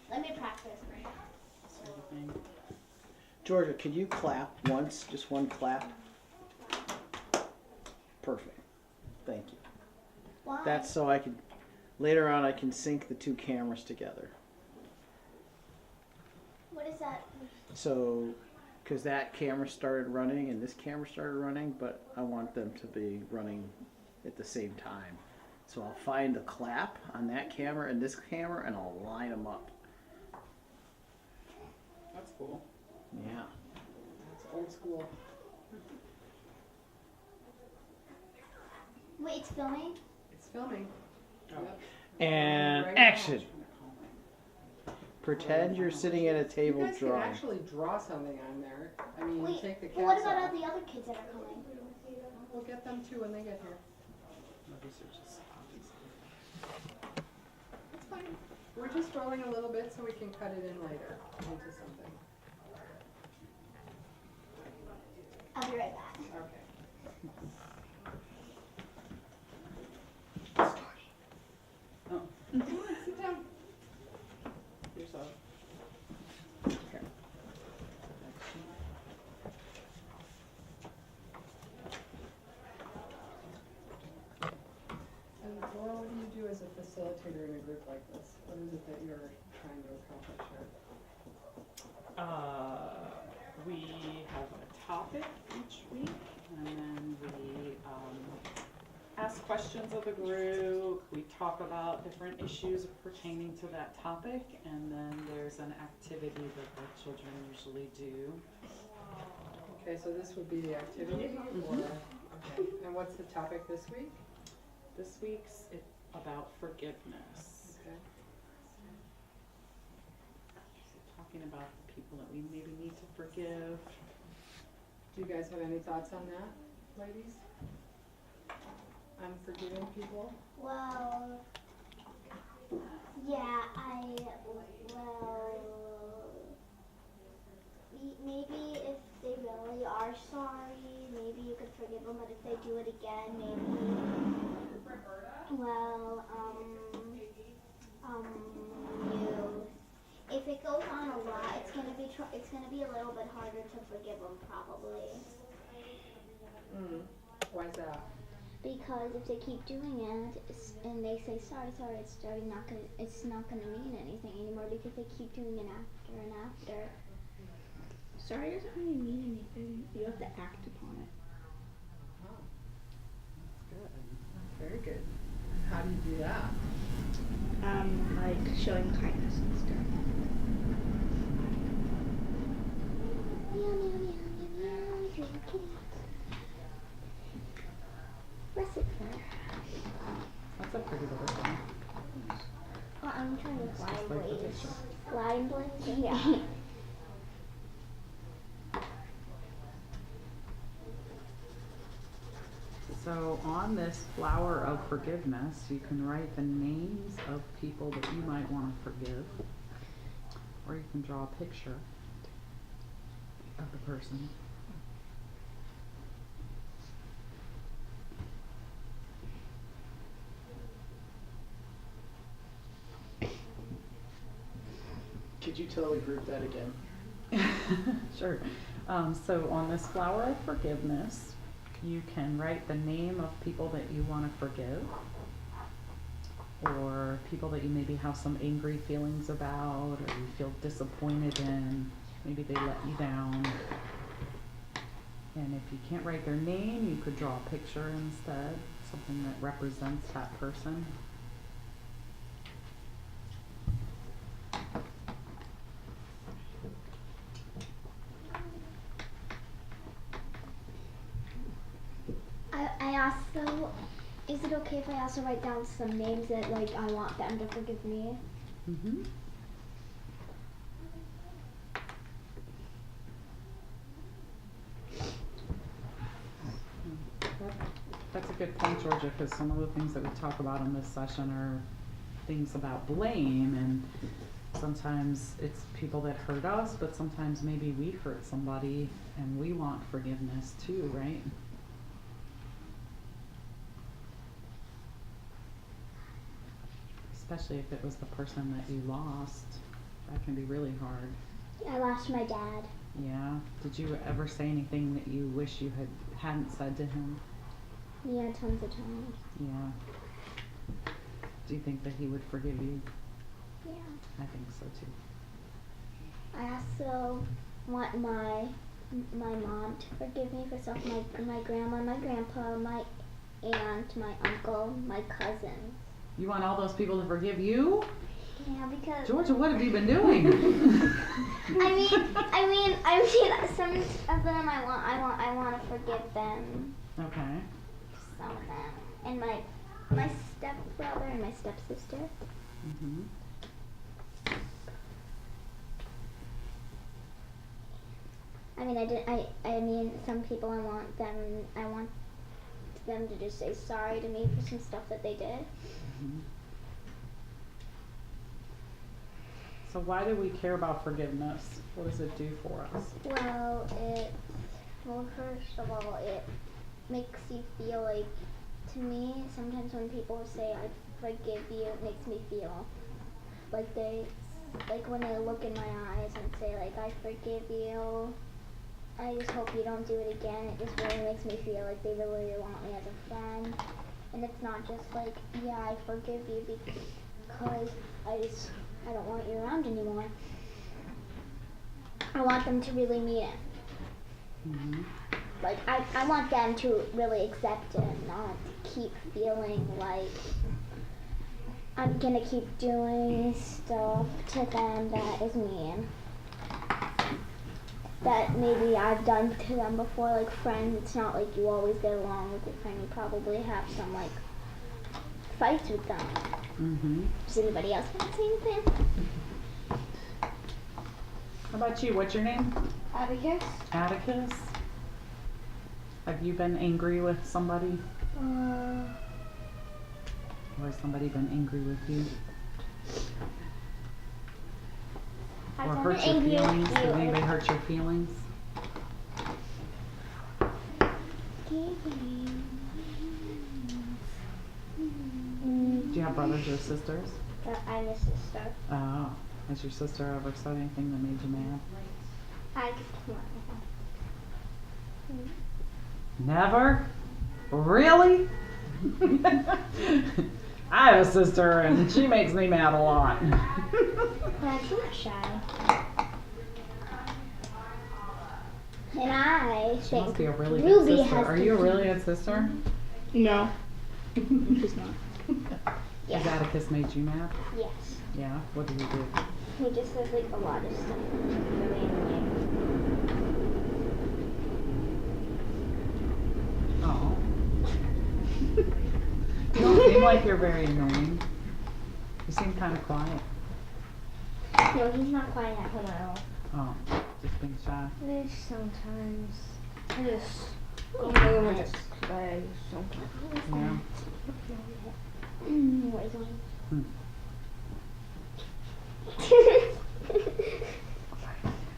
Let me practice right now. sort of thing. Georgia, could you clap once? Just one clap? Perfect. Thank you. Why? That's so I can, later on, I can sync the two cameras together. What is that? So, because that camera started running and this camera started running, but I want them to be running at the same time. So I'll find the clap on that camera and this camera and I'll line them up. That's cool. Yeah. That's old school. Wait, it's filming? It's filming. Yep. And Right now. action. Pretend you're sitting at a table You guys can drawing. actually draw something on there. I mean, Wait, take the but what caps about off. all the other kids that are coming? We'll get them too when they get here. It's fine. We're just rolling a little bit so we can cut it in later into something. I'll be right back. Okay. Oh. Come on, sit down. Here's a And Laura, what do you do as a facilitator in a group like this? What is it that you're trying to accomplish here? we have a topic each week, and then we ask questions of the group. We talk about different issues pertaining to that topic, and then there's an activity that the children usually do. Okay, so this would be the activity, or? Okay, and what's the topic this week? This week's about forgiveness. Okay. Talking about the people that we maybe need to forgive. Do you guys have any thoughts on that, ladies? On forgiving people? Well, yeah, maybe if they really are sorry, maybe you could forgive them, but if they do it again, if it goes on a lot, it's gonna be a little bit harder to forgive them, probably. Why is that? Because if they keep doing it and they say sorry, it's not gonna mean anything anymore because they keep doing it after and after. Sorry doesn't really mean anything. You have to act upon it. Oh, that's good. Very good. How do you do that? Like showing kindness and stuff. Meow, meow, meow, meow, meow, meow, kitty. What's it for? That's a pretty little one. Oh, I'm trying to Just blind like the blaze. picture. Blind blaze? Yeah. So on this flower of forgiveness, you can write the names of people that you might want to forgive, or you can draw a picture of the person. Could you tell the group that again? Sure. So on this flower of forgiveness, you can write the name of people that you want to forgive, or people that you maybe have some angry feelings about, or you feel disappointed in. Maybe they let you down. And if you can't write their name, you could draw a picture instead, something that represents that person. I also, is it okay if I also write down some names that like I want them to forgive me? Mm-hmm. That's a good point, Georgia, because some of the things that we talk about in this session are things about blame, and sometimes it's people that hurt us, but sometimes maybe we hurt somebody and we want forgiveness too, right? Especially if it was the person that you lost. That can be really hard. I lost my dad. Yeah. Did you ever say anything that you wish you hadn't said to him? Yeah, tons of times. Yeah. Do you think that he would forgive you? Yeah. I think so too. I also want my mom to forgive me for stuff. My grandma, my grandpa, my aunt, my uncle, my cousins. You want all those people to forgive you? Yeah, because Georgia, what have you been doing? I mean, some of them I want to forgive them. Okay. Some of them, and my stepbrother and my stepsister. Mm-hmm. I mean, some people I want them to just say sorry to me for some stuff that they did. Mm-hmm. So why do we care about forgiveness? What does it do for us? Well, first of all, it makes you feel like, to me, sometimes when people say I forgive you, it makes me feel like when they look in my eyes and say like I forgive you, I just hope you don't do it again. It just really makes me feel like they really want me as a friend. And it's not just like, yeah, I forgive you because I don't want you around anymore. I want them to really mean it. Mm-hmm. Like, I want them to really accept it, not keep feeling like I'm gonna keep doing stuff to them that is mean. that maybe I've done to them before, like friends. It's not like you always get along with your friend. You probably have some like fights with them. Mm-hmm. Does anybody else want to say anything? How about you? What's your name? Abacus? Atticus. Have you been angry with somebody? Or has somebody been angry with you? I've Or never hurt your angry with feelings? you. Did anybody hurt your feelings? Do you have brothers or sisters? I'm a sister. Oh. Has your sister ever said anything that made you mad? Never? Really? I have a sister and she makes me mad a lot. But I'm not shy. And I She think must be a really Ruby good sister. has Are to you a be- really good sister? No. She's not. Has Atticus made you mad? Yes. Yeah? What did he do? He just says like a lot of stuff. Really annoying. Oh. You don't seem like you're very annoying. You seem kind of quiet. No, he's not quiet at home at all. Oh, just being shy. There's sometimes. I just Oh, sometimes. Sometimes. Yeah. What is on? Hmm.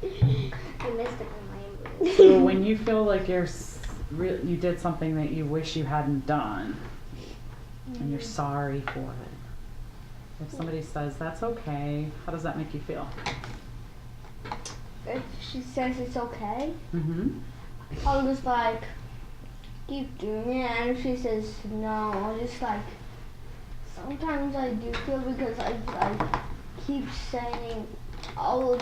I missed it on my So when you feel like you did something that you wish you hadn't done, and you're sorry for it, if somebody says that's okay, how does that make you feel? If she says it's okay, Mm-hmm. I'll just like keep doing it, and if she says no, I'll just like sometimes I do feel because I keep saying I'll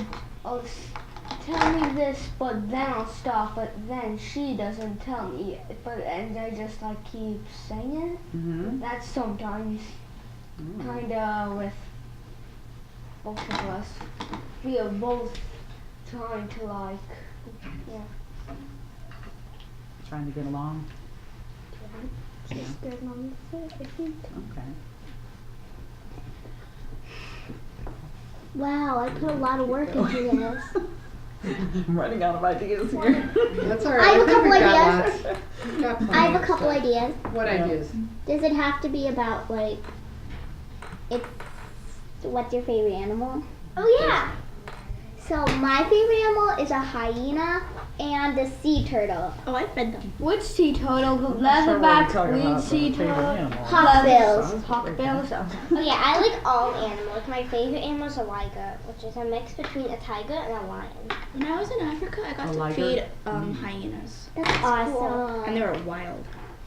tell me this, but then I'll stop, but then she doesn't tell me, and I just like keep saying it. Mm-hmm. That's sometimes kinda with both of us. We are both trying to like, yeah. Trying to get along? Sister, mom, I think. Okay. Wow, I put a lot of work into this. I'm running out of ideas here. That's all I right. have a think couple we've got ideas. lots. We've got plenty I have a of couple stuff. ideas. What ideas? Does it have to be about like, it's, what's your favorite animal? Oh yeah. So my favorite animal is a hyena and a sea turtle. Oh, I fed them. Which sea turtle? Sure, Leatherback, what are you talking green about, sea the favorite turtle, animal? hawkbills. Hawkbills. Oh yeah, I like all animals. My favorite animal is a liger, which is a mix between a tiger and a lion. When I was in Africa, I got A to liger? feed hyenas. That's awesome. And they were wild.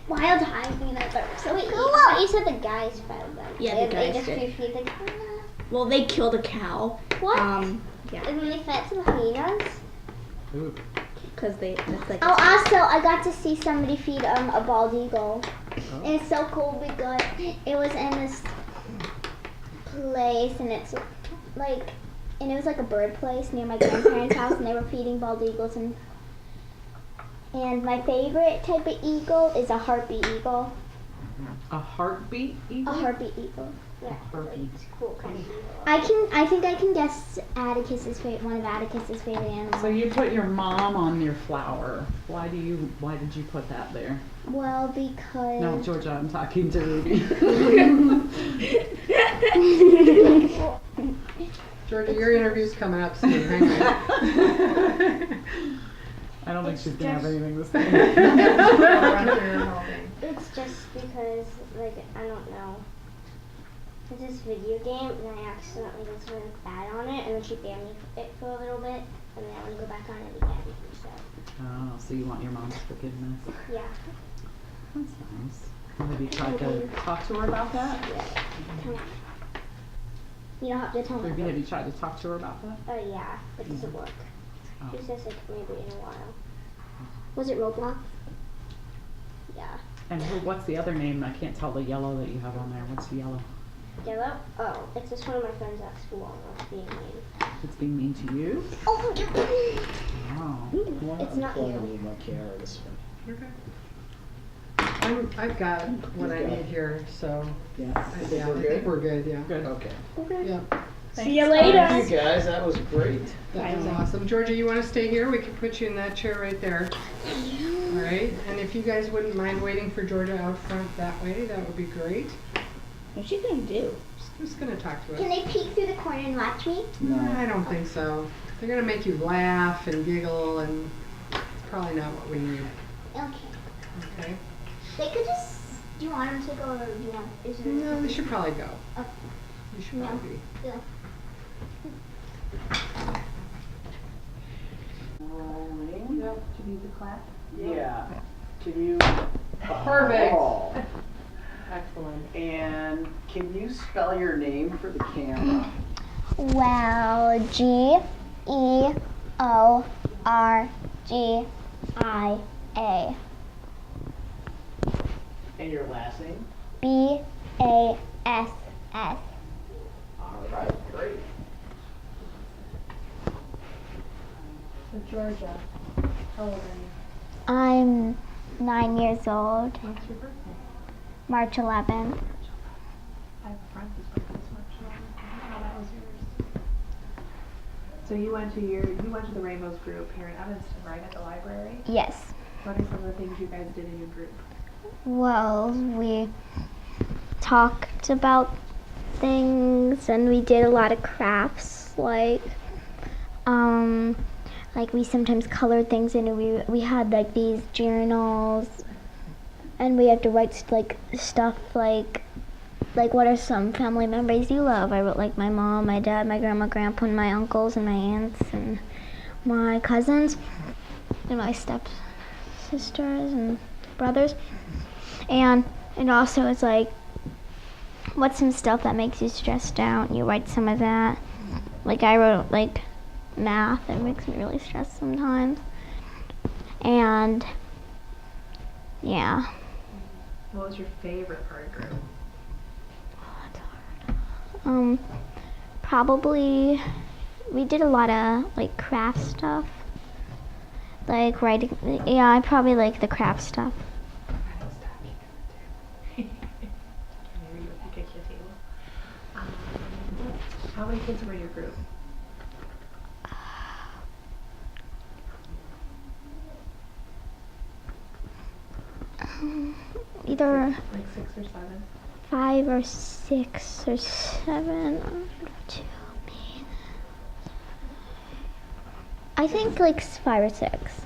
Wild hyenas are so cool. You said the guys fed them. Yeah, the guys they just did. feed the Well, they killed a cow. What? Yeah. And then they fed some hyenas. Ooh. Because that's like. Oh, also, I got to see somebody feed a bald eagle. And it's so cool because it was in this place, and it's like, and it was like a bird place near my grandparents' house, and they were feeding bald eagles. And my favorite type of eagle is a harpy eagle. A heartbeat eagle? A harpy eagle. Yeah, Harpy. it's cool kind of eagle. I think I can guess one of Atticus's favorite animals. So you put your mom on your flower. Why did you put that there? Well, because No, Georgia, I'm talking to Ruby. Georgia, your interview's coming up soon. Hang on. I don't think It's she's gonna have just- anything to say. it's just because, like, I don't know. It's this video game, and I accidentally did something bad on it, and then she banned me it for a little bit, and then I want to go back on it again. So, Oh, so you want your mom's forgiveness? yeah. That's nice. Have you tried to talk to her about that? Come on. You don't have to tell me. Ruby, have you tried to talk to her about that? Oh, yeah, it doesn't work. Oh. She says, like, maybe in a while. Was it Roblox? Yeah. And what's the other name? I can't tell the yellow that you have on there. What's the yellow? Yellow? Oh, it's just one of my friends at school. It's being mean. It's being mean to you? Oh, Yeah. It's not you. My camera this one. Okay. I've got what I need here, so Yeah. I think we're good, yeah. Good. Okay. Yeah. See you later. Thank you guys. That was great. That was awesome. Georgia, you want to stay here? We can put you in that chair right there. All right. And if you guys wouldn't mind waiting for Georgia out front that way, that would be great. What's she gonna do? Who's going to talk to us? Can they peek through the corner and watch me? I don't think so. They're going to make you laugh and giggle, and it's probably not what we need. Okay. Okay? They could just. Do you want them to go or do you want? Is there? No, they should probably go. Okay. You should probably be. Yeah. Rolling. Do you need to clap? Yeah. Can you? Perfect. Oh. Excellent. And can you spell your name for the camera? Well, Georgia. And your last name? Bass. All right. Great. So Georgia, how old are you? I'm 9 years old. What's your birthday? March 11th. I have a friend whose birthday's March 11th. How that was yours? So you went to the Rainbows group here in Evanston, right, at the library? Yes. What are some of the things you guys did in your group? Well, we talked about things and we did a lot of crafts, like we sometimes colored things and we had like these journals and we had to write like stuff like what are some family members you love. I wrote like my mom, my dad, my grandma, grandpa, and my uncles and my aunts and my cousins and my step sisters and brothers. And also it's like, what's some stuff that makes you stressed out? You write some of that. Like I wrote like math, it makes me really stressed sometimes. And yeah. What was your favorite part of group? Probably we did a lot of like craft stuff. Like writing, yeah, I probably like the craft stuff. Maybe you would pick your table. How many kids were in your group? Either Like 6 or 7? 5 or 6 or 7. I think like 5 or 6.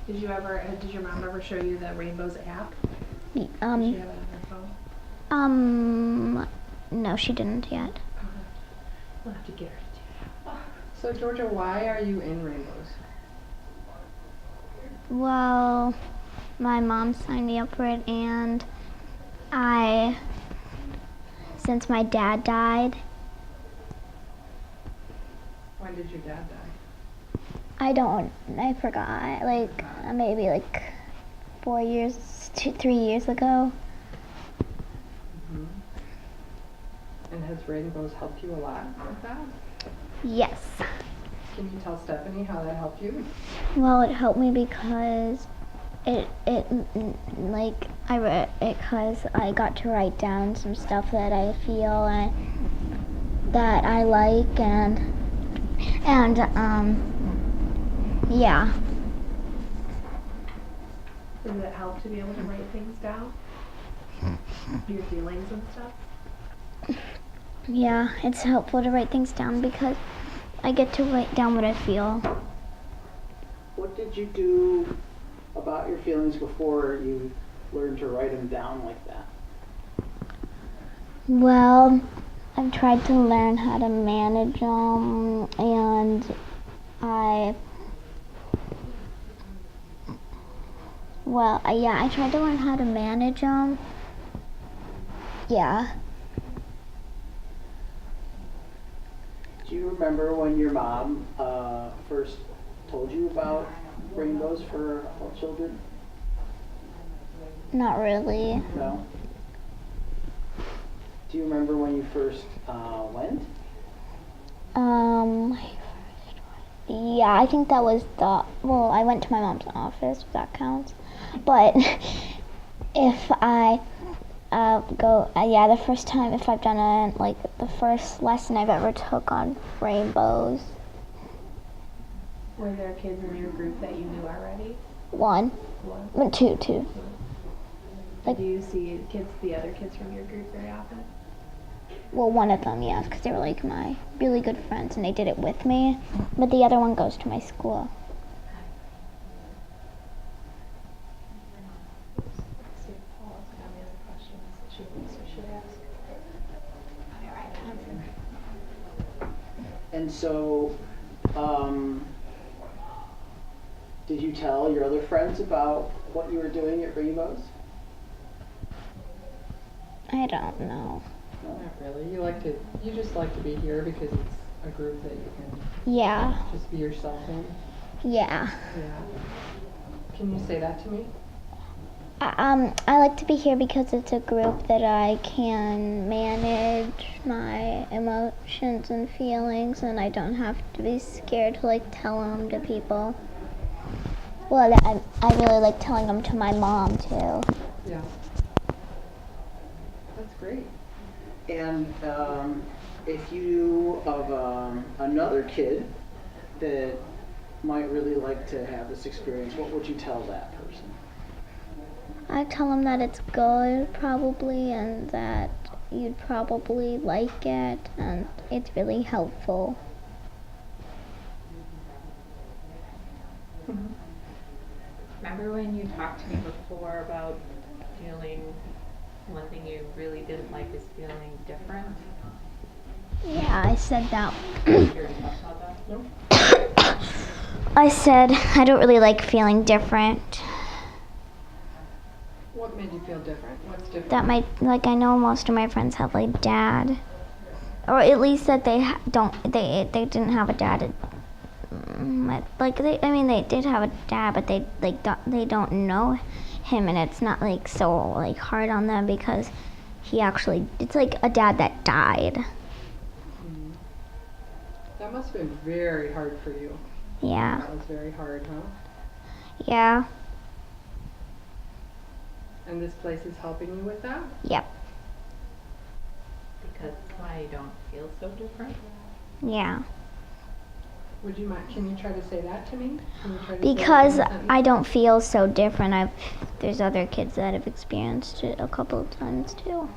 Did your mom ever show you the Rainbows app? Did she have it on her phone? No, she didn't yet. We'll have to get her to do that. So, Georgia, why are you in Rainbows? Well, my mom signed me up for it, and since my dad died. When did your dad die? I forgot, like maybe like 3 years ago. Mm-hmm. And has Rainbows helped you a lot with that? Yes. Can you tell Stephanie how that helped you? Well, it helped me because because I got to write down some stuff that I feel and that I like and yeah. Does it help to be able to write things down? Your feelings and stuff? Yeah, it's helpful to write things down because I get to write down what I feel. What did you do about your feelings before you learned to write them down like that? Well, I've tried to learn how to manage them, and I tried to learn how to manage them. Yeah. Do you remember when your mom first told you about Rainbows for all children? Not really. No? Do you remember when you first went? Yeah, I think that was well, I went to my mom's office, if that counts. But if I the first time, if I've done the first lesson I've ever took on rainbows. Were there kids in your group that you knew already? One. Two. Do you see the other kids from your group very often? Well, one of them, yes, because they were like my really good friends and they did it with me. But the other one goes to my school. See if Paul has any other questions that she thinks we should ask. And so, did you tell your other friends about what you were doing at Rainbows? I don't know. Not really. You just like to be here because it's a group that you can Yeah. just be yourself in. Yeah. Yeah. Can you say that to me? I like to be here because it's a group that I can manage my emotions and feelings, and I don't have to be scared to tell them to people. Well, I really like telling them to my mom too. Yeah. That's great. And if you knew of another kid that might really like to have this experience, what would you tell that person? I'd tell them that it's good, probably, and that you'd probably like it, and it's really helpful. Remember when you talked to me before about feeling, one thing you really didn't like is feeling different? Yeah, I said that. Did you talk about that? I said I don't really like feeling different. What made you feel different? What's different? That I know most of my friends have dad, or at least that they didn't have a dad. They did have a dad, but they don't know him, and it's not so hard on them because it's a dad that died. Mm-hmm. That must have been very hard for you. Yeah. That was very hard, huh? Yeah. And this place is helping you with that? Yep. Because why you don't feel so different? Yeah. Would you mind? Can you try to say that to me? Can you try to Because say that in a sentence? I don't feel so different. There's other kids that have experienced it a couple of times too.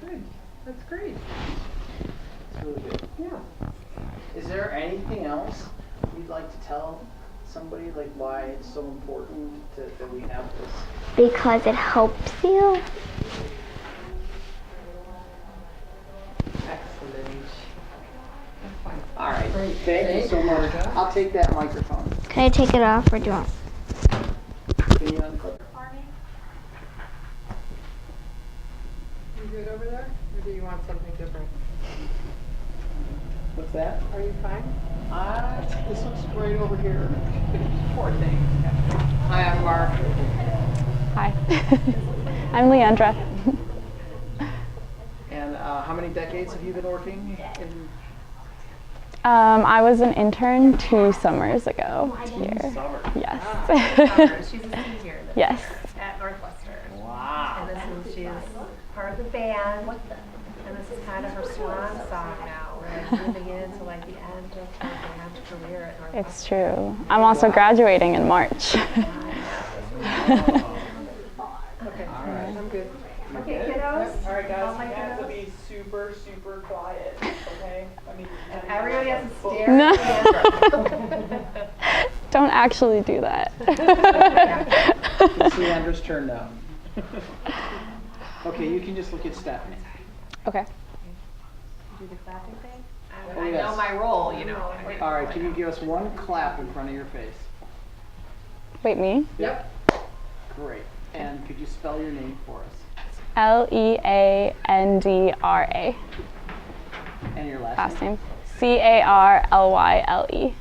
Good. That's great. It's really good. Yeah. Is there anything else you'd like to tell somebody, why it's so important that we have this? Because it helps you. Excellent. That's fine. All right. Great. Thank you so much. I'll take that microphone. Can I take it off or do you want? Can you unclip it? You good over there? Or do you want something different? What's that? Are you fine? This looks great over here. Poor thing. Hi, I'm Mark. Hi. I'm Leandra. And how many decades have you been working in? I was an intern 2 summers ago here. Summer. Yes. She's a senior Yes. at Northwestern. Wow. And she's part of the band. And this is kind of her swan song now. We're moving into the end of her band career at Northwestern. It's true. I'm also graduating in March. Okay. All right. I'm good. Okay, kiddos. All right, guys, All my you have to kiddos. be super, super quiet, okay? And everybody has to stare No. at Leandra. Don't actually do that. It's Leandra's turn now. Okay, you can just look at Stephanie. Okay. Do the clapping thing? Oh, I yes. know my role, you know. All right, can you give us one clap in front of your face? Wait, me? Yep. Great. And could you spell your name for us? Leandra. And your last Last name? name. Carlyle. All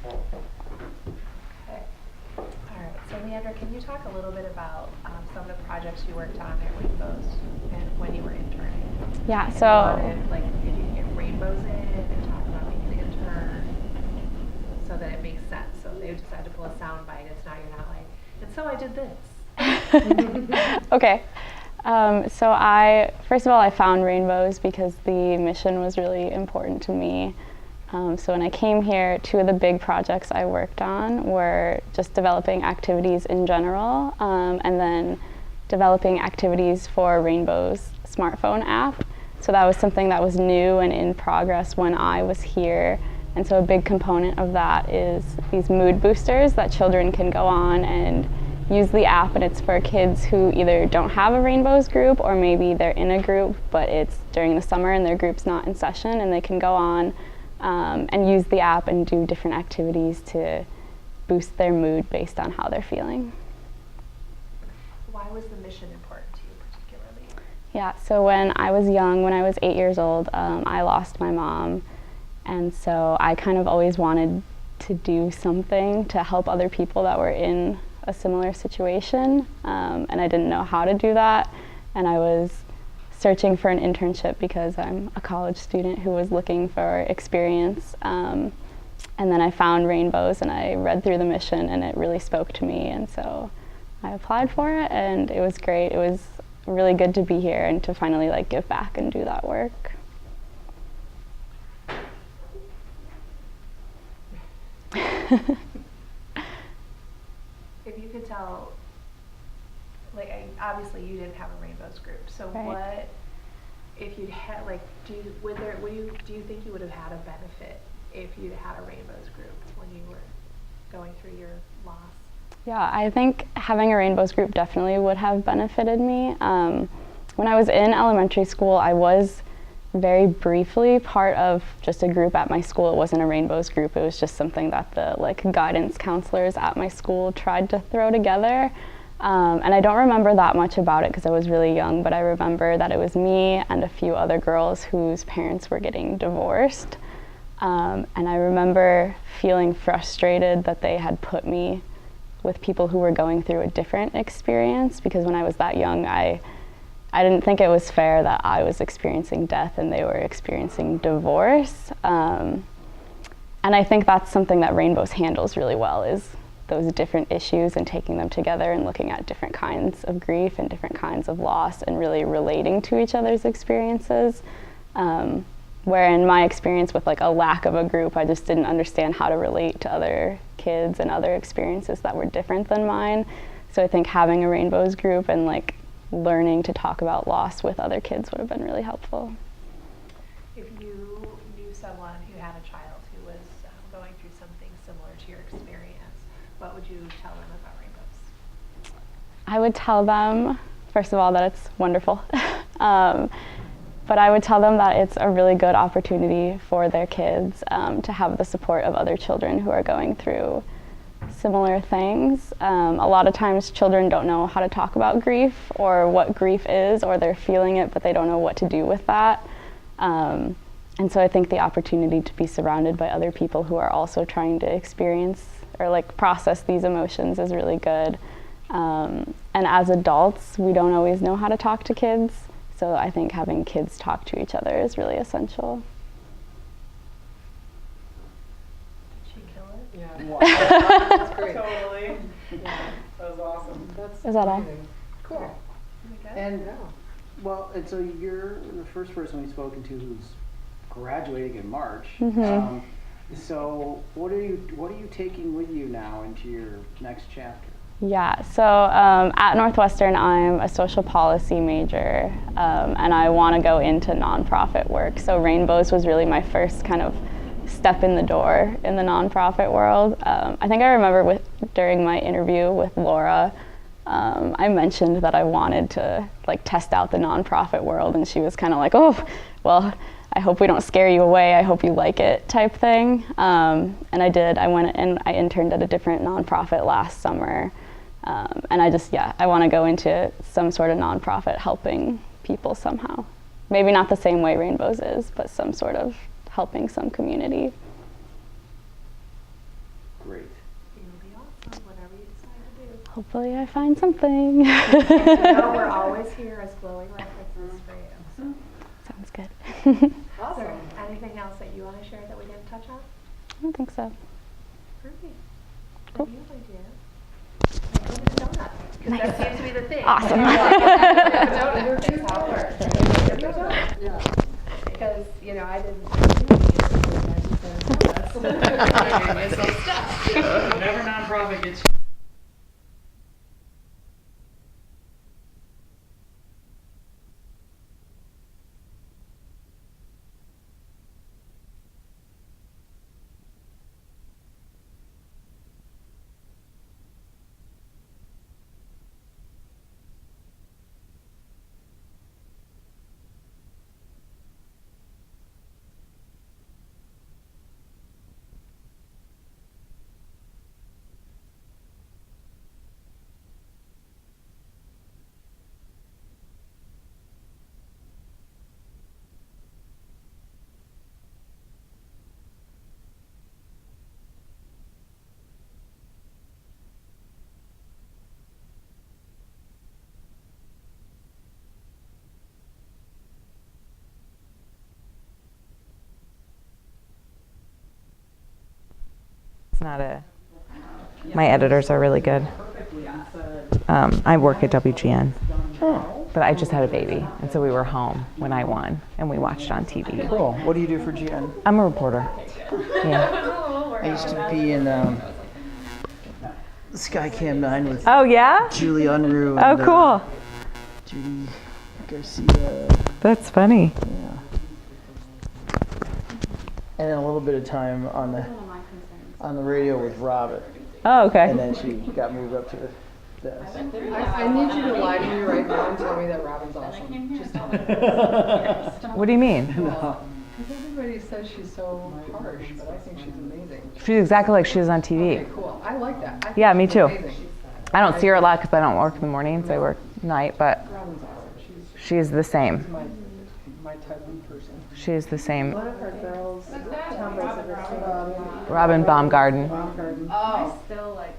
right, so Leandra, can you talk a little bit about some of the projects you worked on at Rainbows and when you were interning? Yeah, And so did you get Rainbows in and talk about being an intern that it makes sense. So if they decide to pull a sound bite, it's not, you're not like, and so I did this. Okay. So first of all, I found Rainbows because the mission was really important to me. So when I came here, 2 of the big projects I worked on were just developing activities in general, and then developing activities for Rainbow's smartphone app. So that was something that was new and in progress when I was here. And so a big component of that is these mood boosters that children can go on and use the app, and it's for kids who either don't have a Rainbows group or maybe they're in a group, but it's during the summer and their group's not in session, and they can go on and use the app and do different activities to boost their mood based on how they're feeling. Why was the mission important to you particularly? Yeah, so when I was young, when I was 8 years old, I lost my mom, and so I kind of always wanted to do something to help other people that were in a similar situation, and I didn't know how to do that, and I was searching for an internship because I'm a college student who was looking for experience, and then I found Rainbows and I read through the mission and it really spoke to me, and so I applied for it, and it was great. It was really good to be here and to finally like give back and do that work. If you could tell, like, obviously you didn't have a Rainbows group, so Right. what, if you'd had, like, do you think you would have had a benefit if you'd had a Rainbows group when you were going through your loss? Yeah, I think having a Rainbows group definitely would have benefited me. When I was in elementary school, I was very briefly part of just a group at my school. It wasn't a Rainbows group, it was just something that the guidance counselors at my school tried to throw together. And I don't remember that much about it because I was really young, but I remember that it was me and a few other girls whose parents were getting divorced. And I remember feeling frustrated that they had put me with people who were going through a different experience, because when I was that young, I didn't think it was fair that I was experiencing death and they were experiencing divorce. And I think that's something that Rainbows handles really well, is those different issues and taking them together and looking at different kinds of grief and different kinds of loss and really relating to each other's experiences. Where in my experience with a lack of a group, I just didn't understand how to relate to other kids and other experiences that were different than mine. So I think having a Rainbows group and learning to talk about loss with other kids would have been really helpful. If you knew someone who had a child who was going through something similar to your experience, what would you tell them about Rainbows? I would tell them, first of all, that it's wonderful. But I would tell them that it's a really good opportunity for their kids to have the support of other children who are going through similar things. A lot of times children don't know how to talk about grief or what grief is, or they're feeling it but they don't know what to do with that. And so I think the opportunity to be surrounded by other people who are also trying to experience or process these emotions is really good. And as adults, we don't always know how to talk to kids, so I think having kids talk to each other is really essential. Yeah. Wow. That's great. Totally. Yeah. That was awesome. Is that all? Cool. And and so you're the first person we've spoken to who's graduating in March. Mm-hmm. So what are you taking with you now into your next chapter? Yeah, so at Northwestern, I'm a social policy major, and I want to go into nonprofit work. So Rainbows was really my first kind of step in the door in the nonprofit world. I think I remember during my interview with Laura, I mentioned that I wanted to test out the nonprofit world, and she was kind of like, "Oh, well, I hope we don't scare you away. I hope you like it," type thing. And I did. I went and I interned at a different nonprofit last summer. And I want to go into some sort of nonprofit helping people somehow. Maybe not the same way Rainbows is, but some sort of helping some community. Great. It'll be awesome, whatever you decide to do. Hopefully I find something. No, we're always here as glowing references for you. So. Sounds good. Awesome. Is there anything else that you want to share that we didn't touch on? I don't think so. Perfect. Cool. And you, my dear? Go get a donut. 'Cause that seems to be the thing. Awesome. Yeah. Because, you know, I didn't. Whatever nonprofit gets It's not a. My editors are really good. I work at WGN, but I just had a baby, and so we were home when I won, and we watched on TV. Cool. What do you do for GN? I'm a reporter. Yeah. I used to be in Skycam 9 with Oh yeah? Julie Unruh Oh and cool. Judy Garcia. That's funny. Yeah. And then a little bit of time on the radio with Robin. Oh okay. And then she got moved up to the desk. I need you to lie to me right now and tell me that Robin's awesome. Just tell me. What do you mean? Because everybody says she's so harsh, but I think she's amazing. She's exactly like she is on TV. Okay, cool. I like that. I think Yeah, me she's too. amazing. I don't see her a lot because I don't work in the mornings. I work night, but Robin's awesome. she's the same. She's my type of person. She's the same. One of her girls, Tom Brace ever Robin Baumgarten. Oh.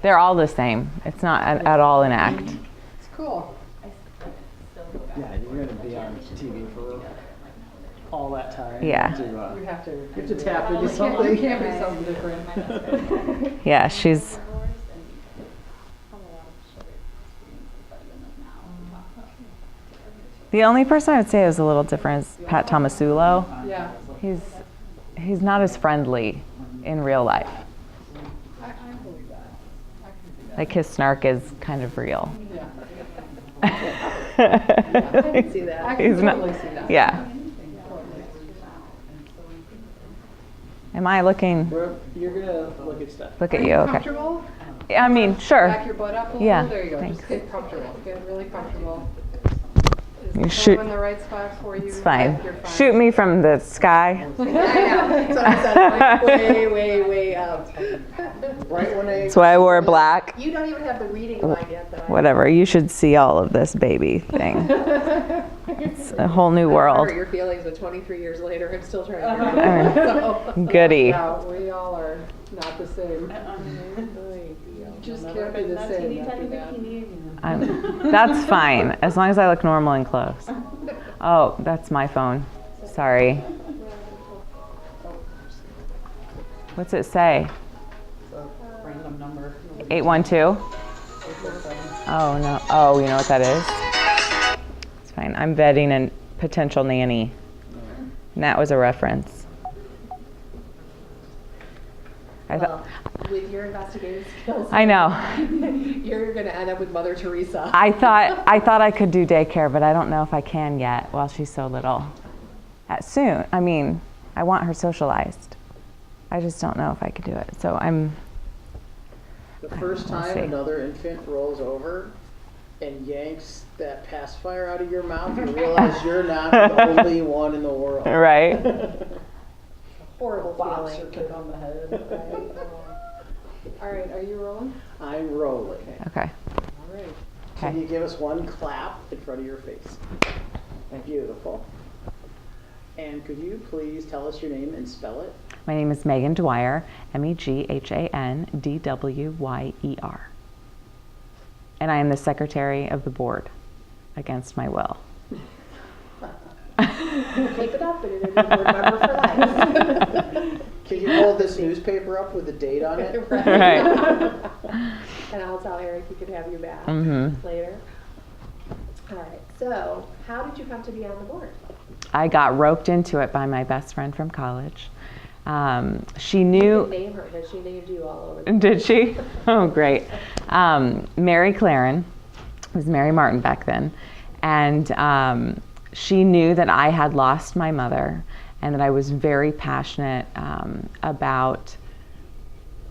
They're all the same. It's not at all an act. It's cool. Yeah, you're going to be on TV for all that time. Yeah. You have to. You have to tap into You something. can't be something different. Yeah, she's. The only person I would say is a little different is Pat Tomasulo. Yeah. He's not as friendly in real life. I believe that. I can see that. Like his snark is kind of real. Yeah. I can see that. I can He's totally not. see that. Yeah. Am I looking? You're going to look at stuff. Look at Are you. Okay. Comfortable? I mean, sure. Back your butt up a little. Yeah, There you go. thanks. Just get comfortable. Get really comfortable. You Is shoot. the in the right spot for you? It's fine. You're fine. Shoot me from the sky. I know. So I said, way up. Right when I. That's why I wore black. You don't even have the reading line yet, though. Whatever. You should see all of this baby thing. It's a whole new I world. remember your feelings, but 23 years later, I'm still trying to I figure it mean, out. goody. Yeah, we all are not the same. Just can't be the same after that. That's fine, as long as I look normal in clothes. Oh, that's my phone. Sorry. What's it say? random number. 812? Oh, no. Oh, you know what that is? It's fine. I'm vetting a potential nanny. And that was a reference. Well, with your investigative skills, I know. you're going to end up with Mother Teresa. I thought I could do daycare, but I don't know if I can yet while she's so little. Soon. I mean, I want her socialized. I just don't know if I could do it. So I'm. The first We'll time see. another infant rolls over and yanks that pacifier out of your mouth, you realize you're not the only one in the world. Right. Horrible Box feeling. or kick on the head. Right? All right, are you rolling? I'm rolling. Okay. All right. Can you give us one clap in front of your face? Beautiful. And could you please tell us your name and spell it? My name is Megan Dwyer, MEGHANDWYER. And I am the secretary of the board, against my will. Keep it up, and it'll be board member for life. Can you hold this newspaper up with the date on it? Right. And I'll tell Eric he could have you back Mhm. later. All right. So, how did you come to be on the board? I got roped into it by my best friend from college. She You knew. can name her, but she named you all over. Did she? Oh, great. Mary Claren was Mary Martin back then. And she knew that I had lost my mother and that I was very passionate about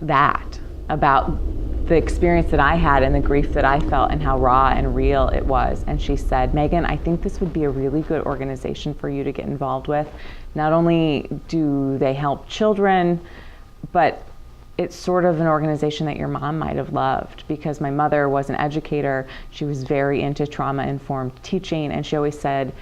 that, about the experience that I had and the grief that I felt and how raw and real it was. And she said, Megan, I think this would be a really good organization for you to get involved with. Not only do they help children, but it's sort of an organization that your mom might have loved, because my mother was an educator. She was very into trauma-informed teaching, and she always said,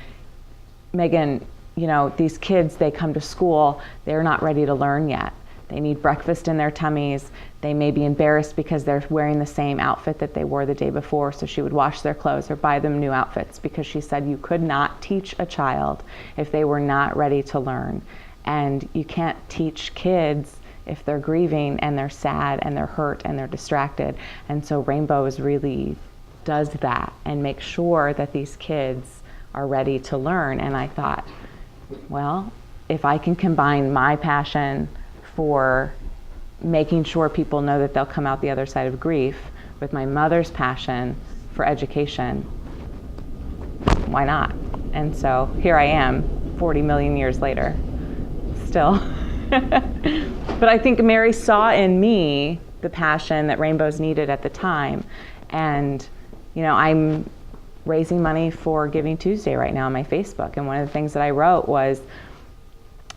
Megan, you know, these kids, they come to school, they're not ready to learn yet. They need breakfast in their tummies. They may be embarrassed because they're wearing the same outfit that they wore the day before, so she would wash their clothes or buy them new outfits, because she said you could not teach a child if they were not ready to learn. And you can't teach kids if they're grieving and they're sad and they're hurt and they're distracted. And so Rainbows really does that and makes sure that these kids are ready to learn. And I thought, well, if I can combine my passion for making sure people know that they'll come out the other side of grief with my mother's passion for education, why not? And so here I am, 40 million years later, still. But I think Mary saw in me the passion that Rainbows needed at the time. And, you know, I'm raising money for Giving Tuesday right now on my Facebook. And one of the things that I wrote was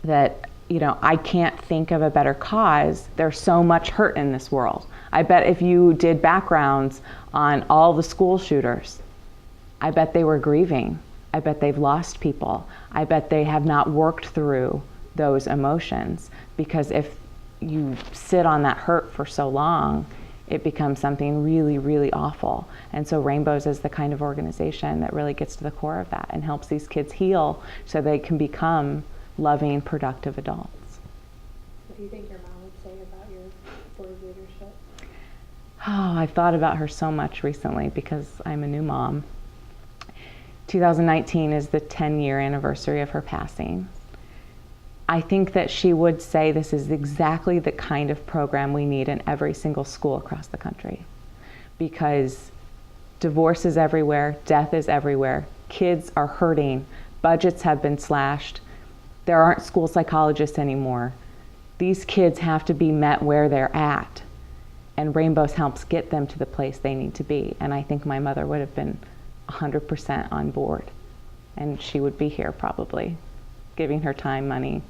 that, you know, I can't think of a better cause. There's so much hurt in this world. I bet if you did backgrounds on all the school shooters, I bet they were grieving. I bet they've lost people. I bet they have not worked through those emotions, because if you sit on that hurt for so long, it becomes something really, really awful. And so Rainbows is the kind of organization that really gets to the core of that and helps these kids heal so they can become loving, productive adults. What do you think your mom would say about your board leadership? Oh, I've thought about her so much recently because I'm a new mom. 2019 is the 10-year anniversary of her passing. I think that she would say this is exactly the kind of program we need in every single school across the country, because divorce is everywhere, death is everywhere, kids are hurting, budgets have been slashed, there aren't school psychologists anymore. These kids have to be met where they're at, and Rainbows helps get them to the place they need to be. And I think my mother would have been 100% on board, and she would be here probably, giving her time, money,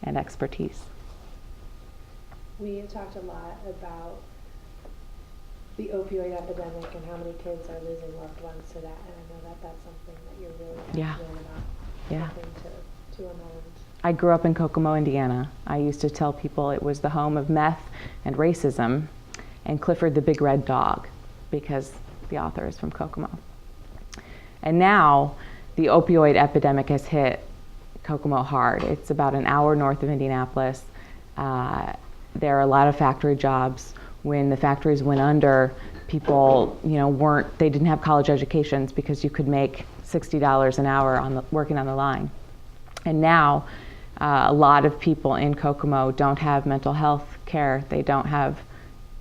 and expertise. We have talked a lot about the opioid epidemic and how many kids are losing loved ones to that, and I know that that's something that you're really passionate about, helping to amend. I grew up in Kokomo, Indiana. I used to tell people it was the home of meth and racism and Clifford the Big Red Dog, because the author is from Kokomo. And now the opioid epidemic has hit Kokomo hard. It's about an hour north of Indianapolis. There are a lot of factory jobs. When the factories went under, people, you know, they didn't have college educations because you could make $60 an hour working on the line. And now a lot of people in Kokomo don't have mental health care. They don't have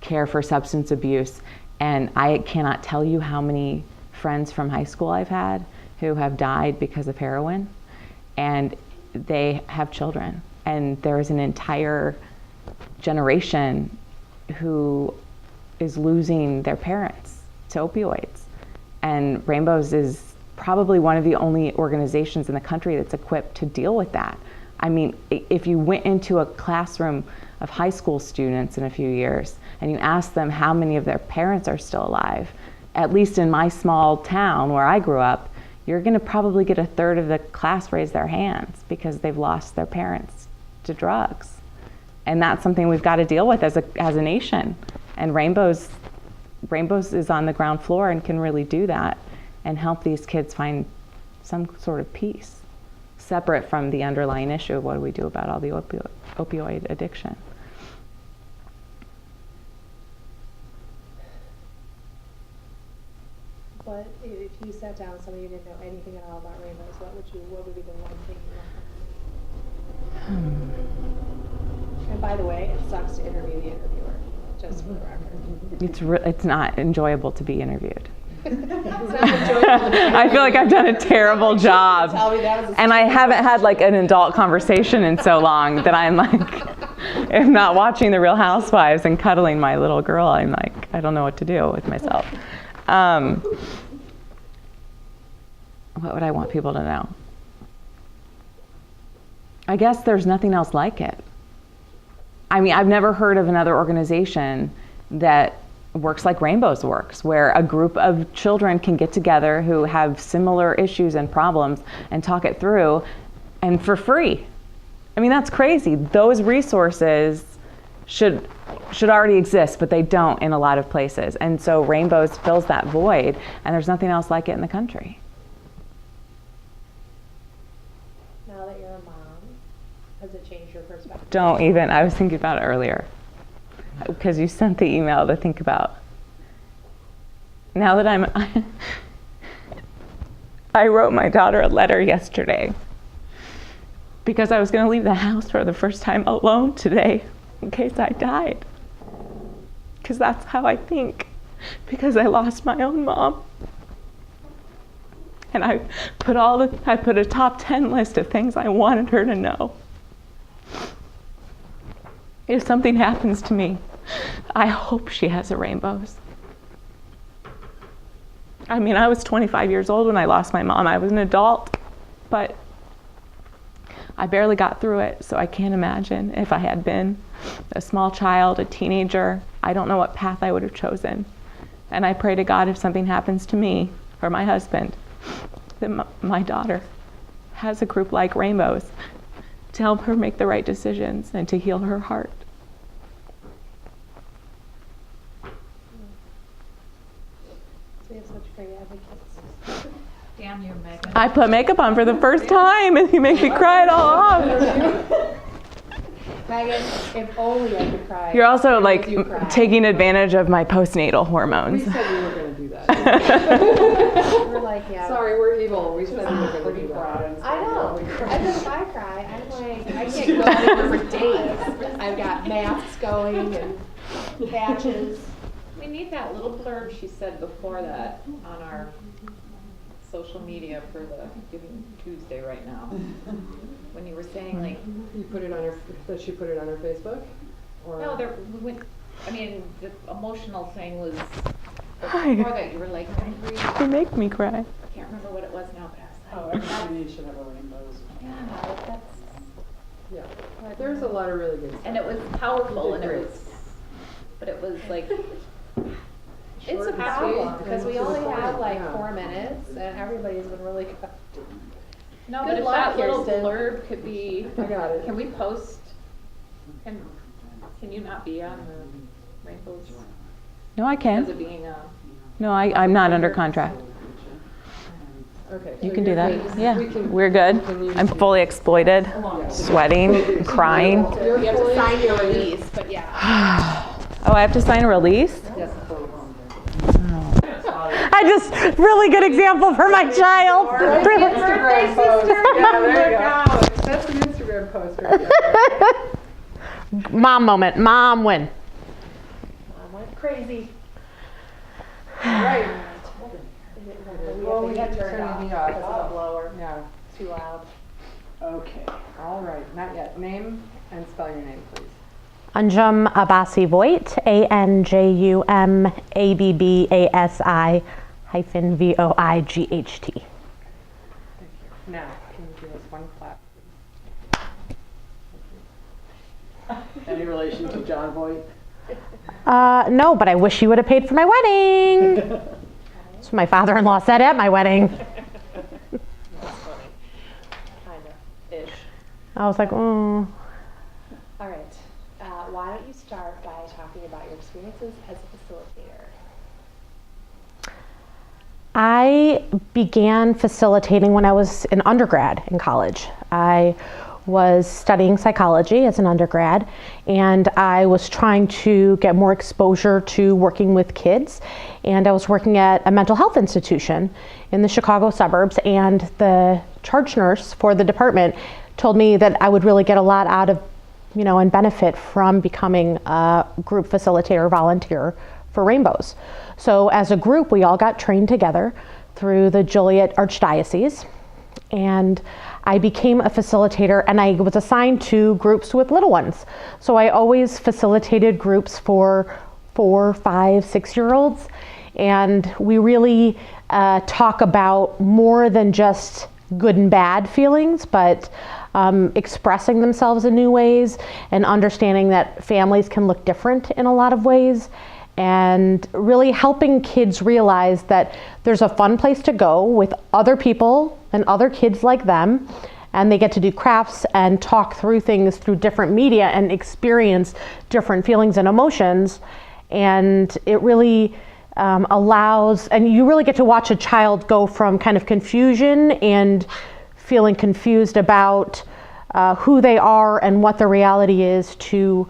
care for substance abuse. And I cannot tell you how many friends from high school I've had who have died because of heroin, and they have children. And there is an entire generation who is losing their parents to opioids. And Rainbows is probably one of the only organizations in the country that's equipped to deal with that. I mean, if you went into a classroom of high school students in a few years and you asked them how many of their parents are still alive, at least in my small town where I grew up, you're going to probably get a third of the class raise their hands because they've lost their parents to drugs. And that's something we've got to deal with as a nation. And Rainbows is on the ground floor and can really do that and help these kids find some sort of peace. separate from the underlying issue of what do we do about all the opioid addiction. What if you sat down with somebody who didn't know anything at all about rainbows? What would be the one thing you want? And by the way, it sucks to interview the interviewer, just for the record. It's not enjoyable to be interviewed. It's not enjoyable to be I feel like I've done a terrible job, Tell me that as a and I haven't had like an adult conversation in so long that I'm like, if not watching The Real Housewives and cuddling my little girl, I'm like, I don't know what to do with myself. What would I want people to know? I guess there's nothing else like it. I mean, I've never heard of another organization that works like Rainbows works, where a group of children can get together who have similar issues and problems and talk it through, and for free. I mean, that's crazy. Those resources should already exist, but they don't in a lot of places. And so Rainbows fills that void, and there's nothing else like it in the country. Now that you're a mom, has it changed your perspective? Don't even. I was thinking about it earlier because you sent the email to think about. Now that I wrote my daughter a letter yesterday because I was going to leave the house for the first time alone today in case I died. Because that's how I think. Because I lost my own mom. And I put a top 10 list of things I wanted her to know. If something happens to me, I hope she has a Rainbows. I mean, I was 25 years old when I lost my mom. I was an adult, but I barely got through it, so I can't imagine if I had been a small child, a teenager. I don't know what path I would have chosen. And I pray to God if something happens to me or my husband, that my daughter has a group like Rainbows to help her make the right decisions and to heal her heart. We have such great advocates. Damn you, Megan. I put makeup on for the first time and you make me cry it all off. Megan, if only I could cry. You're also I'd like make you cry. taking advantage of my postnatal hormones. We said we were going to do that. We're like, yeah. Sorry, we're evil. We said we were going to do that. I know. And then if I cry, I'm like, I can't go anywhere for days. I've got masks going and patches. We need that little blurb she said before that on our social media for the Giving Tuesday right now. When you were saying like, You put it on her. Does she put it on her Facebook? Or no, I mean the emotional thing was Hi. before that you were like angry. You make me cry. I can't remember what it was now, but I was like, Oh, every should have a rainbows. yeah, that's. Yeah. There's a lot of really good stuff. And it was powerful, You and did it great. was, but it was like. It's a Short and problem sweet, because and we to the only point, have like yeah. 4 minutes and everybody's been really good. No, Good but if luck, that little Kirsten. blurb could be, I got it. can we post, can you not be on the Rainbows? No, I can. As of being a. No, I'm not under contract. Okay. You so can do you're that. good. Yeah, We can we're good. continue I'm to- fully exploited, sweating, crying. You have to sign your release, but yeah. Oh, I have to sign a release? Yes. I just, really good example for my child. Instagram post. Yeah, there you go. That's an Instagram post right there. Mom moment, mom win. I went crazy. Right. Well, we had to turn turn it off the off. because of the blower. Yeah. Too loud. Okay. All right. Not yet. Name and spell your name, please. Anjum Abbasi Voigt, ANJUMABBASI-VOIGHT. Now, can you give us one clap? Any relation to John Voight? No, but I wish you would have paid for my wedding. That's what my father-in-law said at my wedding. That's funny. Kind of. Ish. I was like, oh. All right. Why don't you start by talking about your experiences as a facilitator? I began facilitating when I was an undergrad in college. I was studying psychology as an undergrad, and I was trying to get more exposure to working with kids. And I was working at a mental health institution in the Chicago suburbs, and the charge nurse for the department told me that I would really get a lot out of, and benefit from becoming a group facilitator volunteer for Rainbows. So as a group, we all got trained together through the Joliet Archdiocese, and I became a facilitator, and I was assigned to groups with little ones. So I always facilitated groups for 4, 5, 6-year-olds, and we really talk about more than just good and bad feelings, but expressing themselves in new ways and understanding that families can look different in a lot of ways, and really helping kids realize that there's a fun place to go with other people and other kids like them, and they get to do crafts and talk through things through different media and experience different feelings and emotions. And it really allows, and you really get to watch a child go from kind of confusion and feeling confused about who they are and what the reality is to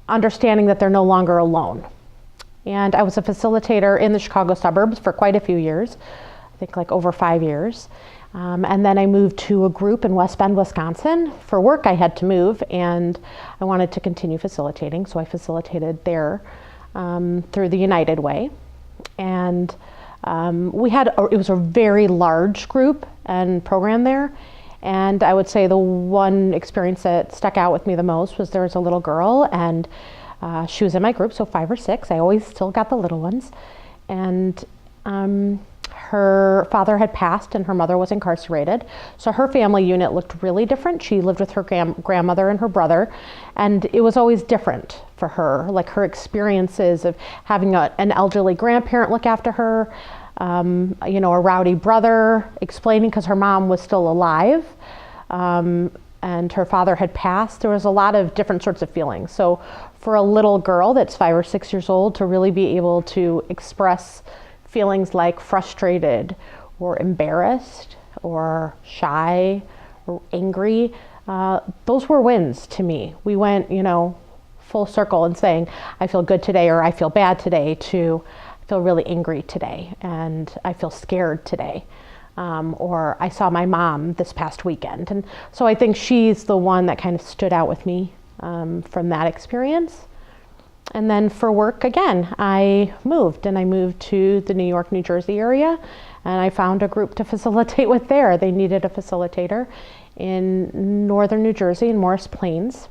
understanding that they're no longer alone. And I was a facilitator in the Chicago suburbs for quite a few years, I think like over 5 years. And then I moved to a group in West Bend, Wisconsin. For work, I had to move, and I wanted to continue facilitating, so I facilitated there through the United Way. And it was a very large group and program there. And I would say the one experience that stuck out with me the most was there was a little girl, and she was in my group, so 5 or 6. I always still got the little ones. And her father had passed and her mother was incarcerated. So her family unit looked really different. She lived with her grandmother and her brother, and it was always different for her, like her experiences of having an elderly grandparent look after her, a rowdy brother explaining because her mom was still alive, and her father had passed. There was a lot of different sorts of feelings. So for a little girl that's 5 or 6 years old to really be able to express feelings like frustrated or embarrassed or shy or angry, those were wins to me. We went, full circle in saying, I feel good today, or I feel bad today, to I feel really angry today, and I feel scared today. Or I saw my mom this past weekend. And so I think she's the one that kind of stood out with me from that experience. And then for work, again, I moved to the New York, New Jersey area, and I found a group to facilitate with there. They needed a facilitator in northern New Jersey in Morris Plains.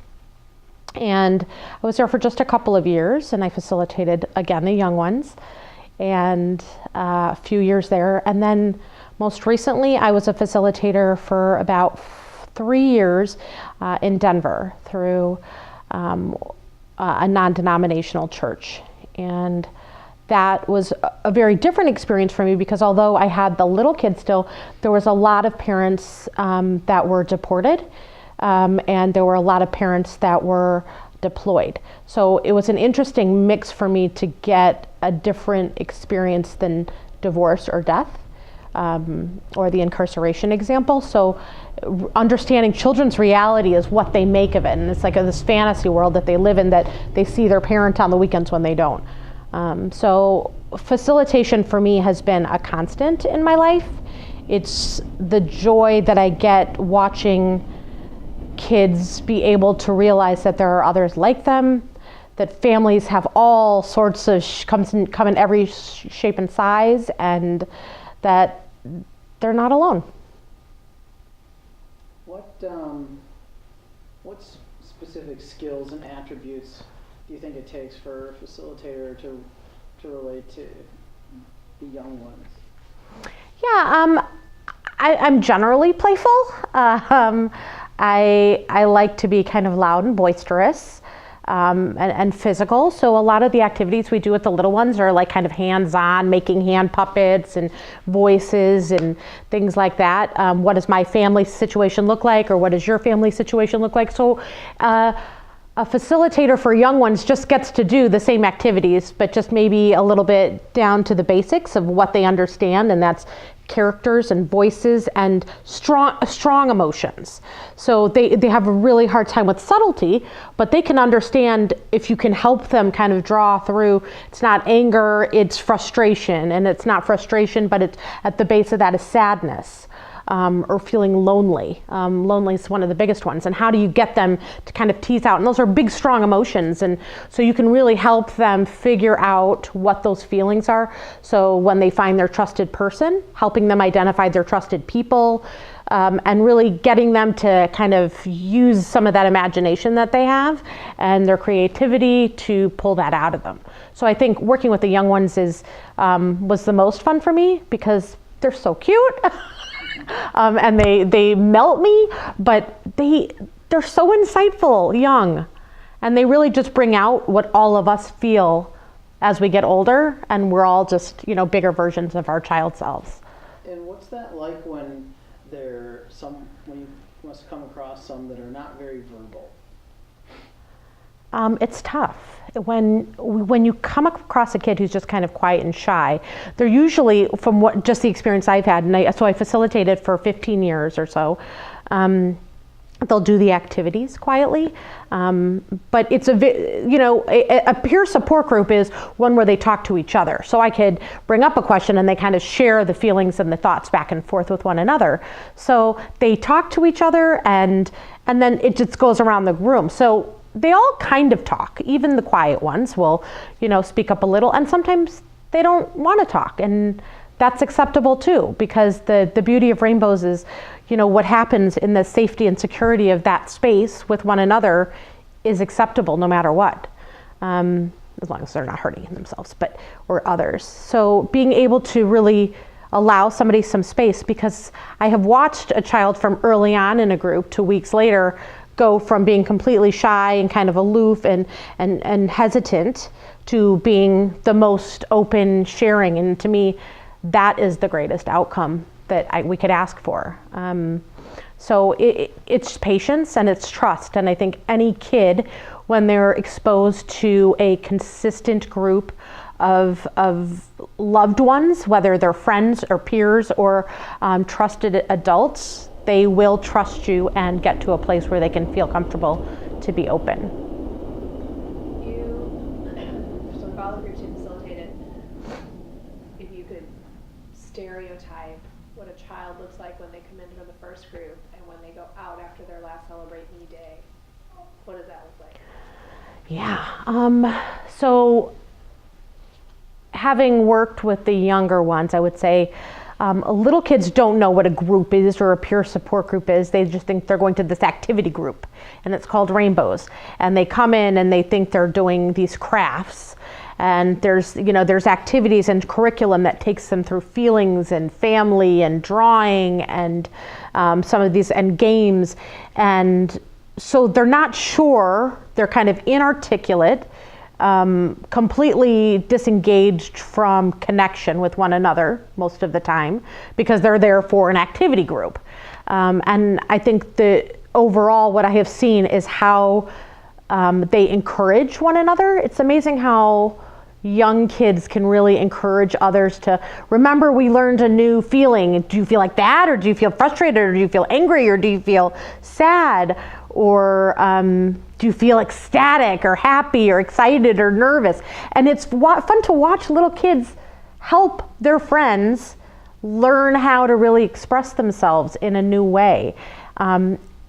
And I was there for just a couple of years, and I facilitated, again, the young ones, and a few years there. And then most recently, I was a facilitator for about 3 years in Denver through a non-denominational church. And that was a very different experience for me, because although I had the little kids still, there was a lot of parents that were deported, and there were a lot of parents that were deployed. So it was an interesting mix for me to get a different experience than divorce or death, or the incarceration example. So understanding children's reality is what they make of it. And it's like this fantasy world that they live in, that they see their parent on the weekends when they don't. So facilitation for me has been a constant in my life. It's the joy that I get watching kids be able to realize that there are others like them, that families have all sorts of come in every shape and size, and that they're not alone. What specific skills and attributes do you think it takes for a facilitator to relate to the young ones? Yeah, I'm generally playful. I like to be kind of loud and boisterous, and physical. So a lot of the activities we do with the little ones are like kind of hands-on, making hand puppets and voices and things like that. What does my family situation look like, or what does your family situation look like? So a facilitator for young ones just gets to do the same activities, but just maybe a little bit down to the basics of what they understand, and that's characters and voices and strong emotions. So they have a really hard time with subtlety, but they can understand if you can help them kind of draw through. It's not anger, it's frustration, and it's not frustration, but it's at the base of that is sadness. Or feeling lonely. Lonely is one of the biggest ones. And how do you get them to kind of tease out? And those are big, strong emotions. And so you can really help them figure out what those feelings are. So when they find their trusted person, helping them identify their trusted people, and really getting them to kind of use some of that imagination that they have and their creativity to pull that out of them. So I think working with the young ones was the most fun for me because they're so cute. And they melt me, but they're so insightful, young, and they really just bring out what all of us feel as we get older, and we're all just bigger versions of our child selves. And what's that like when you must come across some that are not very verbal? It's tough. When you come across a kid who's just kind of quiet and shy, they're usually, from just the experience I've had, and so I facilitated for 15 years or so, they'll do the activities quietly, but it's a peer support group is one where they talk to each other. So I could bring up a question and they kind of share the feelings and the thoughts back and forth with one another. So they talk to each other and then it just goes around the room. So they all kind of talk. Even the quiet ones will, speak up a little, and sometimes they don't want to talk, and that's acceptable too, because the beauty of rainbows is, what happens in the safety and security of that space with one another is acceptable no matter what, as long as they're not hurting themselves or others. So being able to really allow somebody some space, because I have watched a child from early on in a group to weeks later go from being completely shy and kind of aloof and hesitant to being the most open, sharing. And to me, that is the greatest outcome that we could ask for. So it's patience and it's trust. And I think any kid, when they're exposed to a consistent group of loved ones, whether they're friends or peers or trusted adults, they will trust you and get to a place where they can feel comfortable to be open. So with all the groups you facilitated, if you could stereotype what a child looks like when they come into the first group and when they go out after their last Celebrate Me Day, what does that look like? Yeah, so having worked with the younger ones, I would say little kids don't know what a group is or a peer support group is. They just think they're going to this activity group, and it's called Rainbows. And they come in and they think they're doing these crafts. And there's activities and curriculum that takes them through feelings and family and drawing and some of these and games. And so they're not sure. They're kind of inarticulate. Completely disengaged from connection with one another most of the time because they're there for an activity group. And I think overall what I have seen is how they encourage one another. It's amazing how young kids can really encourage others to remember we learned a new feeling. Do you feel like that, or do you feel frustrated, or do you feel angry, or do you feel sad, or do you feel ecstatic or happy or excited or nervous? And it's fun to watch little kids help their friends learn how to really express themselves in a new way.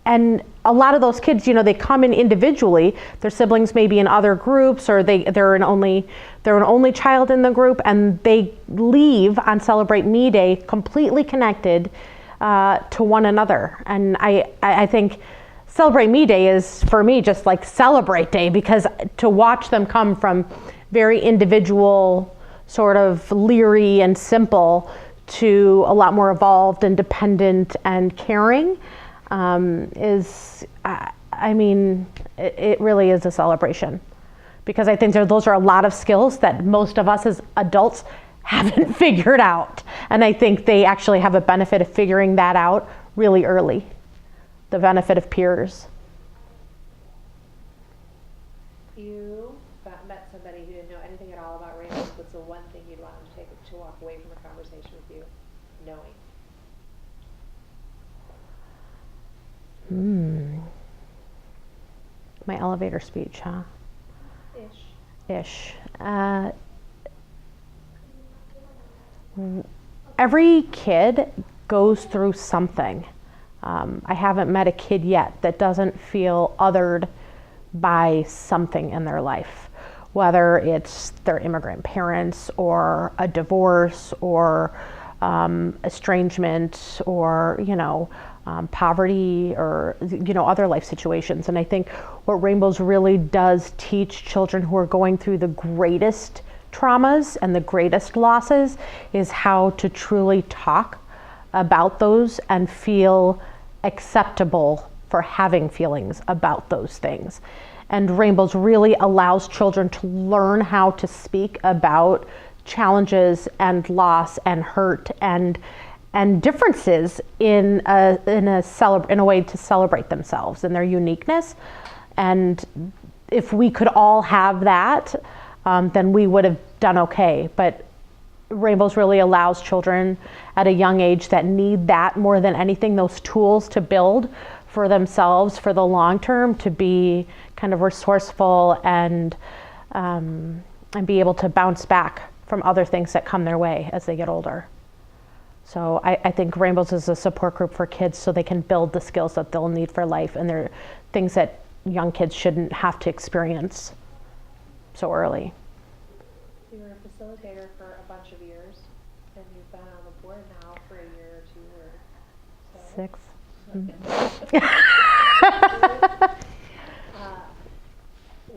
And a lot of those kids, they come in individually. Their siblings may be in other groups, or they're an only child in the group, and they leave on Celebrate Me Day completely connected to one another. And I think Celebrate Me Day is, for me, just like Celebrate Day, because to watch them come from very individual, sort of leery and simple, to a lot more evolved and dependent and caring it really is a celebration. Because I think those are a lot of skills that most of us as adults haven't figured out. And I think they actually have a benefit of figuring that out really early. The benefit of peers. you met somebody who didn't know anything at all about rainbows, what's the one thing you'd want them to take to walk away from a conversation with you knowing? My elevator speech, huh? Ish. Every kid goes through something. I haven't met a kid yet that doesn't feel othered by something in their life, whether it's their immigrant parents or a divorce or estrangement or, poverty or, other life situations. And I think what Rainbows really does teach children who are going through the greatest traumas and the greatest losses is how to truly talk about those and feel acceptable for having feelings about those things. And Rainbows really allows children to learn how to speak about challenges and loss and hurt and differences in a way to celebrate themselves and their uniqueness. And if we could all have that, then we would have done okay. But Rainbows really allows children at a young age that need that more than anything, those tools to build for themselves for the long term, to be kind of resourceful and be able to bounce back from other things that come their way as they get older. So I think Rainbows is a support group for kids so they can build the skills that they'll need for life, and they're things that young kids shouldn't have to experience so early. You were a facilitator for a bunch of years, and you've been on the board now for a year or two or so. 6.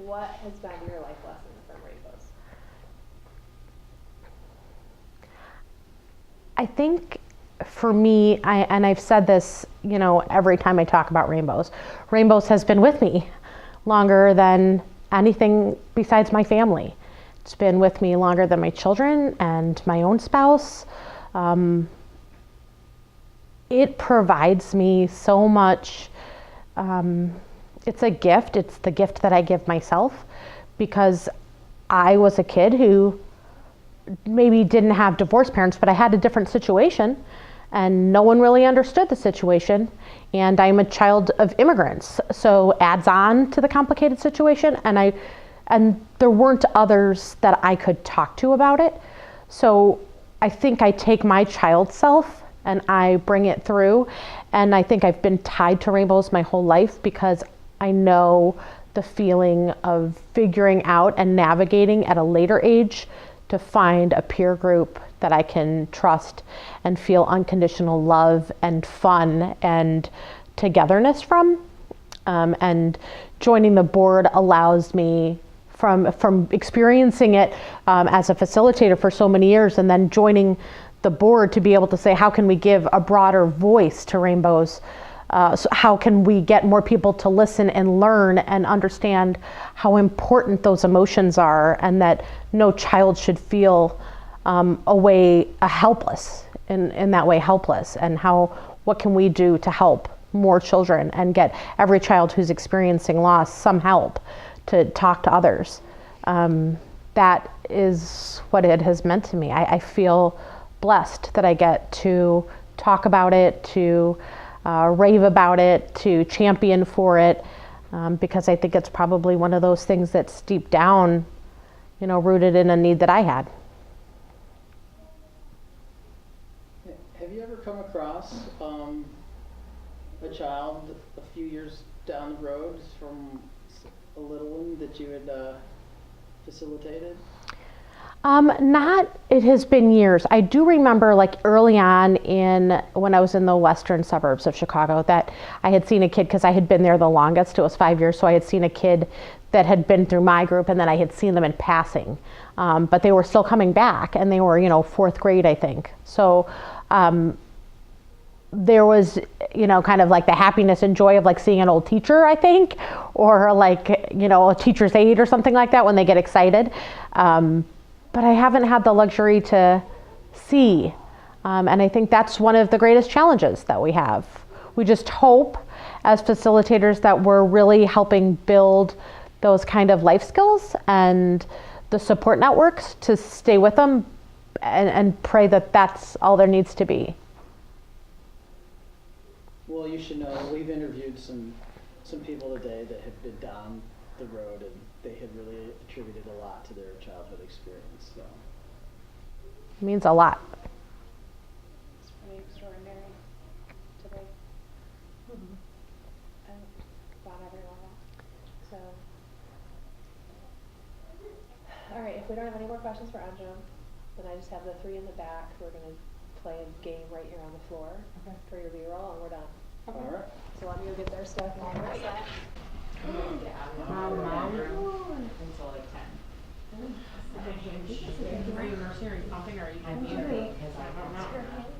What has been your life lesson from Rainbows? I think for me, I've said this, every time I talk about Rainbows. Rainbows has been with me longer than anything besides my family. It's been with me longer than my children and my own spouse. It provides me so much. It's a gift. It's the gift that I give myself, because I was a kid who maybe didn't have divorced parents, but I had a different situation and no one really understood the situation. And I'm a child of immigrants, so adds on to the complicated situation. And there weren't others that I could talk to about it. So I think I take my child self and I bring it through. And I think I've been tied to Rainbows my whole life, because I know the feeling of figuring out and navigating at a later age to find a peer group that I can trust and feel unconditional love and fun and togetherness from. And joining the board allows me, from experiencing it as a facilitator for so many years, and then joining the board to be able to say, how can we give a broader voice to Rainbows? So how can we get more people to listen and learn and understand how important those emotions are, and that no child should feel helpless, in that way helpless, and what can we do to help more children and get every child who's experiencing loss some help to talk to others. That is what it has meant to me. I feel blessed that I get to talk about it, to rave about it, to champion for it, because I think it's probably one of those things that's deep down, rooted in a need that I had. Have you ever come across a child a few years down the road from a little one that you had facilitated? It has been years. I do remember, like, early on when I was in the western suburbs of Chicago, that I had seen a kid, because I had been there the longest. It was 5 years, so I had seen a kid that had been through my group, and then I had seen them in passing. But they were still coming back, and they were, 4th grade, I think. So there was, kind of like the happiness and joy of like seeing an old teacher, I think, or like, a teacher's aide or something like that when they get excited. But I haven't had the luxury to see. And I think that's one of the greatest challenges that we have. We just hope as facilitators that we're really helping build those kind of life skills and the support networks to stay with them and pray that that's all there needs to be. Well, you should know, we've interviewed some people today that have been down the road, and they have really attributed a lot to their childhood experience. So It means a lot. It's pretty extraordinary today. And on every level. So, all right, if we don't have any more questions for Anjum, then I just have the three in the back. We're going to play a game right here on the floor for your B-roll, and we're done. All right. So let me go get their stuff while we're set. Until like 10. Are you nursing or pumping or are you I'm eating? eating because I don't know.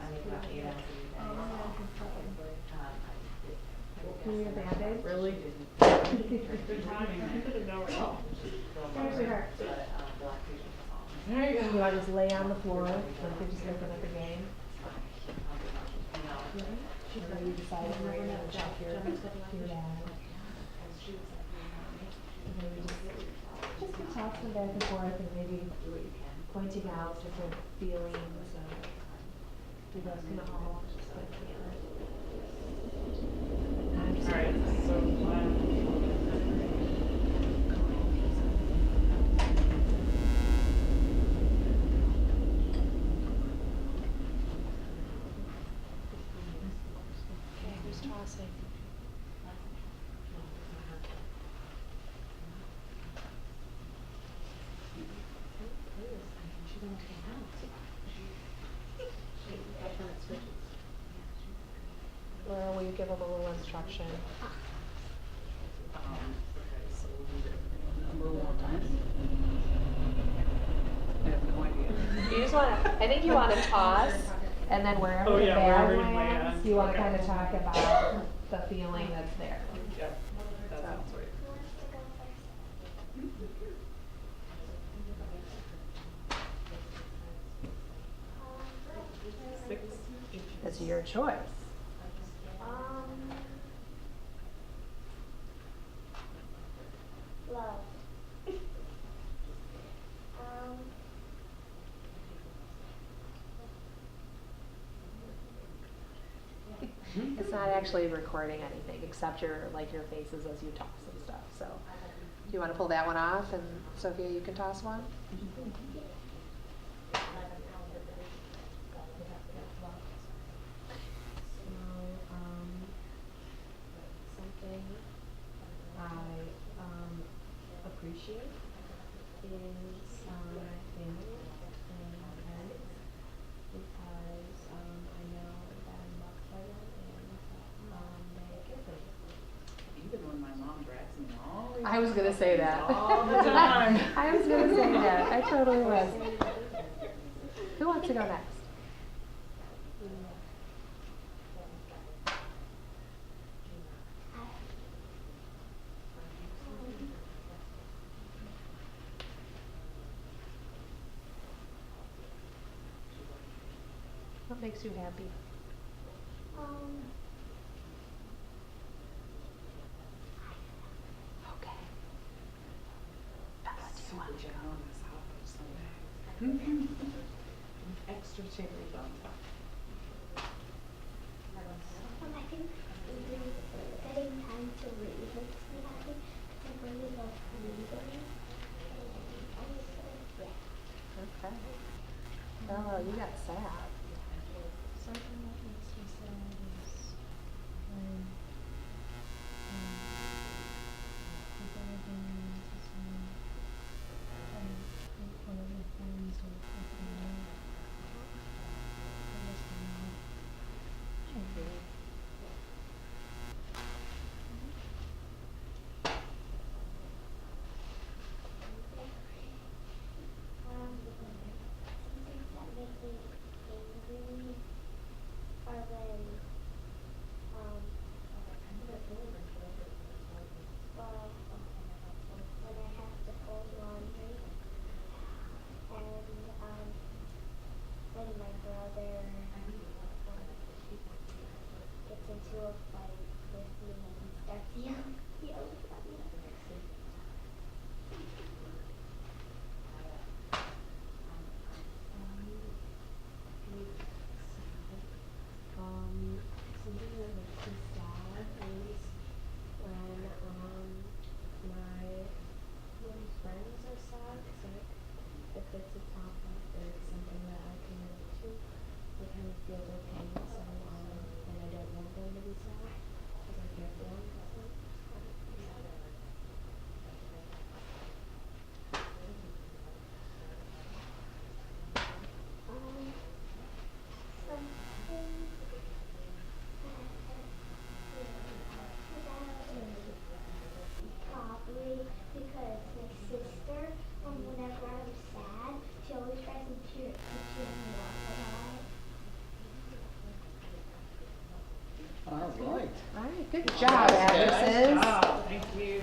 I need about 8 ounces a day. Can you get a Band-Aid? Really? Good timing. Sweetheart. There you go. You want to just lay on the floor, like you're just looking at the game? So you decide where you're going to check your dad. Just be tossing back and forth and maybe pointing out different feelings. You guys can all just like Alright, so Okay, who's tossing? Laura, will you give them a little instruction? You just want to, I think you want to toss, and then wherever Oh, the yeah, bag wherever you lands, land. you want to kind of talk about the feeling that's there. Yep, that sounds right. It's your choice. Love. It's not actually recording anything except your faces as you toss and stuff. So, do you want to pull that one off? And Sophia, you can toss one. Something I appreciate is my family and friends because I know that I'm loved by them and they care for me. Even when my mom drags me all the way I was gonna say that. all the time. I was gonna say that. I totally was. Who wants to go next? What makes you happy? Okay. Bella, do you want to go? Extra cherries on top. I think getting time to read makes me happy. I really love reading. Okay. Bella, you got sad. Something that makes me sad is when people are being mean to someone and like one of my friends or a family. I just don't know. Things that make me angry are when, well, when I have to fold laundry and, All right. All right, good job, Addisons. Thank you.